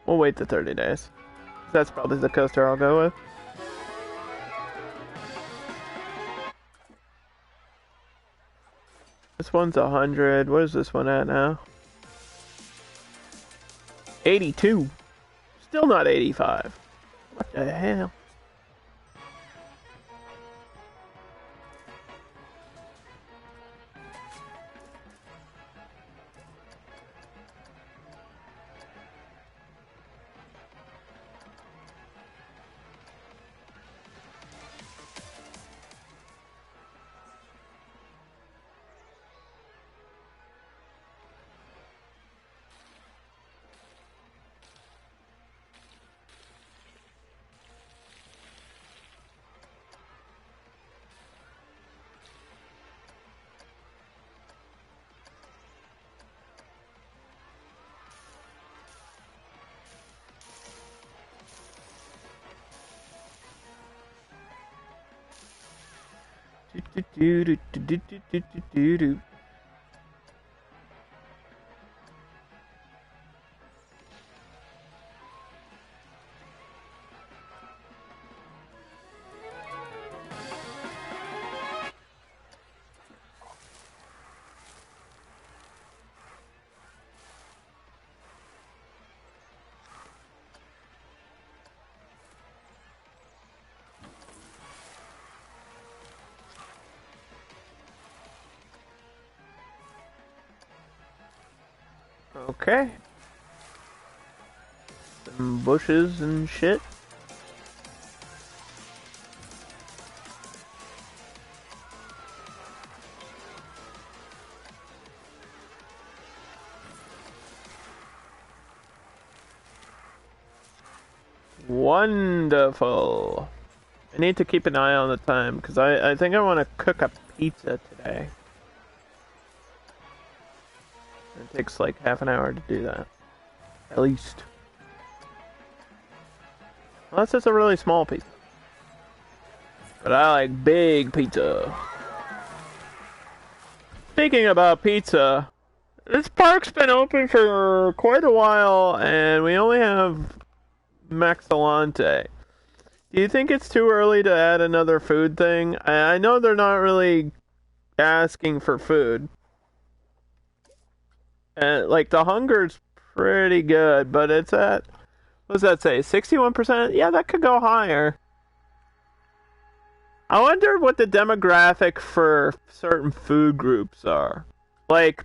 Speaker 1: We'll wait the 30 days. That's probably the coaster I'll go with. This one's 100. What is this one at now? 82. Still not 85. What the hell? Do. Okay. Some bushes and shit. Wonderful. I need to keep an eye on the time because I think I want to cook a pizza today. It takes like half an hour to do that. At least. Unless it's a really small pizza. But I like big pizza. Speaking about pizza, this park's been open for quite a while, and we only have Maxalante. Do you think it's too early to add another food thing? I know they're not really asking for food. And, like, the hunger's pretty good, but it's at, what does that say, 61%? Yeah, that could go higher. I wonder what the demographic for certain food groups are. Like,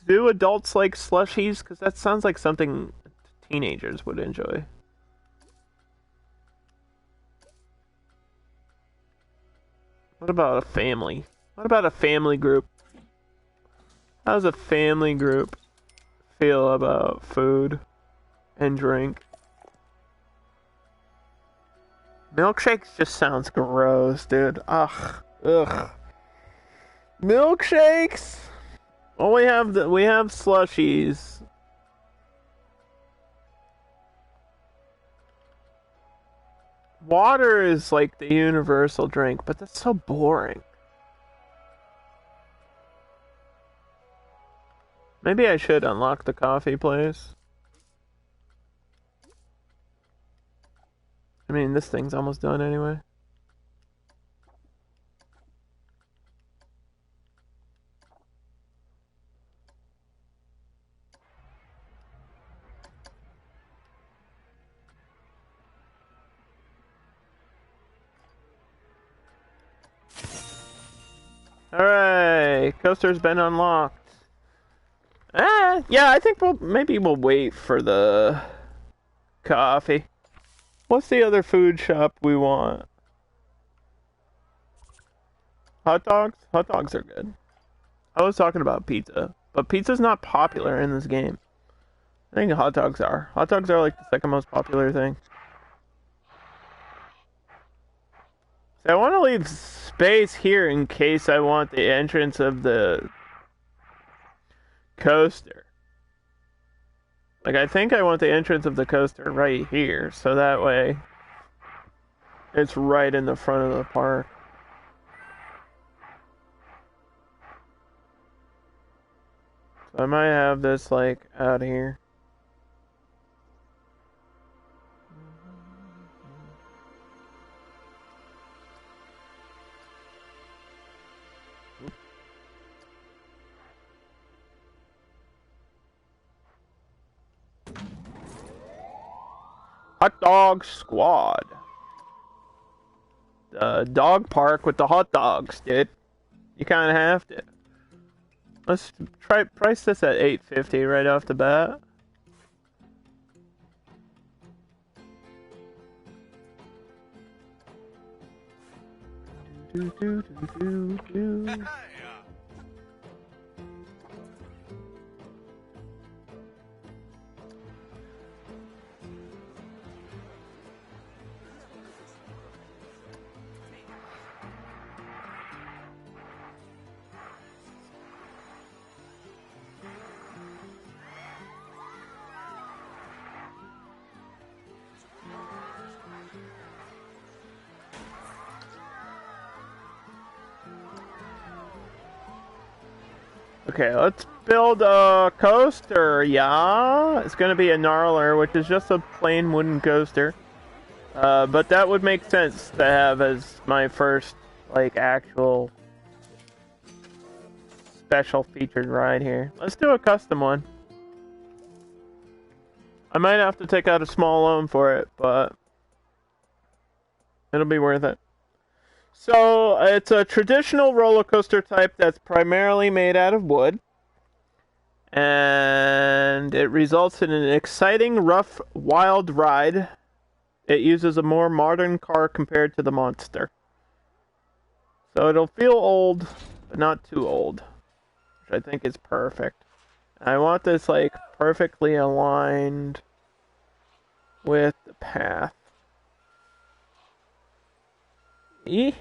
Speaker 1: do adults like slushies? Because that sounds like something teenagers would enjoy. What about a family? What about a family group? How does a family group feel about food and drink? Milkshakes just sounds gross, dude. Ugh. Milkshakes? Well, we have slushies. Water is like the universal drink, but that's so boring. Maybe I should unlock the coffee place. I mean, this thing's almost done anyway. Alright, coaster's been unlocked. Yeah, I think maybe we'll wait for the coffee. What's the other food shop we want? Hot dogs? Hot dogs are good. I was talking about pizza, but pizza's not popular in this game. I think hot dogs are. Hot dogs are like the second most popular thing. So I want to leave space here in case I want the entrance of the coaster. Like, I think I want the entrance of the coaster right here, so that way it's right in the front of the park. So I might have this, like, out here. Hot Dog Squad. The dog park with the hot dogs, dude. You kind of have to. Let's price this at $8.50 right off the bat. Okay, let's build a coaster, yeah? It's gonna be a gnarler, which is just a plain wooden coaster. But that would make sense to have as my first, like, actual special featured ride here. Let's do a custom one. I might have to take out a small loan for it, but it'll be worth it. So, it's a traditional roller coaster type that's primarily made out of wood. And it results in an exciting, rough, wild ride. It uses a more modern car compared to the Monster. So it'll feel old, but not too old. Which I think is perfect. I want this, like, perfectly aligned with the path. Kind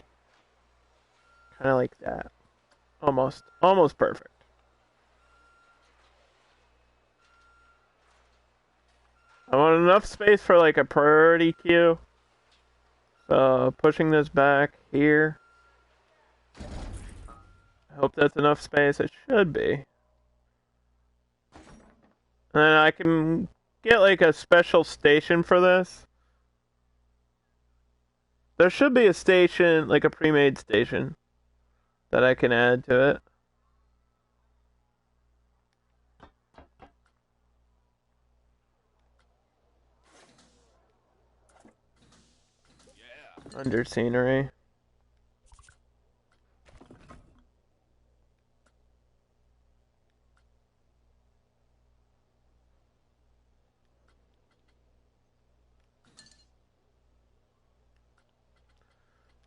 Speaker 1: of like that. Almost perfect. I want enough space for like a priority queue. So pushing this back here. I hope that's enough space. It should be. And then I can get like a special station for this. There should be a station, like a pre-made station, that I can add to it. Under scenery.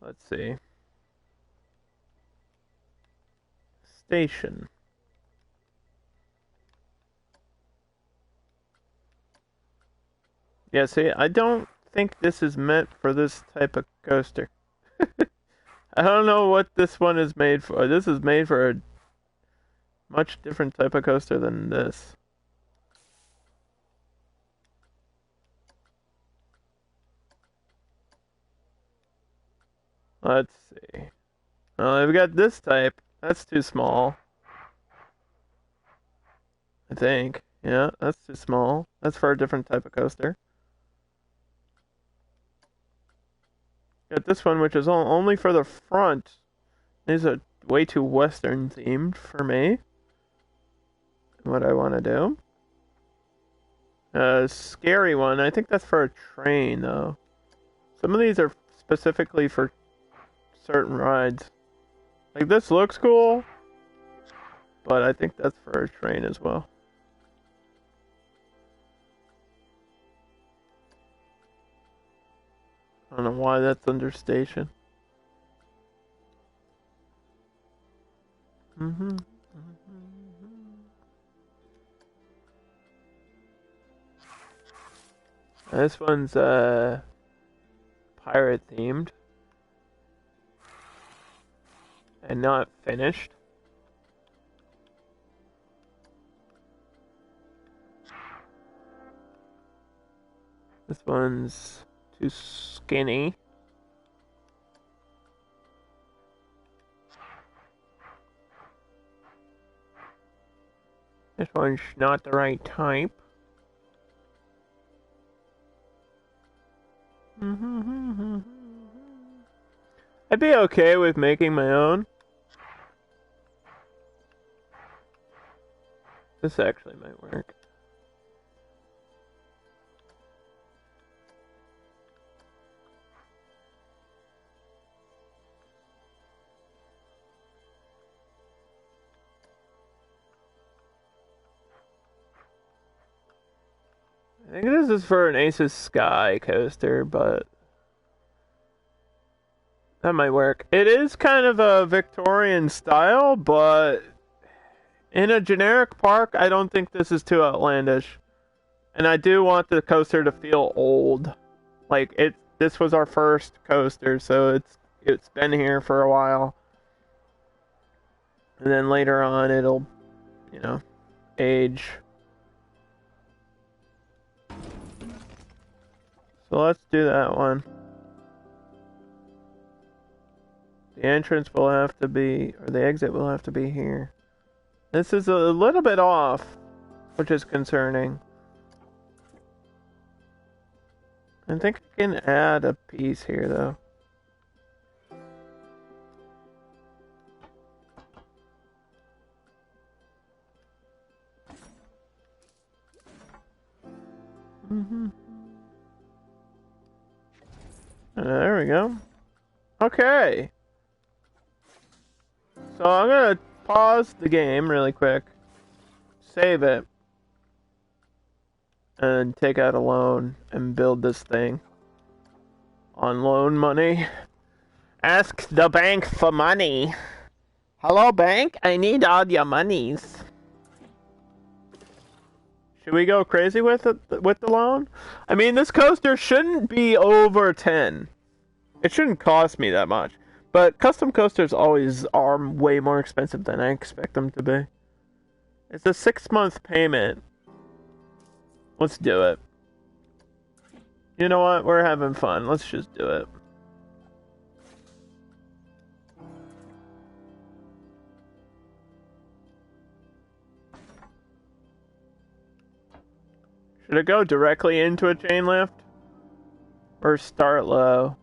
Speaker 1: Let's see. Station. Yeah, see, I don't think this is meant for this type of coaster. I don't know what this one is made for. This is made for a much different type of coaster than this. Let's see. Oh, I've got this type. That's too small. I think. Yeah, that's too small. That's for a different type of coaster. Got this one, which is only for the front. These are way too Western themed for me. What I want to do. Scary one. I think that's for a train, though. Some of these are specifically for certain rides. Like, this looks cool, but I think that's for a train as well. I don't know why that's under station. This one's pirate themed and not finished. This one's too skinny. This one's not the right type. I'd be okay with making my own. This actually might work. I think this is for an Aces Sky coaster, but that might work. It is kind of a Victorian style, but in a generic park, I don't think this is too outlandish. And I do want the coaster to feel old. Like, this was our first coaster, so it's been here for a while. And then later on, it'll, age. So let's do that one. The entrance will have to be, or the exit will have to be here. This is a little bit off, which is concerning. I think I can add a piece here, though. There we go. Okay. So I'm gonna pause the game really quick, save it, and take out a loan and build this thing on loan money. Ask the bank for money. Hello, bank? I need all your monies. Should we go crazy with it, with the loan? I mean, this coaster shouldn't be over 10. It shouldn't cost me that much. But custom coasters always are way more expensive than I expect them to be. It's a 6-month payment. Let's do it. You know what? We're having fun. Let's just do it. Should it go directly into a chain lift? Or start low?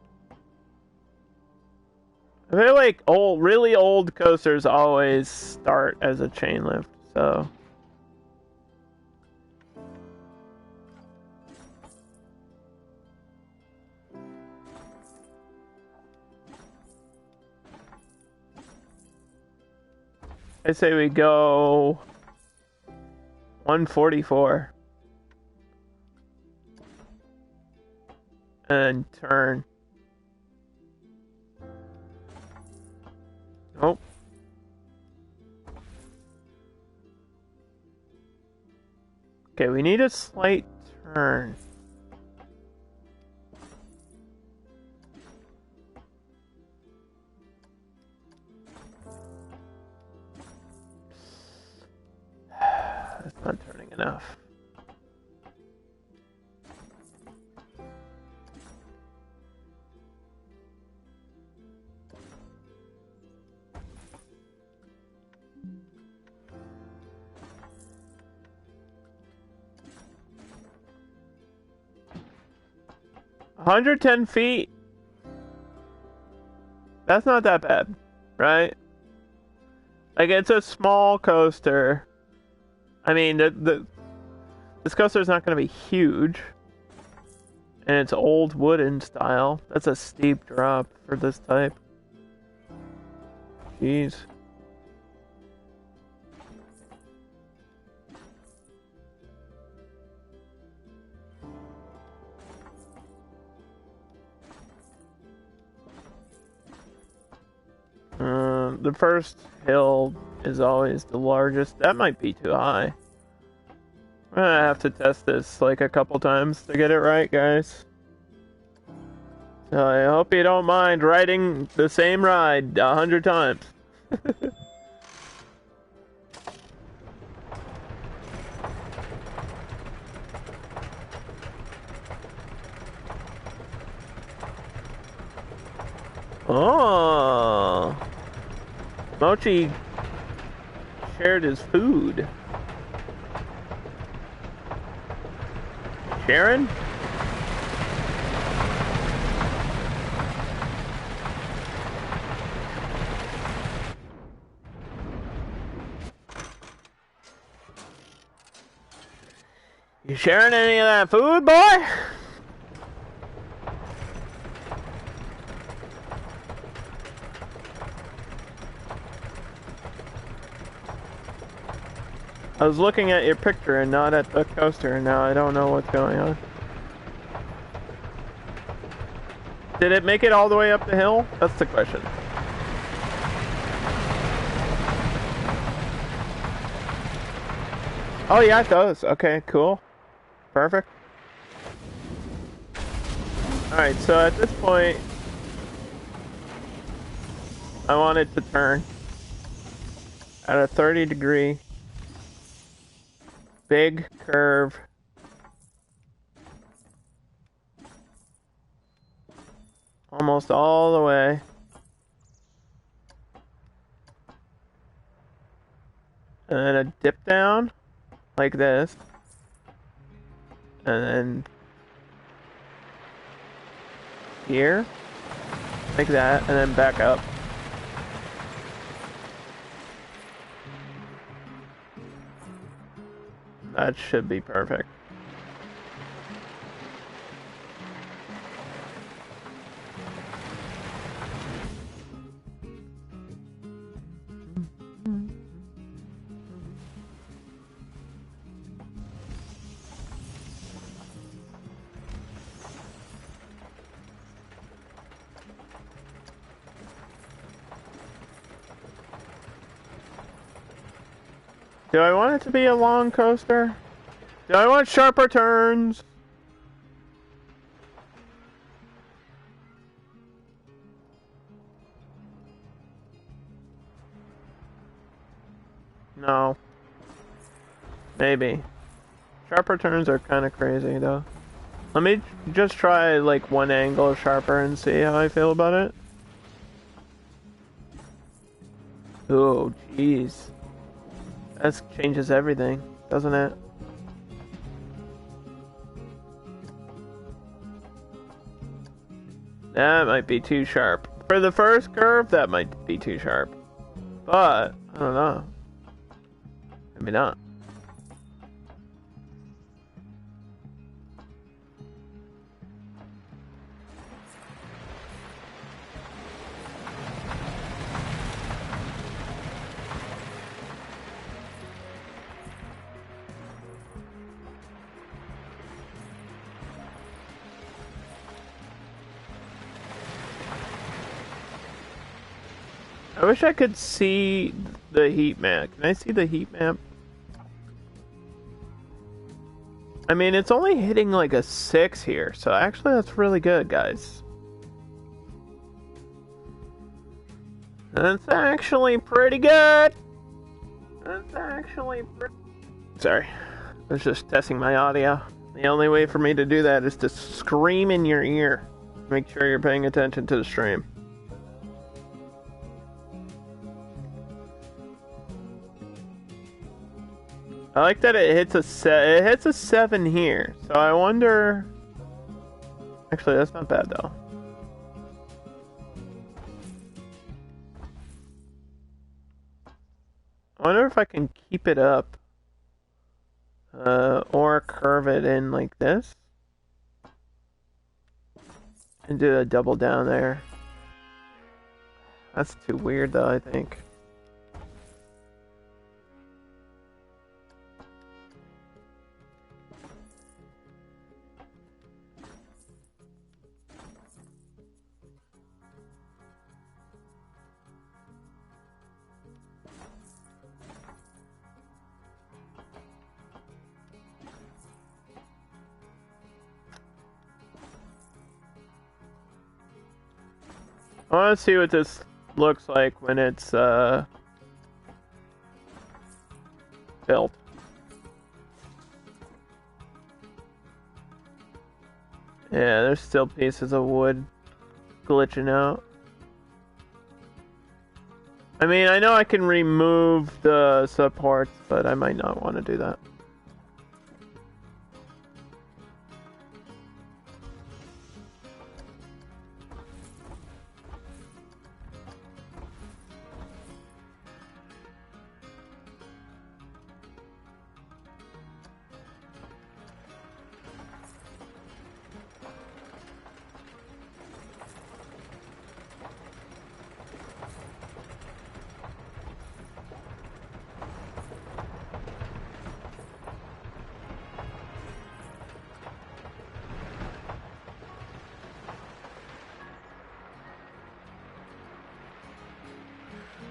Speaker 1: I feel like really old coasters always start as a chain lift, so... I say we go 144 and turn. Nope. Okay, we need a slight turn. That's not turning enough. $110 That's not that bad, right? Like, it's a small coaster. I mean, this coaster's not going to be huge. And it's old wooden style. That's a steep drop for this type. Jeez. The first hill is always the largest. That might be too high. I'm gonna have to test this like a couple times to get it right, guys. So I hope you don't mind riding the same ride 100 times. Oh, Mochi shared his food. Sharon? You sharing any of that food, boy? I was looking at your picture and not at the coaster, and now I don't know what's going on. Did it make it all the way up the hill? That's the question. Oh yeah, it does. Okay, cool. Perfect. Alright, so at this point, I want it to turn at a 30-degree. Big curve. Almost all the way. And then a dip down, like this. And then here, like that, and then back up. That should be perfect. Do I want it to be a long coaster? Do I want sharper turns? No. Maybe. Sharper turns are kind of crazy, though. Let me just try like one angle sharper and see how I feel about it. Oh, jeez. That changes everything, doesn't it? That might be too sharp. For the first curve, that might be too sharp. But, I don't know. Maybe not. I wish I could see the heat map. Can I see the heat map? I mean, it's only hitting like a 6 here, so actually that's really good, guys. That's actually pretty good. That's actually pretty... Sorry. I was just testing my audio. The only way for me to do that is to scream in your ear. Make sure you're paying attention to the stream. I like that it hits a 7 here. So I wonder... Actually, that's not bad though. I wonder if I can keep it up. Or curve it in like this. And do a double down there. That's too weird though, I think. I want to see what this looks like when it's built. Yeah, there's still pieces of wood glitching out. I mean, I know I can remove the supports, but I might not want to do that.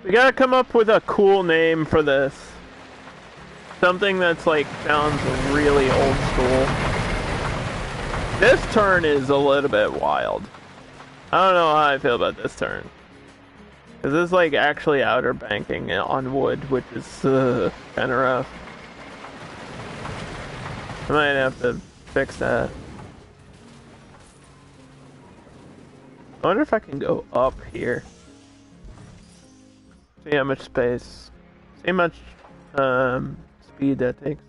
Speaker 1: We gotta come up with a cool name for this. Something that's like sounds really old school. This turn is a little bit wild. I don't know how I feel about this turn. Cause this is like actually outer banking on wood, which is kind of rough. I might have to fix that. I wonder if I can go up here. See how much space. See how much speed that takes.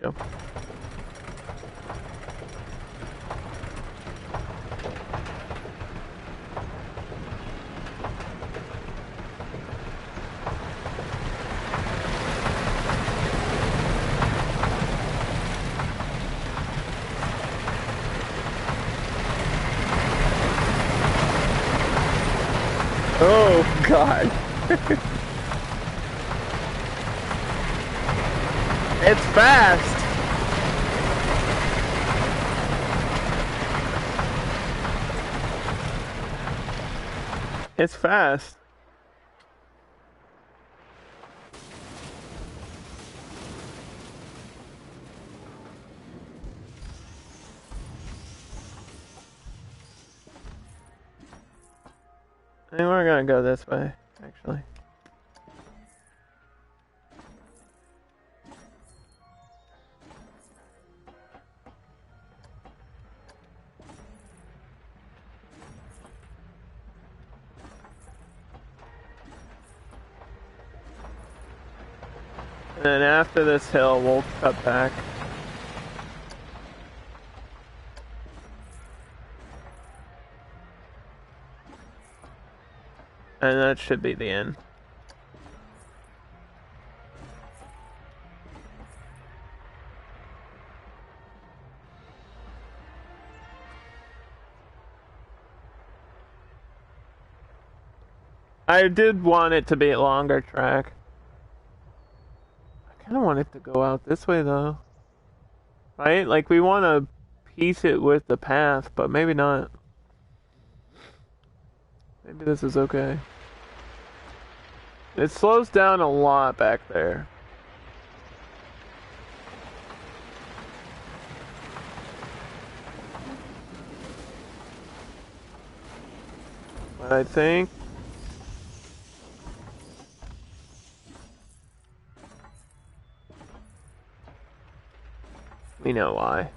Speaker 1: Let's go. Oh God. It's fast. It's fast. I think we're gonna go this way, actually. And then after this hill, we'll cut back. And that should be the end. I did want it to be a longer track. I kind of want it to go out this way though. Right? Like we want to piece it with the path, but maybe not. Maybe this is okay. It slows down a lot back there. But I think we know why.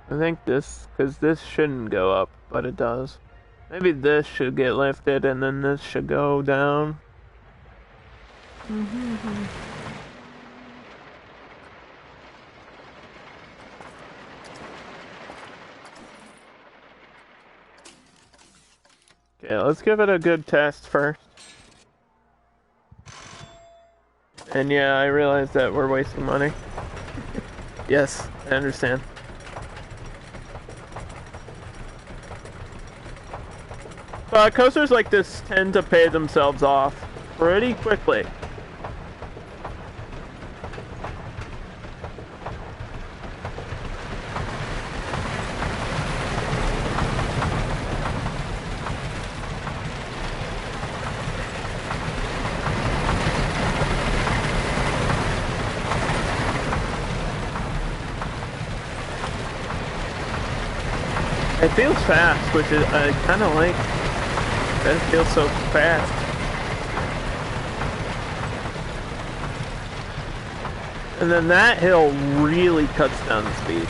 Speaker 1: I think this, because this shouldn't go up, but it does. Maybe this should get lifted and then this should go down. Okay, let's give it a good test first. And yeah, I realize that we're wasting money. Yes, I understand. Coasters like this tend to pay themselves off pretty quickly. It feels fast, which is, I kind of like. That it feels so fast. And then that hill really cuts down the speed.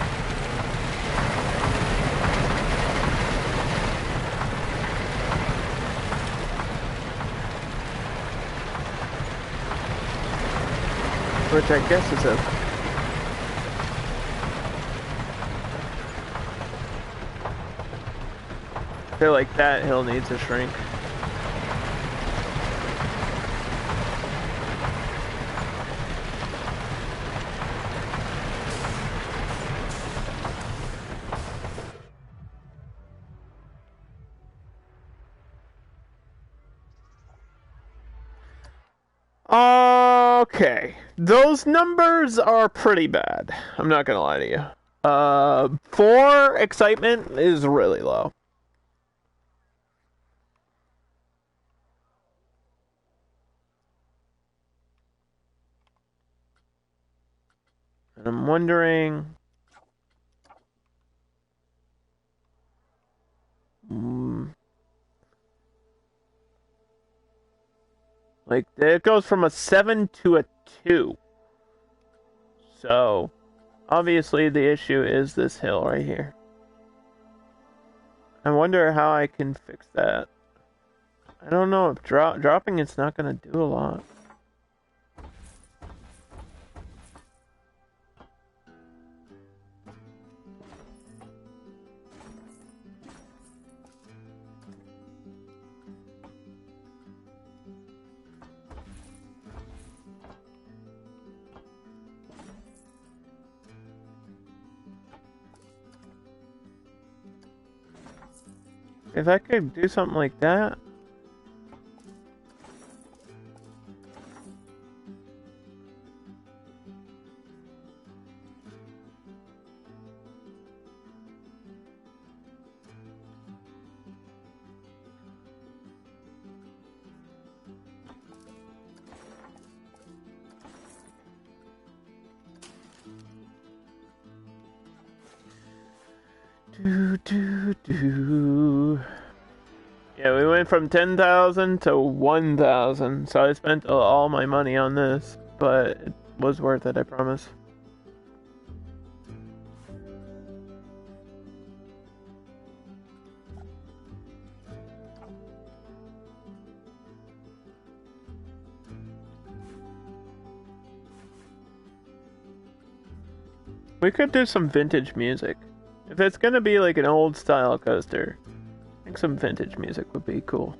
Speaker 1: Which I guess is a... I feel like that hill needs a shrink. Okay, those numbers are pretty bad. I'm not gonna lie to you. 4 excitement is really low. And I'm wondering... Like, it goes from a 7 to a 2. So, obviously the issue is this hill right here. I wonder how I can fix that. I don't know if dropping it's not going to do a lot. If I could do something like that. Yeah, we went from 10,000 to 1,000, so I spent all my money on this, but it was worth it, I promise. We could do some vintage music. If it's gonna be like an old style coaster, I think some vintage music would be cool.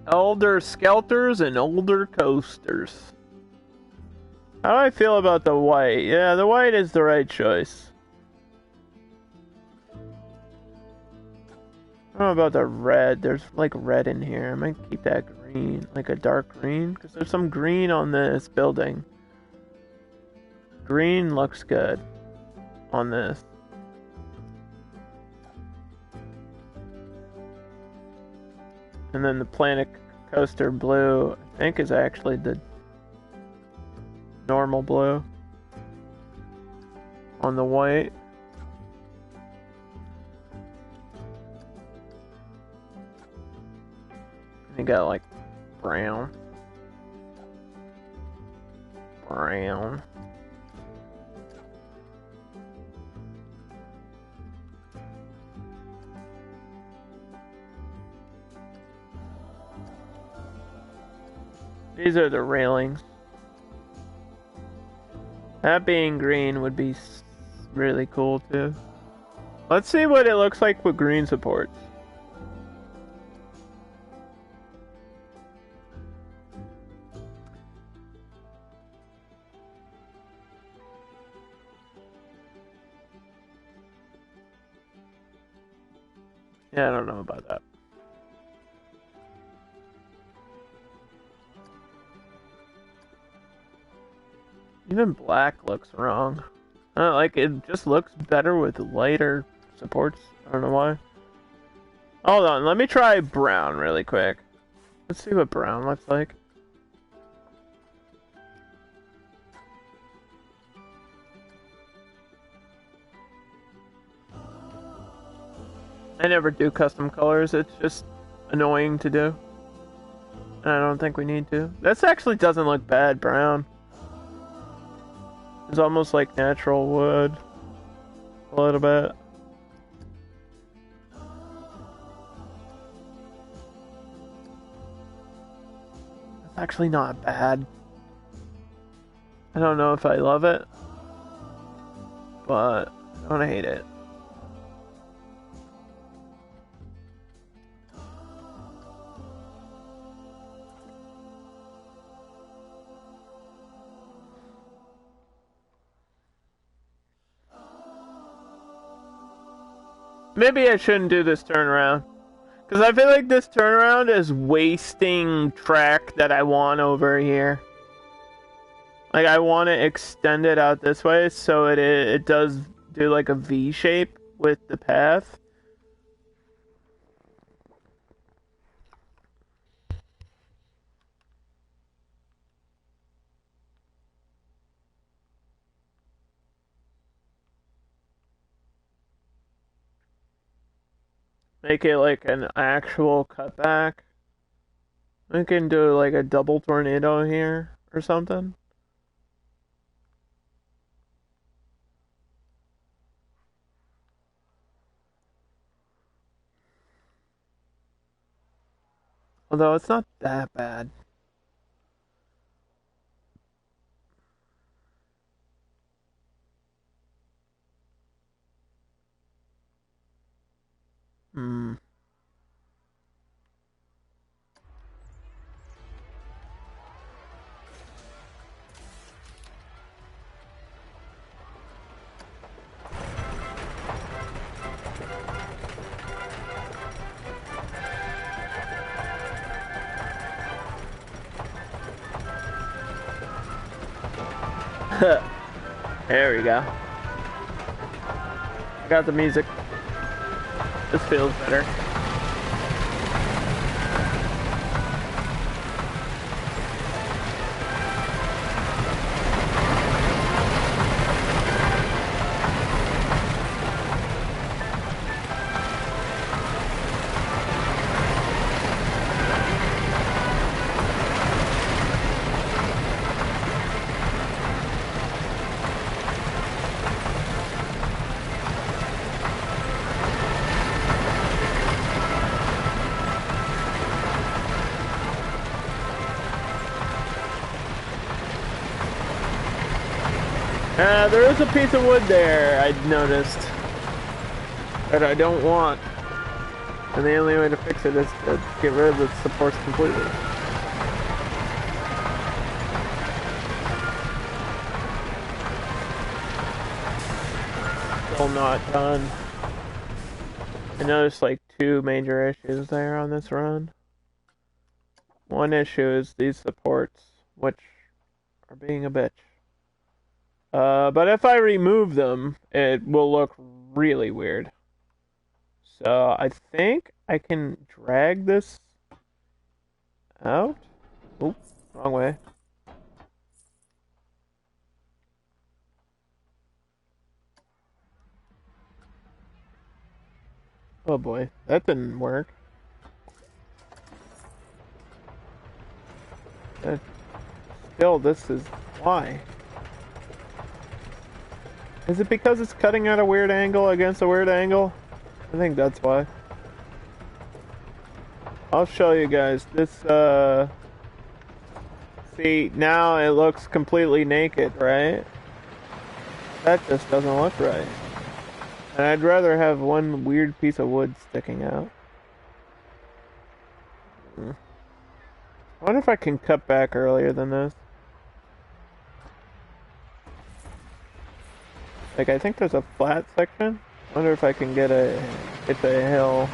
Speaker 1: Elder Skelters and older coasters. How do I feel about the white? Yeah, the white is the right choice. I don't know about the red. There's like red in here. I might keep that green, like a dark green, because there's some green on this building. Green looks good on this. And then the Planet Coaster blue, I think, is actually the normal blue on the white. You got like brown. Brown. These are the railings. That being green would be really cool too. Let's see what it looks like with green supports. Yeah, I don't know about that. Even black looks wrong. Like, it just looks better with lighter supports. I don't know why. Hold on, let me try brown really quick. Let's see what brown looks like. I never do custom colors, it's just annoying to do. And I don't think we need to. This actually doesn't look bad, brown. It's almost like natural wood. A little bit. It's actually not bad. I don't know if I love it, but I don't hate it. Maybe I shouldn't do this turnaround. Because I feel like this turnaround is wasting track that I want over here. Like, I want to extend it out this way so it does do like a V shape with the path. Make it like an actual cutback. We can do like a double tornado here or something. Although it's not that bad. Hmm. There we go. I got the music. This feels better. Yeah, there is a piece of wood there, I noticed, that I don't want. And the only way to fix it is to get rid of the supports completely. Still not done. I noticed like 2 major issues there on this run. One issue is these supports, which are being a bitch. But if I remove them, it will look really weird. So I think I can drag this out. Oops, wrong way. Oh boy, that didn't work. Still, this is why. Is it because it's cutting at a weird angle against a weird angle? I think that's why. I'll show you guys this. See, now it looks completely naked, right? That just doesn't look right. And I'd rather have one weird piece of wood sticking out. I wonder if I can cut back earlier than this. Like, I think there's a flat section. I wonder if I can get a hill.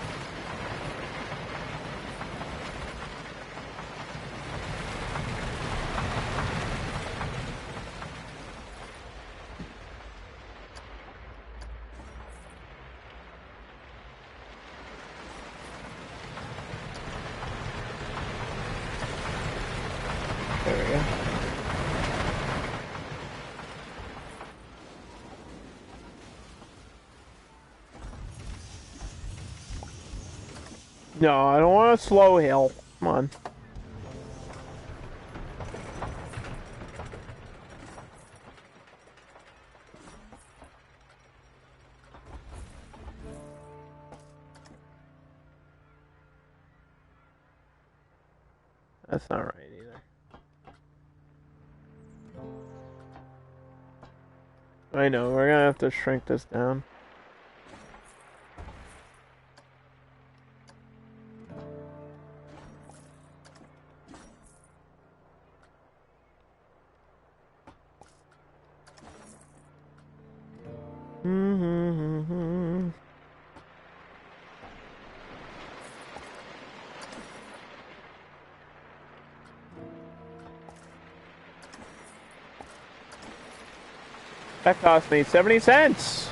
Speaker 1: There we go. No, I don't want a slow hill. Come on. That's not right either. I know, we're gonna have to shrink this down. That cost me 70 cents!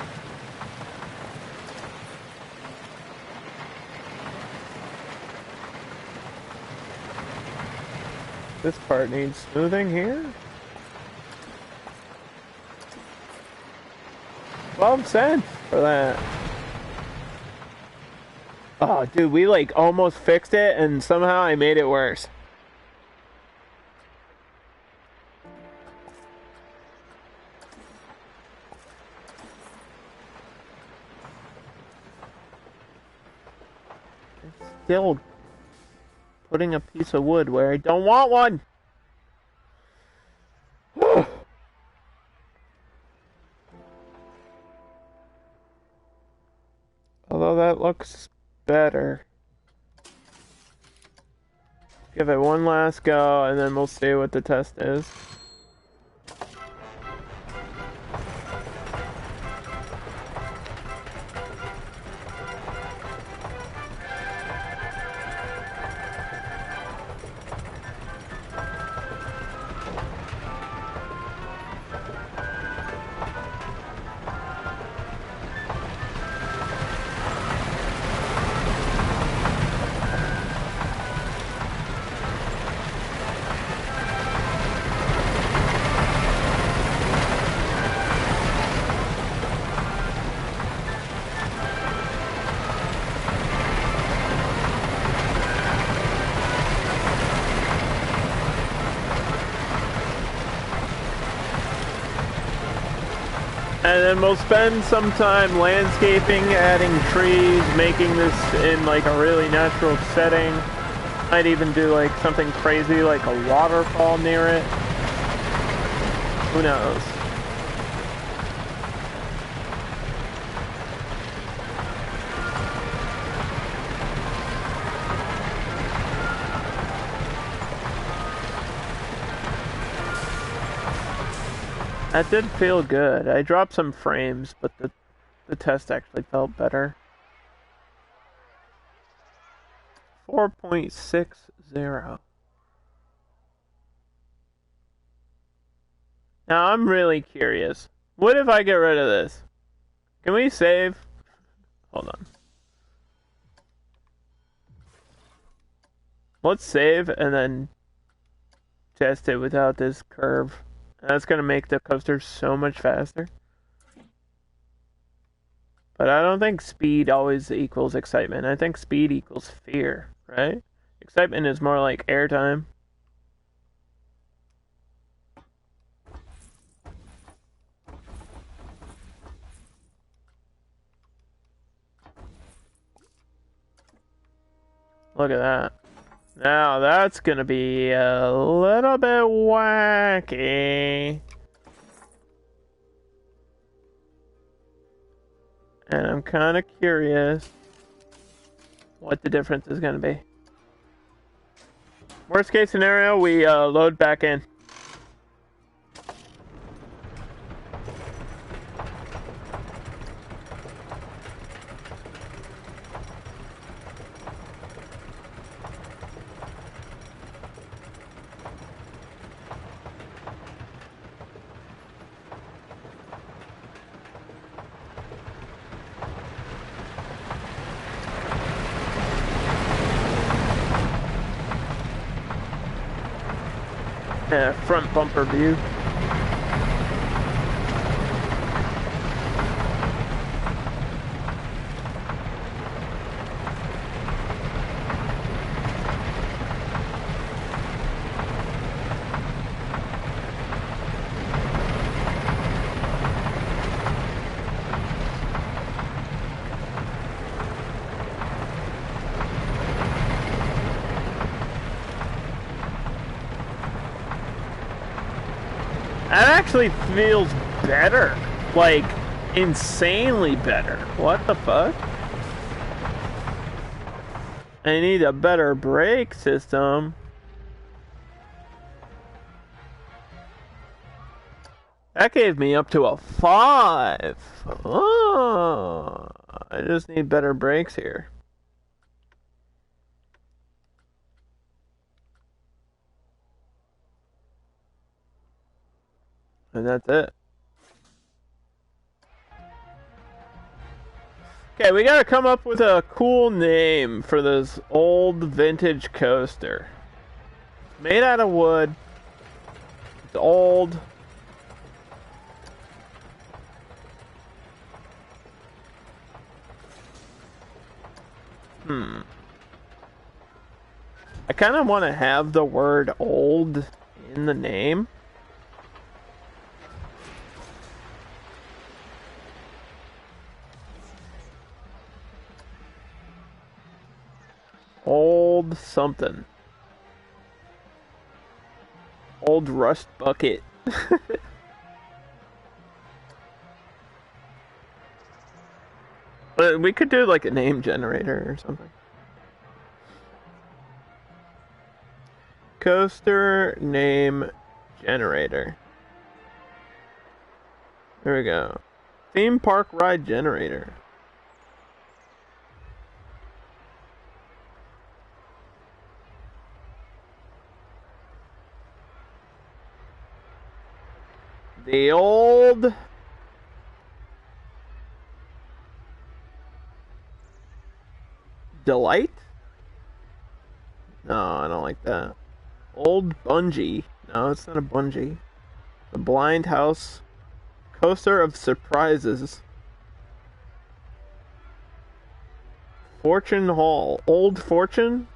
Speaker 1: This part needs smoothing here. 12 cents for that. Oh, dude, we like almost fixed it and somehow I made it worse. Still putting a piece of wood where I don't want one. Although that looks better. Give it one last go and then we'll see what the test is. And then we'll spend some time landscaping, adding trees, making this in like a really natural setting. Might even do like something crazy like a waterfall near it. Who knows? That did feel good. I dropped some frames, but the test actually felt better. 4.60. Now I'm really curious. What if I get rid of this? Can we save? Hold on. Let's save and then test it without this curve. That's gonna make the coaster so much faster. But I don't think speed always equals excitement. I think speed equals fear, right? Excitement is more like airtime. Look at that. Now that's gonna be a little bit wacky. And I'm kind of curious what the difference is gonna be. Worst case scenario, we load back in. Front bumper view. That actually feels better. Like, insanely better. What the fuck? I need a better brake system. That gave me up to a 5. Oh, I just need better brakes here. And that's it. Okay, we gotta come up with a cool name for this old vintage coaster. Made out of wood. It's old. I kind of want to have the word old in the name. Old something. Old rust bucket. But we could do like a name generator or something. Coaster name generator. There we go. Theme park ride generator. The old Delight? No, I don't like that. Old Bungee. No, it's not a bungee. The Blind House Coaster of Surprises. Fortune Hall. Old Fortune?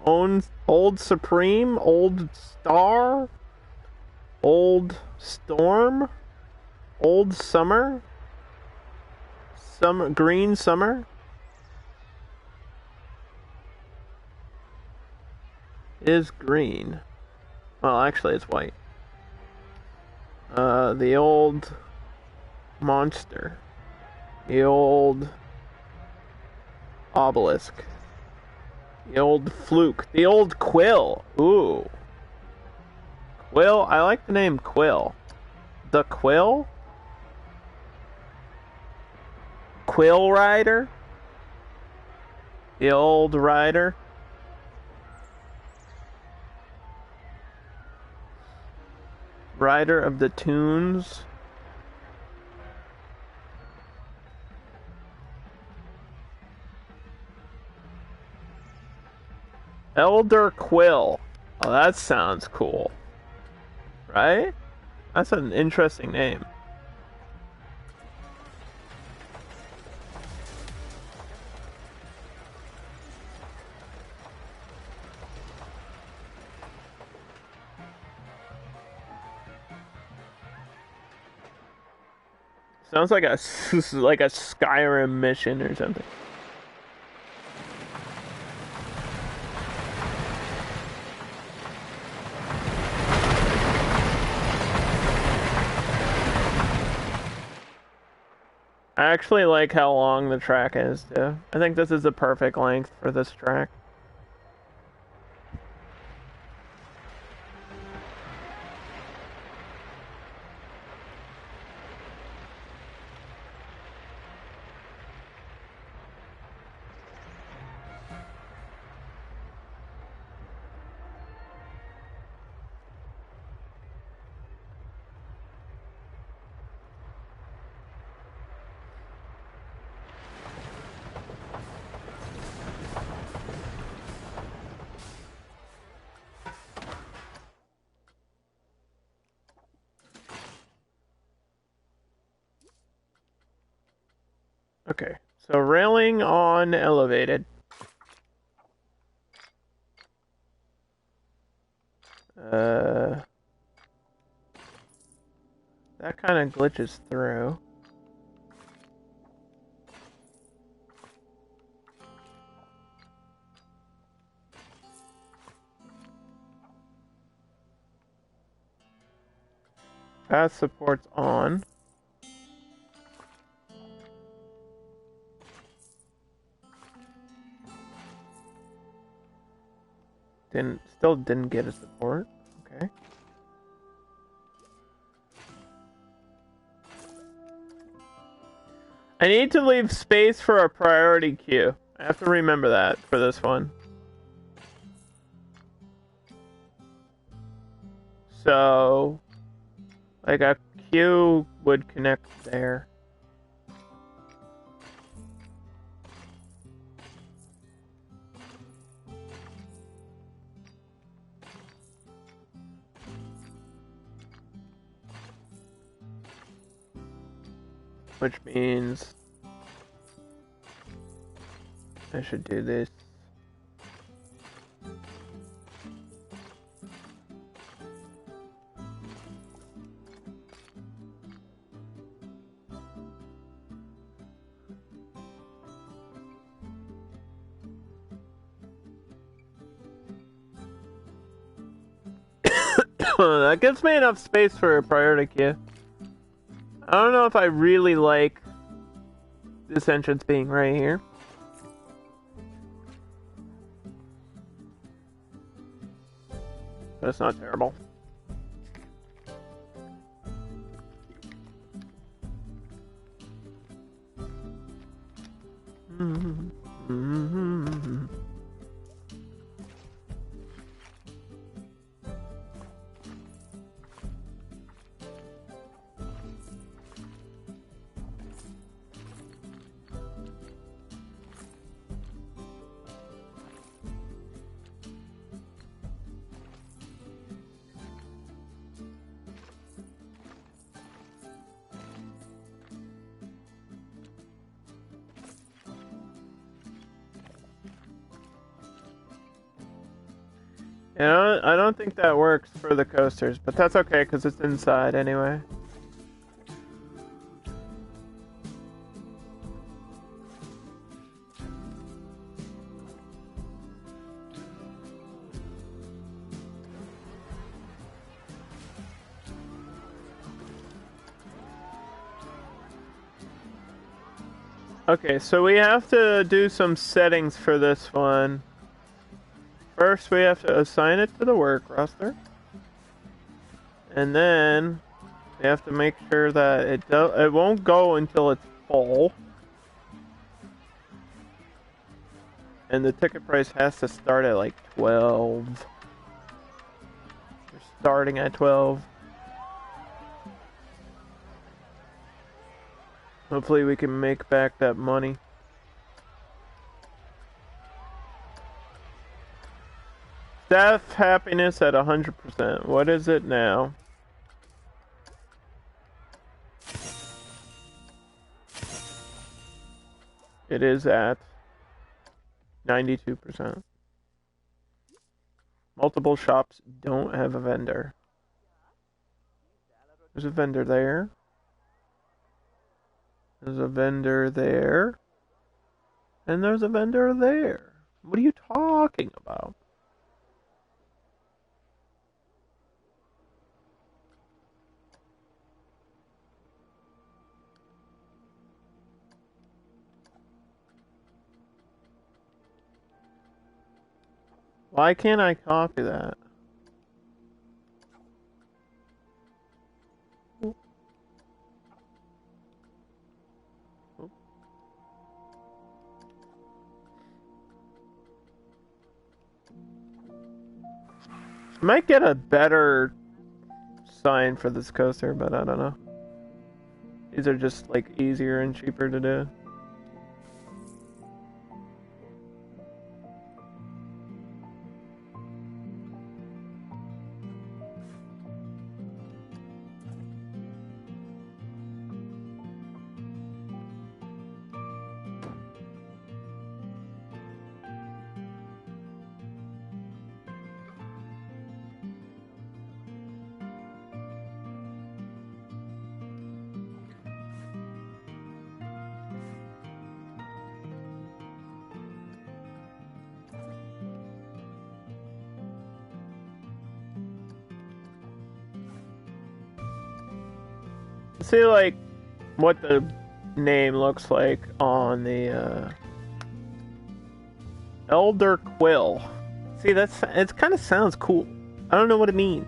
Speaker 1: Old Supreme? Old Star? Old Storm? Old Summer? Green Summer? Is green. Well, actually it's white. The old Monster. The old Obelisk. The old Fluke. The old Quill. Ooh. Quill, I like the name Quill. The Quill? Quill Rider? The old rider? Rider of the Tunes? Elder Quill. Oh, that sounds cool. Right? That's an interesting name. Sounds like a Skyrim mission or something. I actually like how long the track is, too. I think this is the perfect length for this track. Okay, so railing on elevated. That kind of glitches through. Path support's on. Still didn't get a support. Okay. I need to leave space for a priority queue. I have to remember that for this one. So, like a queue would connect there. Which means I should do this. That gives me enough space for a priority queue. I don't know if I really like this entrance being right here. But it's not terrible. Yeah, I don't think that works for the coasters, but that's okay because it's inside anyway. Okay, so we have to do some settings for this one. First, we have to assign it to the work roster. And then We have to make sure that it won't go until it's full. And the ticket price has to start at like 12. We're starting at 12. Hopefully we can make back that money. Staff happiness at 100%. What is it now? It is at 92%. Multiple shops don't have a vendor. There's a vendor there. There's a vendor there. And there's a vendor there. What are you talking about? Why can't I copy that? Might get a better sign for this coaster, but I don't know. These are just like easier and cheaper to do. See, like, what the name looks like on the Elder Quill. See, it kind of sounds cool. I don't know what it means.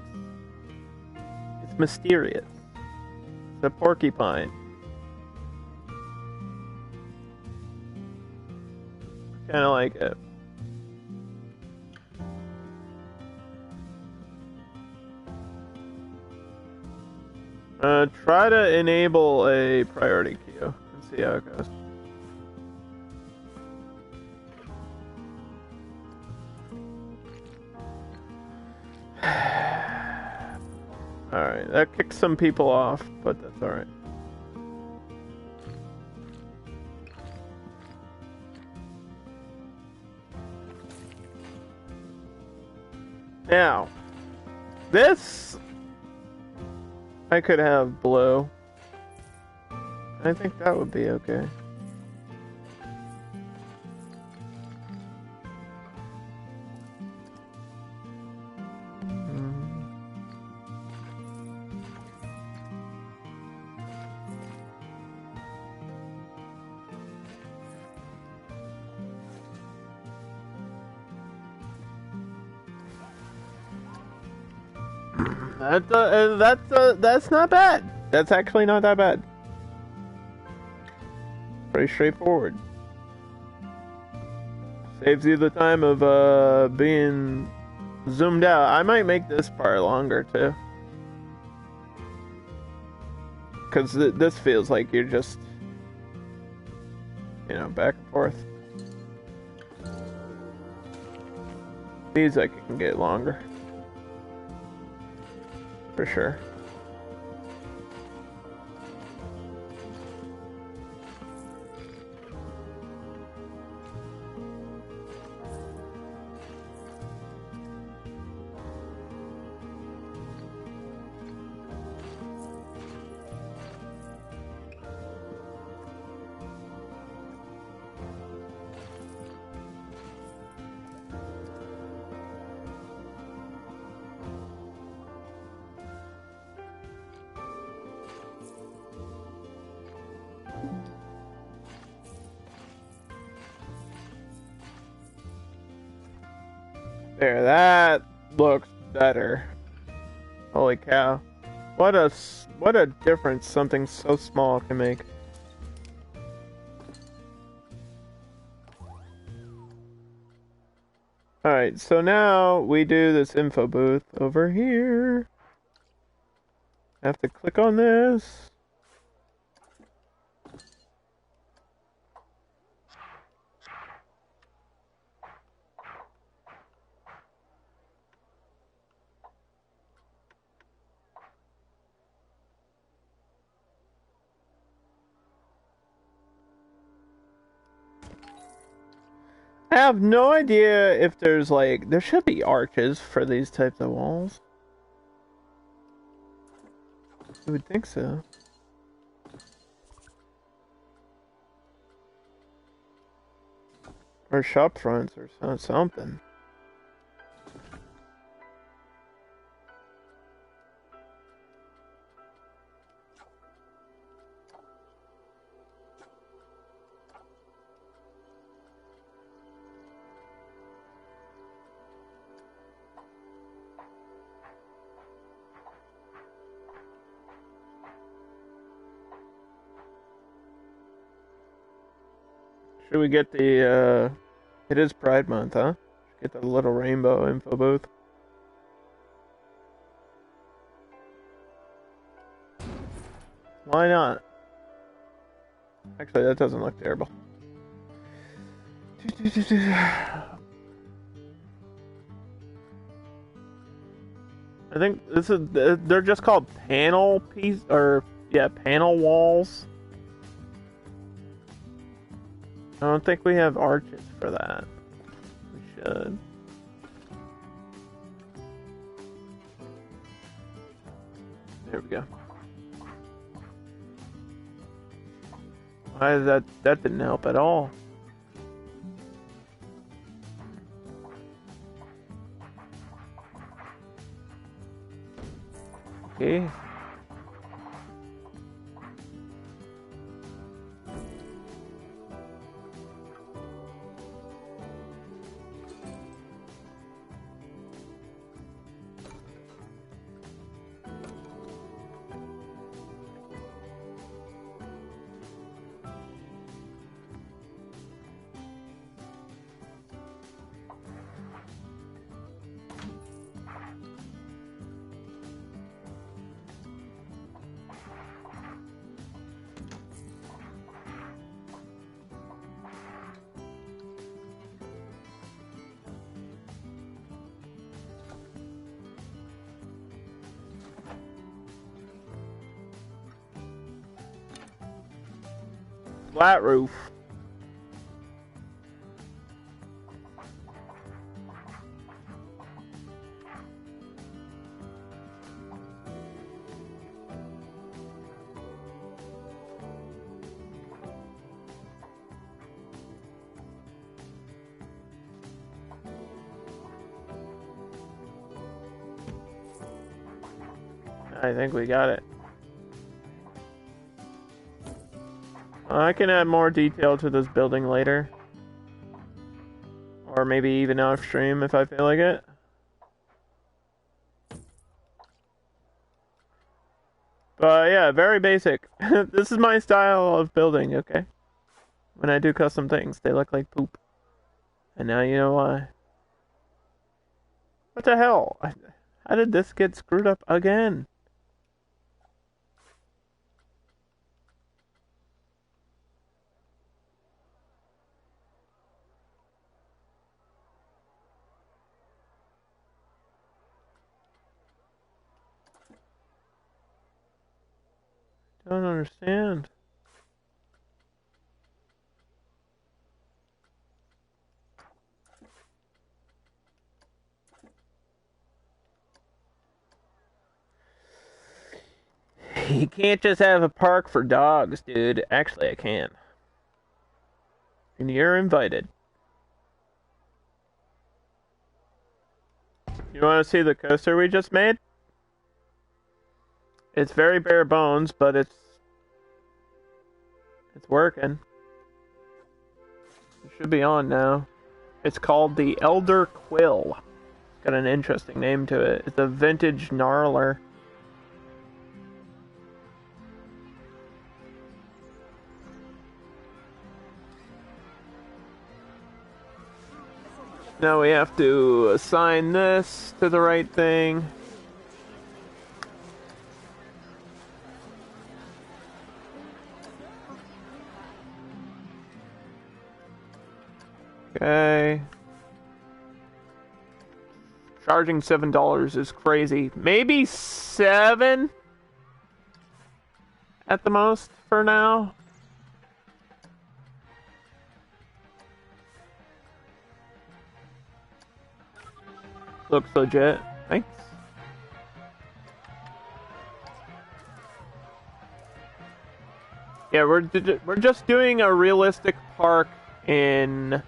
Speaker 1: It's mysterious. It's a porcupine. Kind of like it. Try to enable a priority queue and see how it goes. Alright, that kicks some people off, but that's alright. Now, this I could have blue. I think that would be okay. That's not bad. That's actually not that bad. Pretty straightforward. Saves you the time of being zoomed out. I might make this part longer too, because this feels like you're just, back and forth. These I can get longer. For sure. There, that looks better. Holy cow. What a difference something so small can make. Alright, so now we do this info booth over here. I have to click on this. I have no idea if there's like, there should be arches for these types of walls. I would think so. Or shop fronts or something. Should we get the, it is Pride Month, huh? Get the little rainbow info booth. Why not? Actually, that doesn't look terrible. I think this is, they're just called panel piece, or, yeah, panel walls. I don't think we have arches for that. We should. There we go. Why that didn't help at all. Okay. Flat roof. I think we got it. I can add more detail to this building later. Or maybe even off stream if I feel like it. But yeah, very basic. This is my style of building, okay? When I do custom things, they look like poop. And now you know why. What the hell? How did this get screwed up again? Don't understand. You can't just have a park for dogs, dude. Actually, I can. And you're invited. You want to see the coaster we just made? It's very bare bones, but it's working. It should be on now. It's called the Elder Quill. It's got an interesting name to it. It's a vintage gnarler. Now we have to assign this to the right thing. Okay. Charging $7 is crazy. Maybe 7 at the most for now. Looks legit. Thanks. Yeah, we're just doing a realistic park in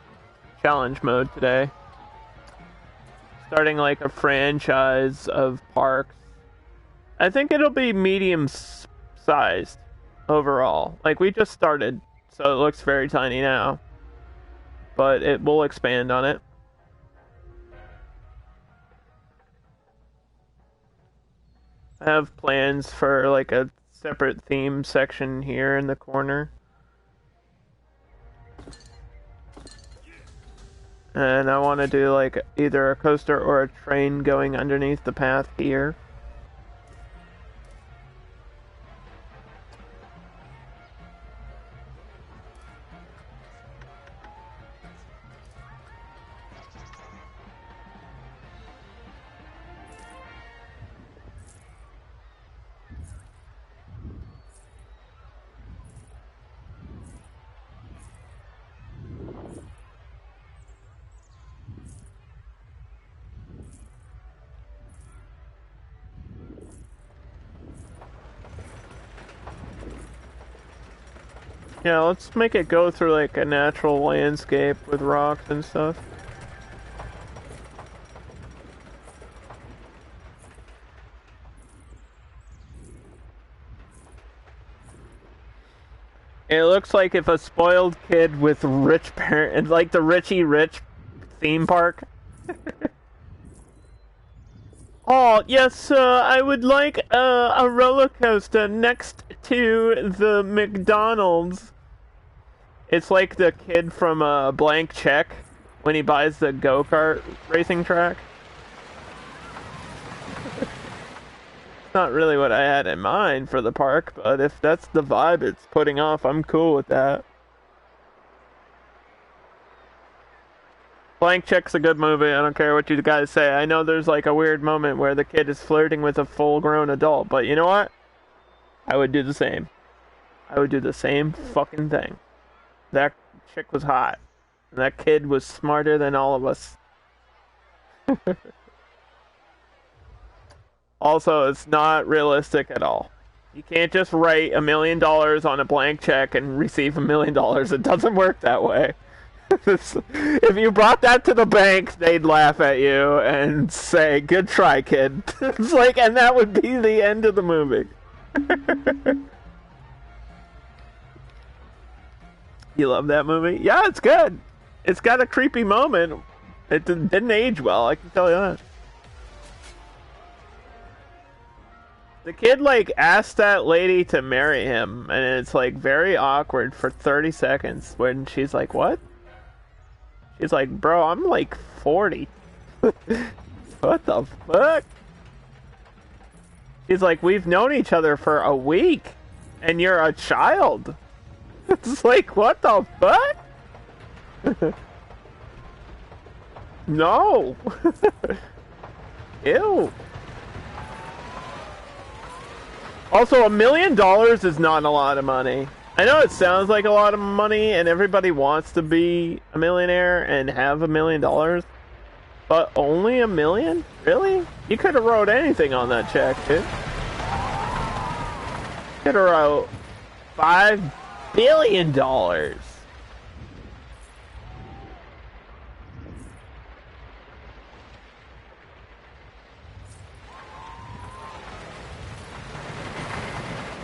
Speaker 1: challenge mode today. Starting like a franchise of parks. I think it'll be medium sized overall. Like we just started, so it looks very tiny now. But it will expand on it. I have plans for like a separate theme section here in the corner. And I want to do like either a coaster or a train going underneath the path here. Yeah, let's make it go through like a natural landscape with rocks and stuff. It looks like if a spoiled kid with rich parents, like the Richie Rich theme park. Oh, yes, I would like a roller coaster next to the McDonald's. It's like the kid from Blank Check when he buys the Go-Kart racing track. Not really what I had in mind for the park, but if that's the vibe it's putting off, I'm cool with that. Blank Check's a good movie, I don't care what you guys say. I know there's like a weird moment where the kid is flirting with a full-grown adult, but you know what? I would do the same. I would do the same fucking thing. That chick was hot. And that kid was smarter than all of us. Also, it's not realistic at all. You can't just write $1 million on a blank check and receive $1 million. It doesn't work that way. If you brought that to the bank, they'd laugh at you and say, "Good try, kid." It's like, and that would be the end of the movie. You love that movie? Yeah, it's good. It's got a creepy moment. It didn't age well, I can tell you that. The kid, like, asked that lady to marry him, and it's, like, very awkward for 30 seconds when she's like, "What?" She's like, "Bro, I'm, like, 40. What the fuck?" She's like, "We've known each other for a week, and you're a child." It's like, what the fuck? No. Ew. Also, $1 million is not a lot of money. I know it sounds like a lot of money, and everybody wants to be a millionaire and have $1 million, but only $1 million? Really? You could have wrote anything on that check, dude. Could have wrote $5 billion.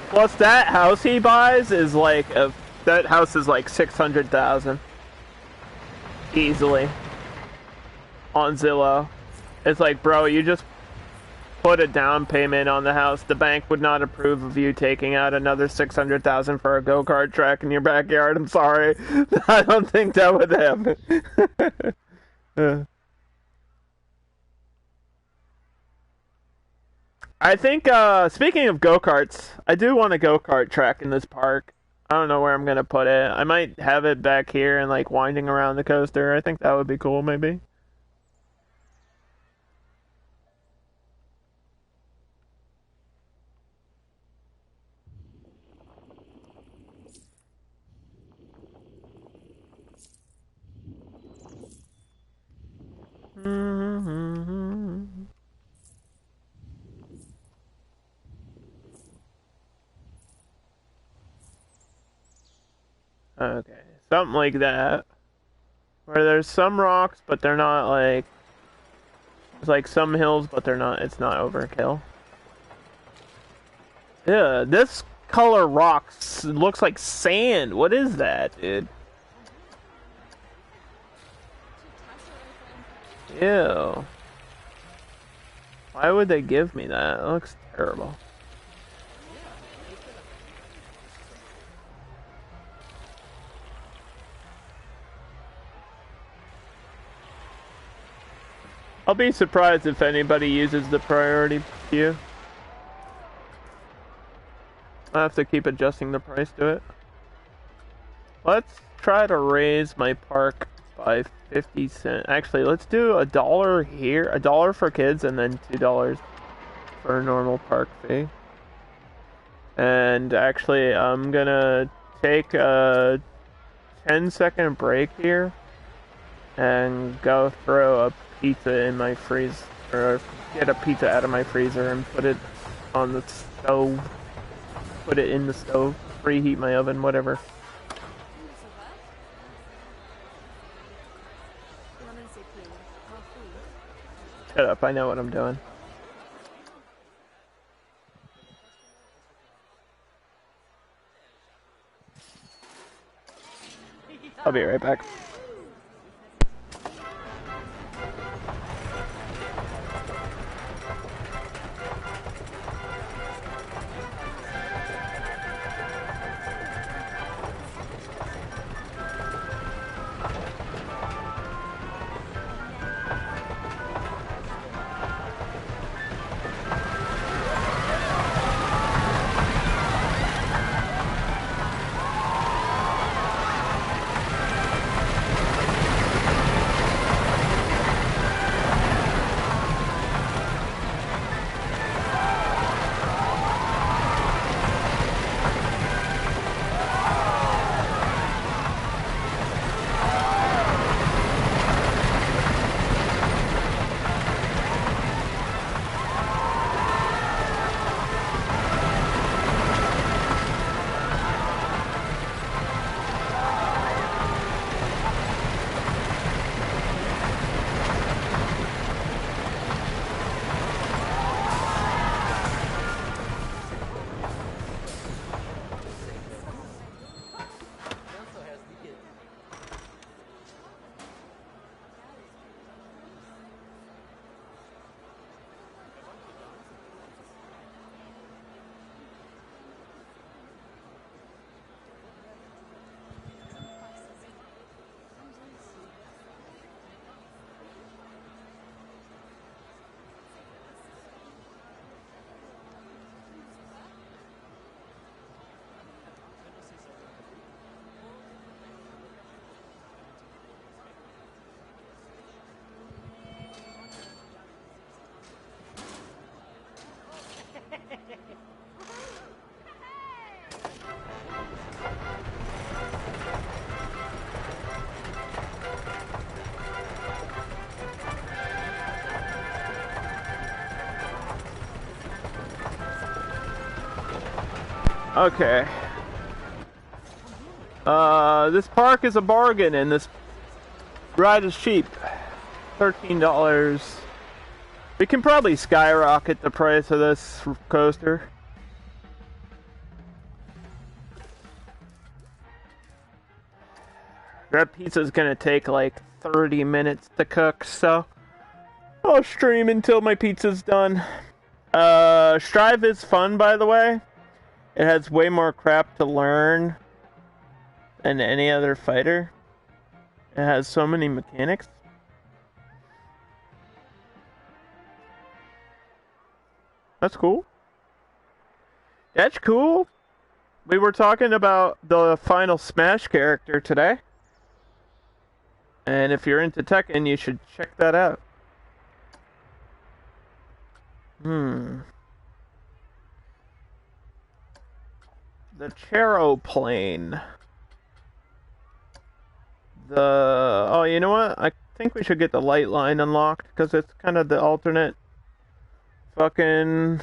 Speaker 1: Plus, that house he buys is like that house is like 600,000 easily on Zillow. It's like, bro, you just put a down payment on the house. The bank would not approve of you taking out another 600,000 for a go-kart track in your backyard. I'm sorry, I don't think that would happen. I think, speaking of go-karts, I do want a go-kart track in this park. I don't know where I'm gonna put it. I might have it back here and like winding around the coaster. I think that would be cool, maybe. Okay, something like that. Where there's some rocks, but they're not like... There's like some hills, but they're not... It's not overkill. Yeah, this color rocks looks like sand. What is that, dude? Ew. Why would they give me that? It looks terrible. I'll be surprised if anybody uses the priority queue. I have to keep adjusting the price to it. Let's try to raise my park by 50 cents. Actually, let's do $1 here, $1 for kids, and then $2 for a normal park fee. And actually, I'm gonna take a 10-second break here and go throw a pizza in my freezer, or get a pizza out of my freezer and put it on the stove. Put it in the stove, preheat my oven, whatever. Shut up, I know what I'm doing. I'll be right back. Okay. This park is a bargain and this ride is cheap. $13. We can probably skyrocket the price of this coaster. That pizza's gonna take like 30 minutes to cook, so I'll stream until my pizza's done. Strive is fun, by the way. It has way more crap to learn than any other fighter. It has so many mechanics. That's cool. That's cool. We were talking about the final Smash character today. And if you're into Tekken, you should check that out. The Charoplane. Oh, you know what? I think we should get the light line unlocked, because it's kind of the alternate fucking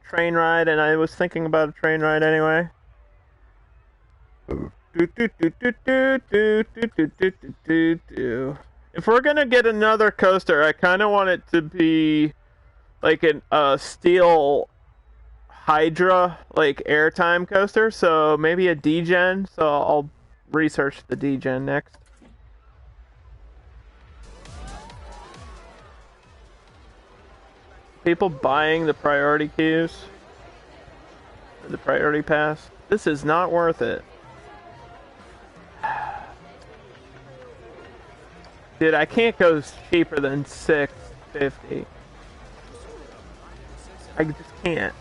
Speaker 1: train ride, and I was thinking about a train ride anyway. If we're gonna get another coaster, I kind of want it to be like a steel Hydra, like airtime coaster, so maybe a D-Gen, so I'll research the D-Gen next. People buying the priority queues, the priority pass. This is not worth it. Dude, I can't go cheaper than $6.50. I just can't.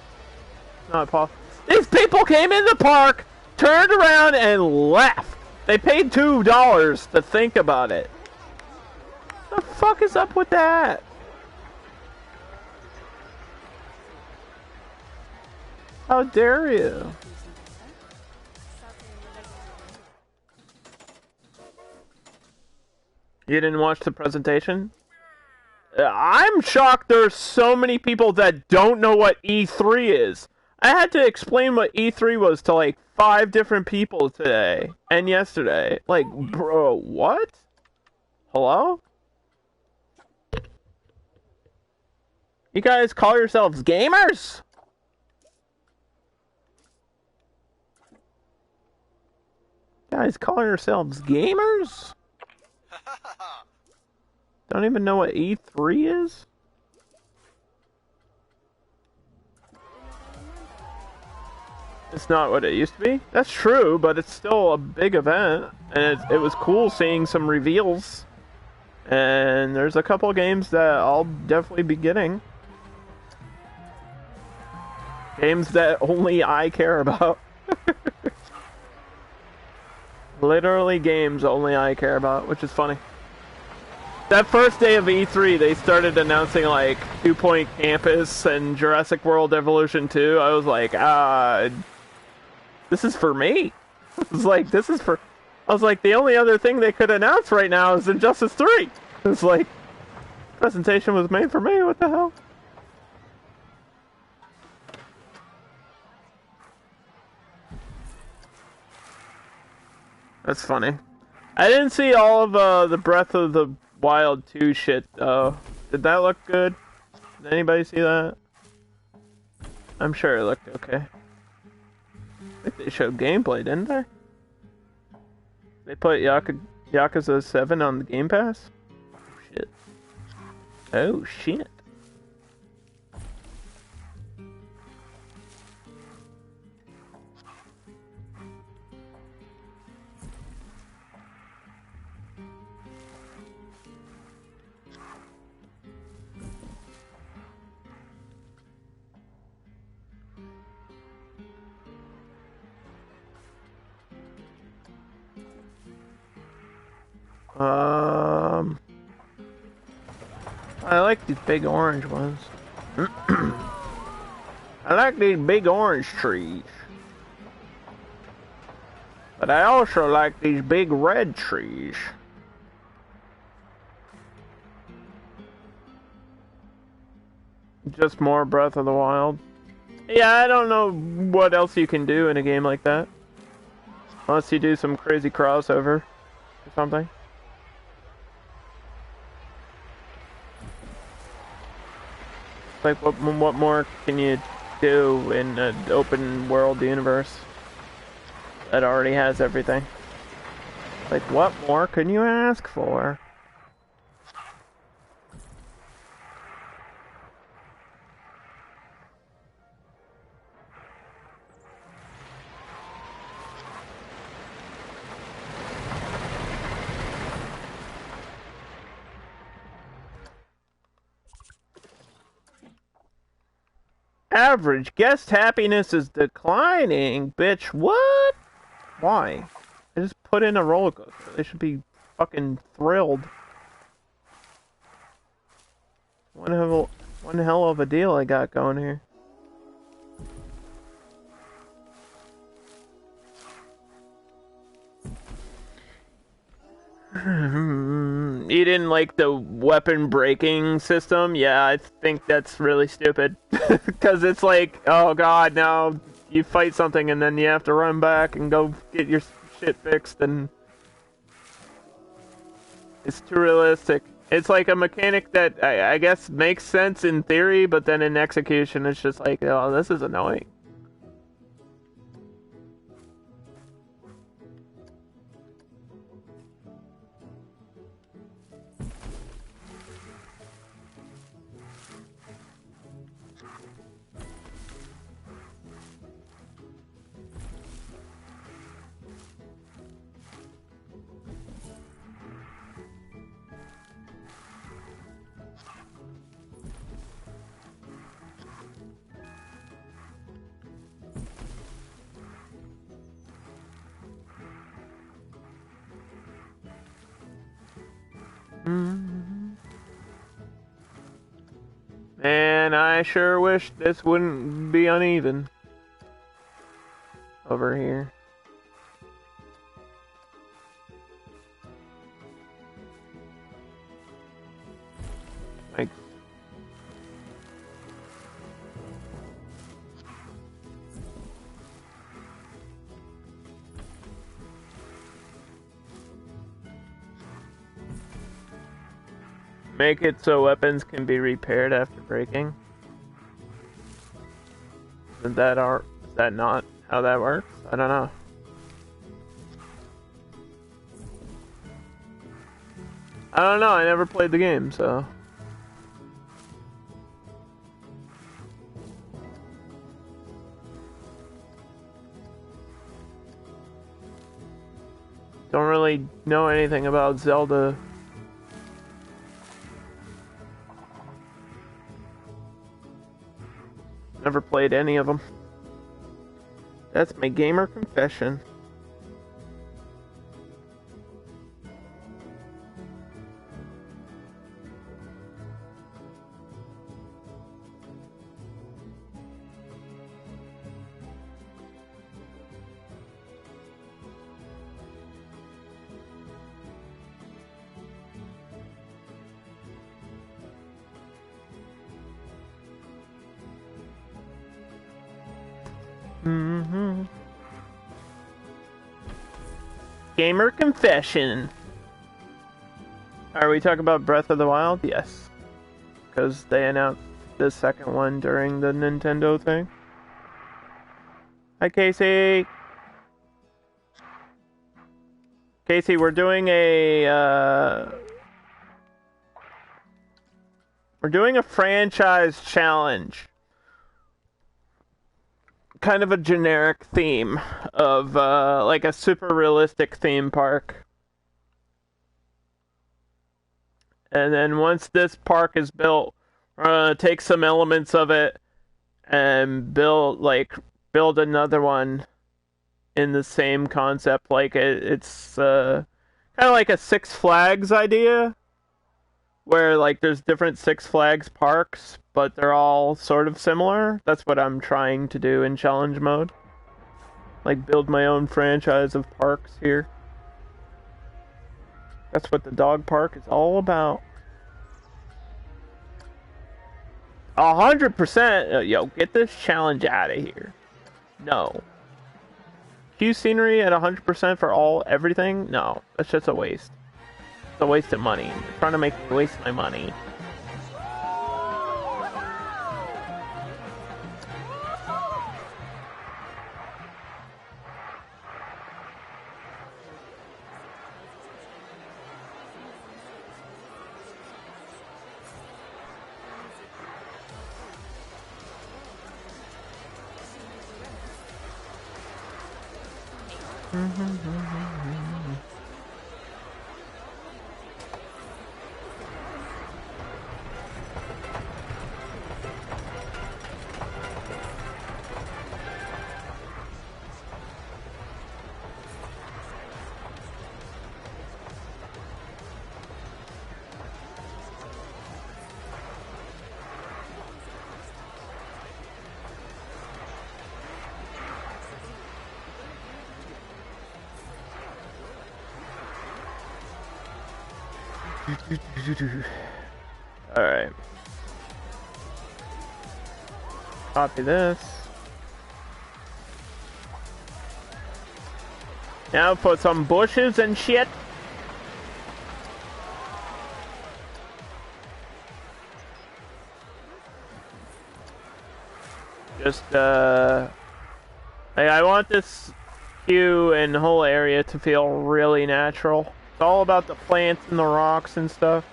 Speaker 1: It's not possible. These people came in the park, turned around, and left. They paid $2 to think about it. What the fuck is up with that? How dare you? You didn't watch the presentation? I'm shocked there's so many people that don't know what E3 is. I had to explain what E3 was to like 5 different people today and yesterday. Like, bro, what? Hello? You guys call yourselves gamers? Guys call yourselves gamers? Don't even know what E3 is? It's not what it used to be. That's true, but it's still a big event, and it was cool seeing some reveals. And there's a couple games that I'll definitely be getting. Games that only I care about. Literally games only I care about, which is funny. That first day of E3, they started announcing like 2 Point Campus and Jurassic World Evolution 2. I was like, this is for me. It's like, this is for... I was like, the only other thing they could announce right now is Injustice 3. It's like, presentation was made for me, what the hell? That's funny. I didn't see all of the Breath of the Wild 2 shit, though. Did that look good? Did anybody see that? I'm sure it looked okay. I think they showed gameplay, didn't they? They put Yakuza 7 on the Game Pass? Oh, shit. Oh, shit. I like these big orange ones. I like these big orange trees. But I also like these big red trees. Just more Breath of the Wild. Yeah, I don't know what else you can do in a game like that. Unless you do some crazy crossover or something. Like, what more can you do in an open world universe that already has everything? Like, what more can you ask for? Average guest happiness is declining, bitch. What? Why? I just put in a roller coaster. They should be fucking thrilled. One hell of a deal I got going here. You didn't like the weapon breaking system? Yeah, I think that's really stupid. Because it's like, oh god, now you fight something and then you have to run back and go get your shit fixed, and it's too realistic. It's like a mechanic that I guess makes sense in theory, but then in execution it's just like, oh, this is annoying. Man, I sure wish this wouldn't be uneven over here. Like, make it so weapons can be repaired after breaking. Is that not how that works? I don't know. I don't know, I never played the game, so. Don't really know anything about Zelda. Never played any of them. That's my gamer confession. Gamer confession. Are we talking about Breath of the Wild? Yes. Because they announced the second one during the Nintendo thing. Hi, Casey. Casey, we're doing a franchise challenge. Kind of a generic theme of like a super realistic theme park. And then once this park is built, we're gonna take some elements of it and build another one in the same concept. Like it's kind of like a Six Flags idea, where like there's different Six Flags parks, but they're all sort of similar. That's what I'm trying to do in challenge mode. Like build my own franchise of parks here. That's what the dog park is all about. 100%. Yo, get this challenge out of here. No. Queue scenery at 100% for everything? No, that's just a waste. It's a waste of money. You're trying to make me waste my money. Alright. Copy this. Now put some bushes and shit. Just, I want this queue and whole area to feel really natural. It's all about the plants and the rocks and stuff.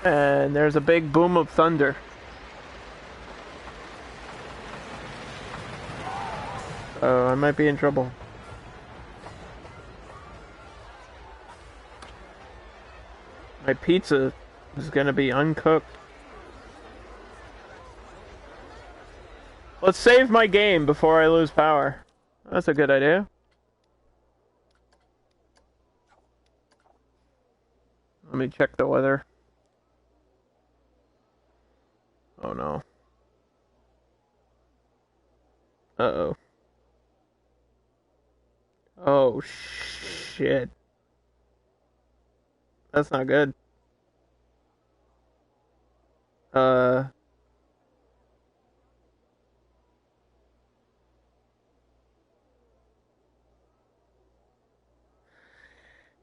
Speaker 1: And there's a big boom of thunder. Oh, I might be in trouble. My pizza is gonna be uncooked. Let's save my game before I lose power. That's a good idea. Let me check the weather. Oh no. Uh-oh. Oh shit. That's not good. Yeah,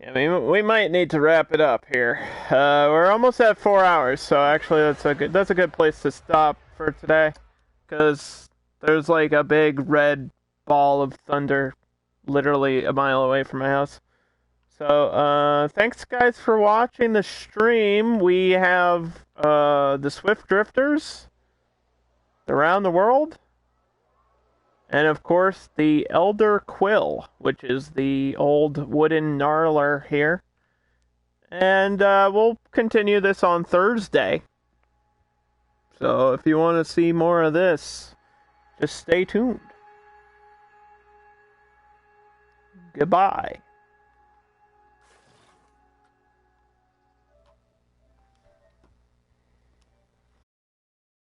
Speaker 1: I mean, we might need to wrap it up here. We're almost at 4 hours, so actually that's a good place to stop for today, because there's like a big red ball of thunder literally a mile away from my house. So, thanks guys for watching the stream. We have the Swift Drifters around the world. And of course, the Elder Quill, which is the old wooden gnarler here. And we'll continue this on Thursday. So if you want to see more of this, just stay tuned. Goodbye.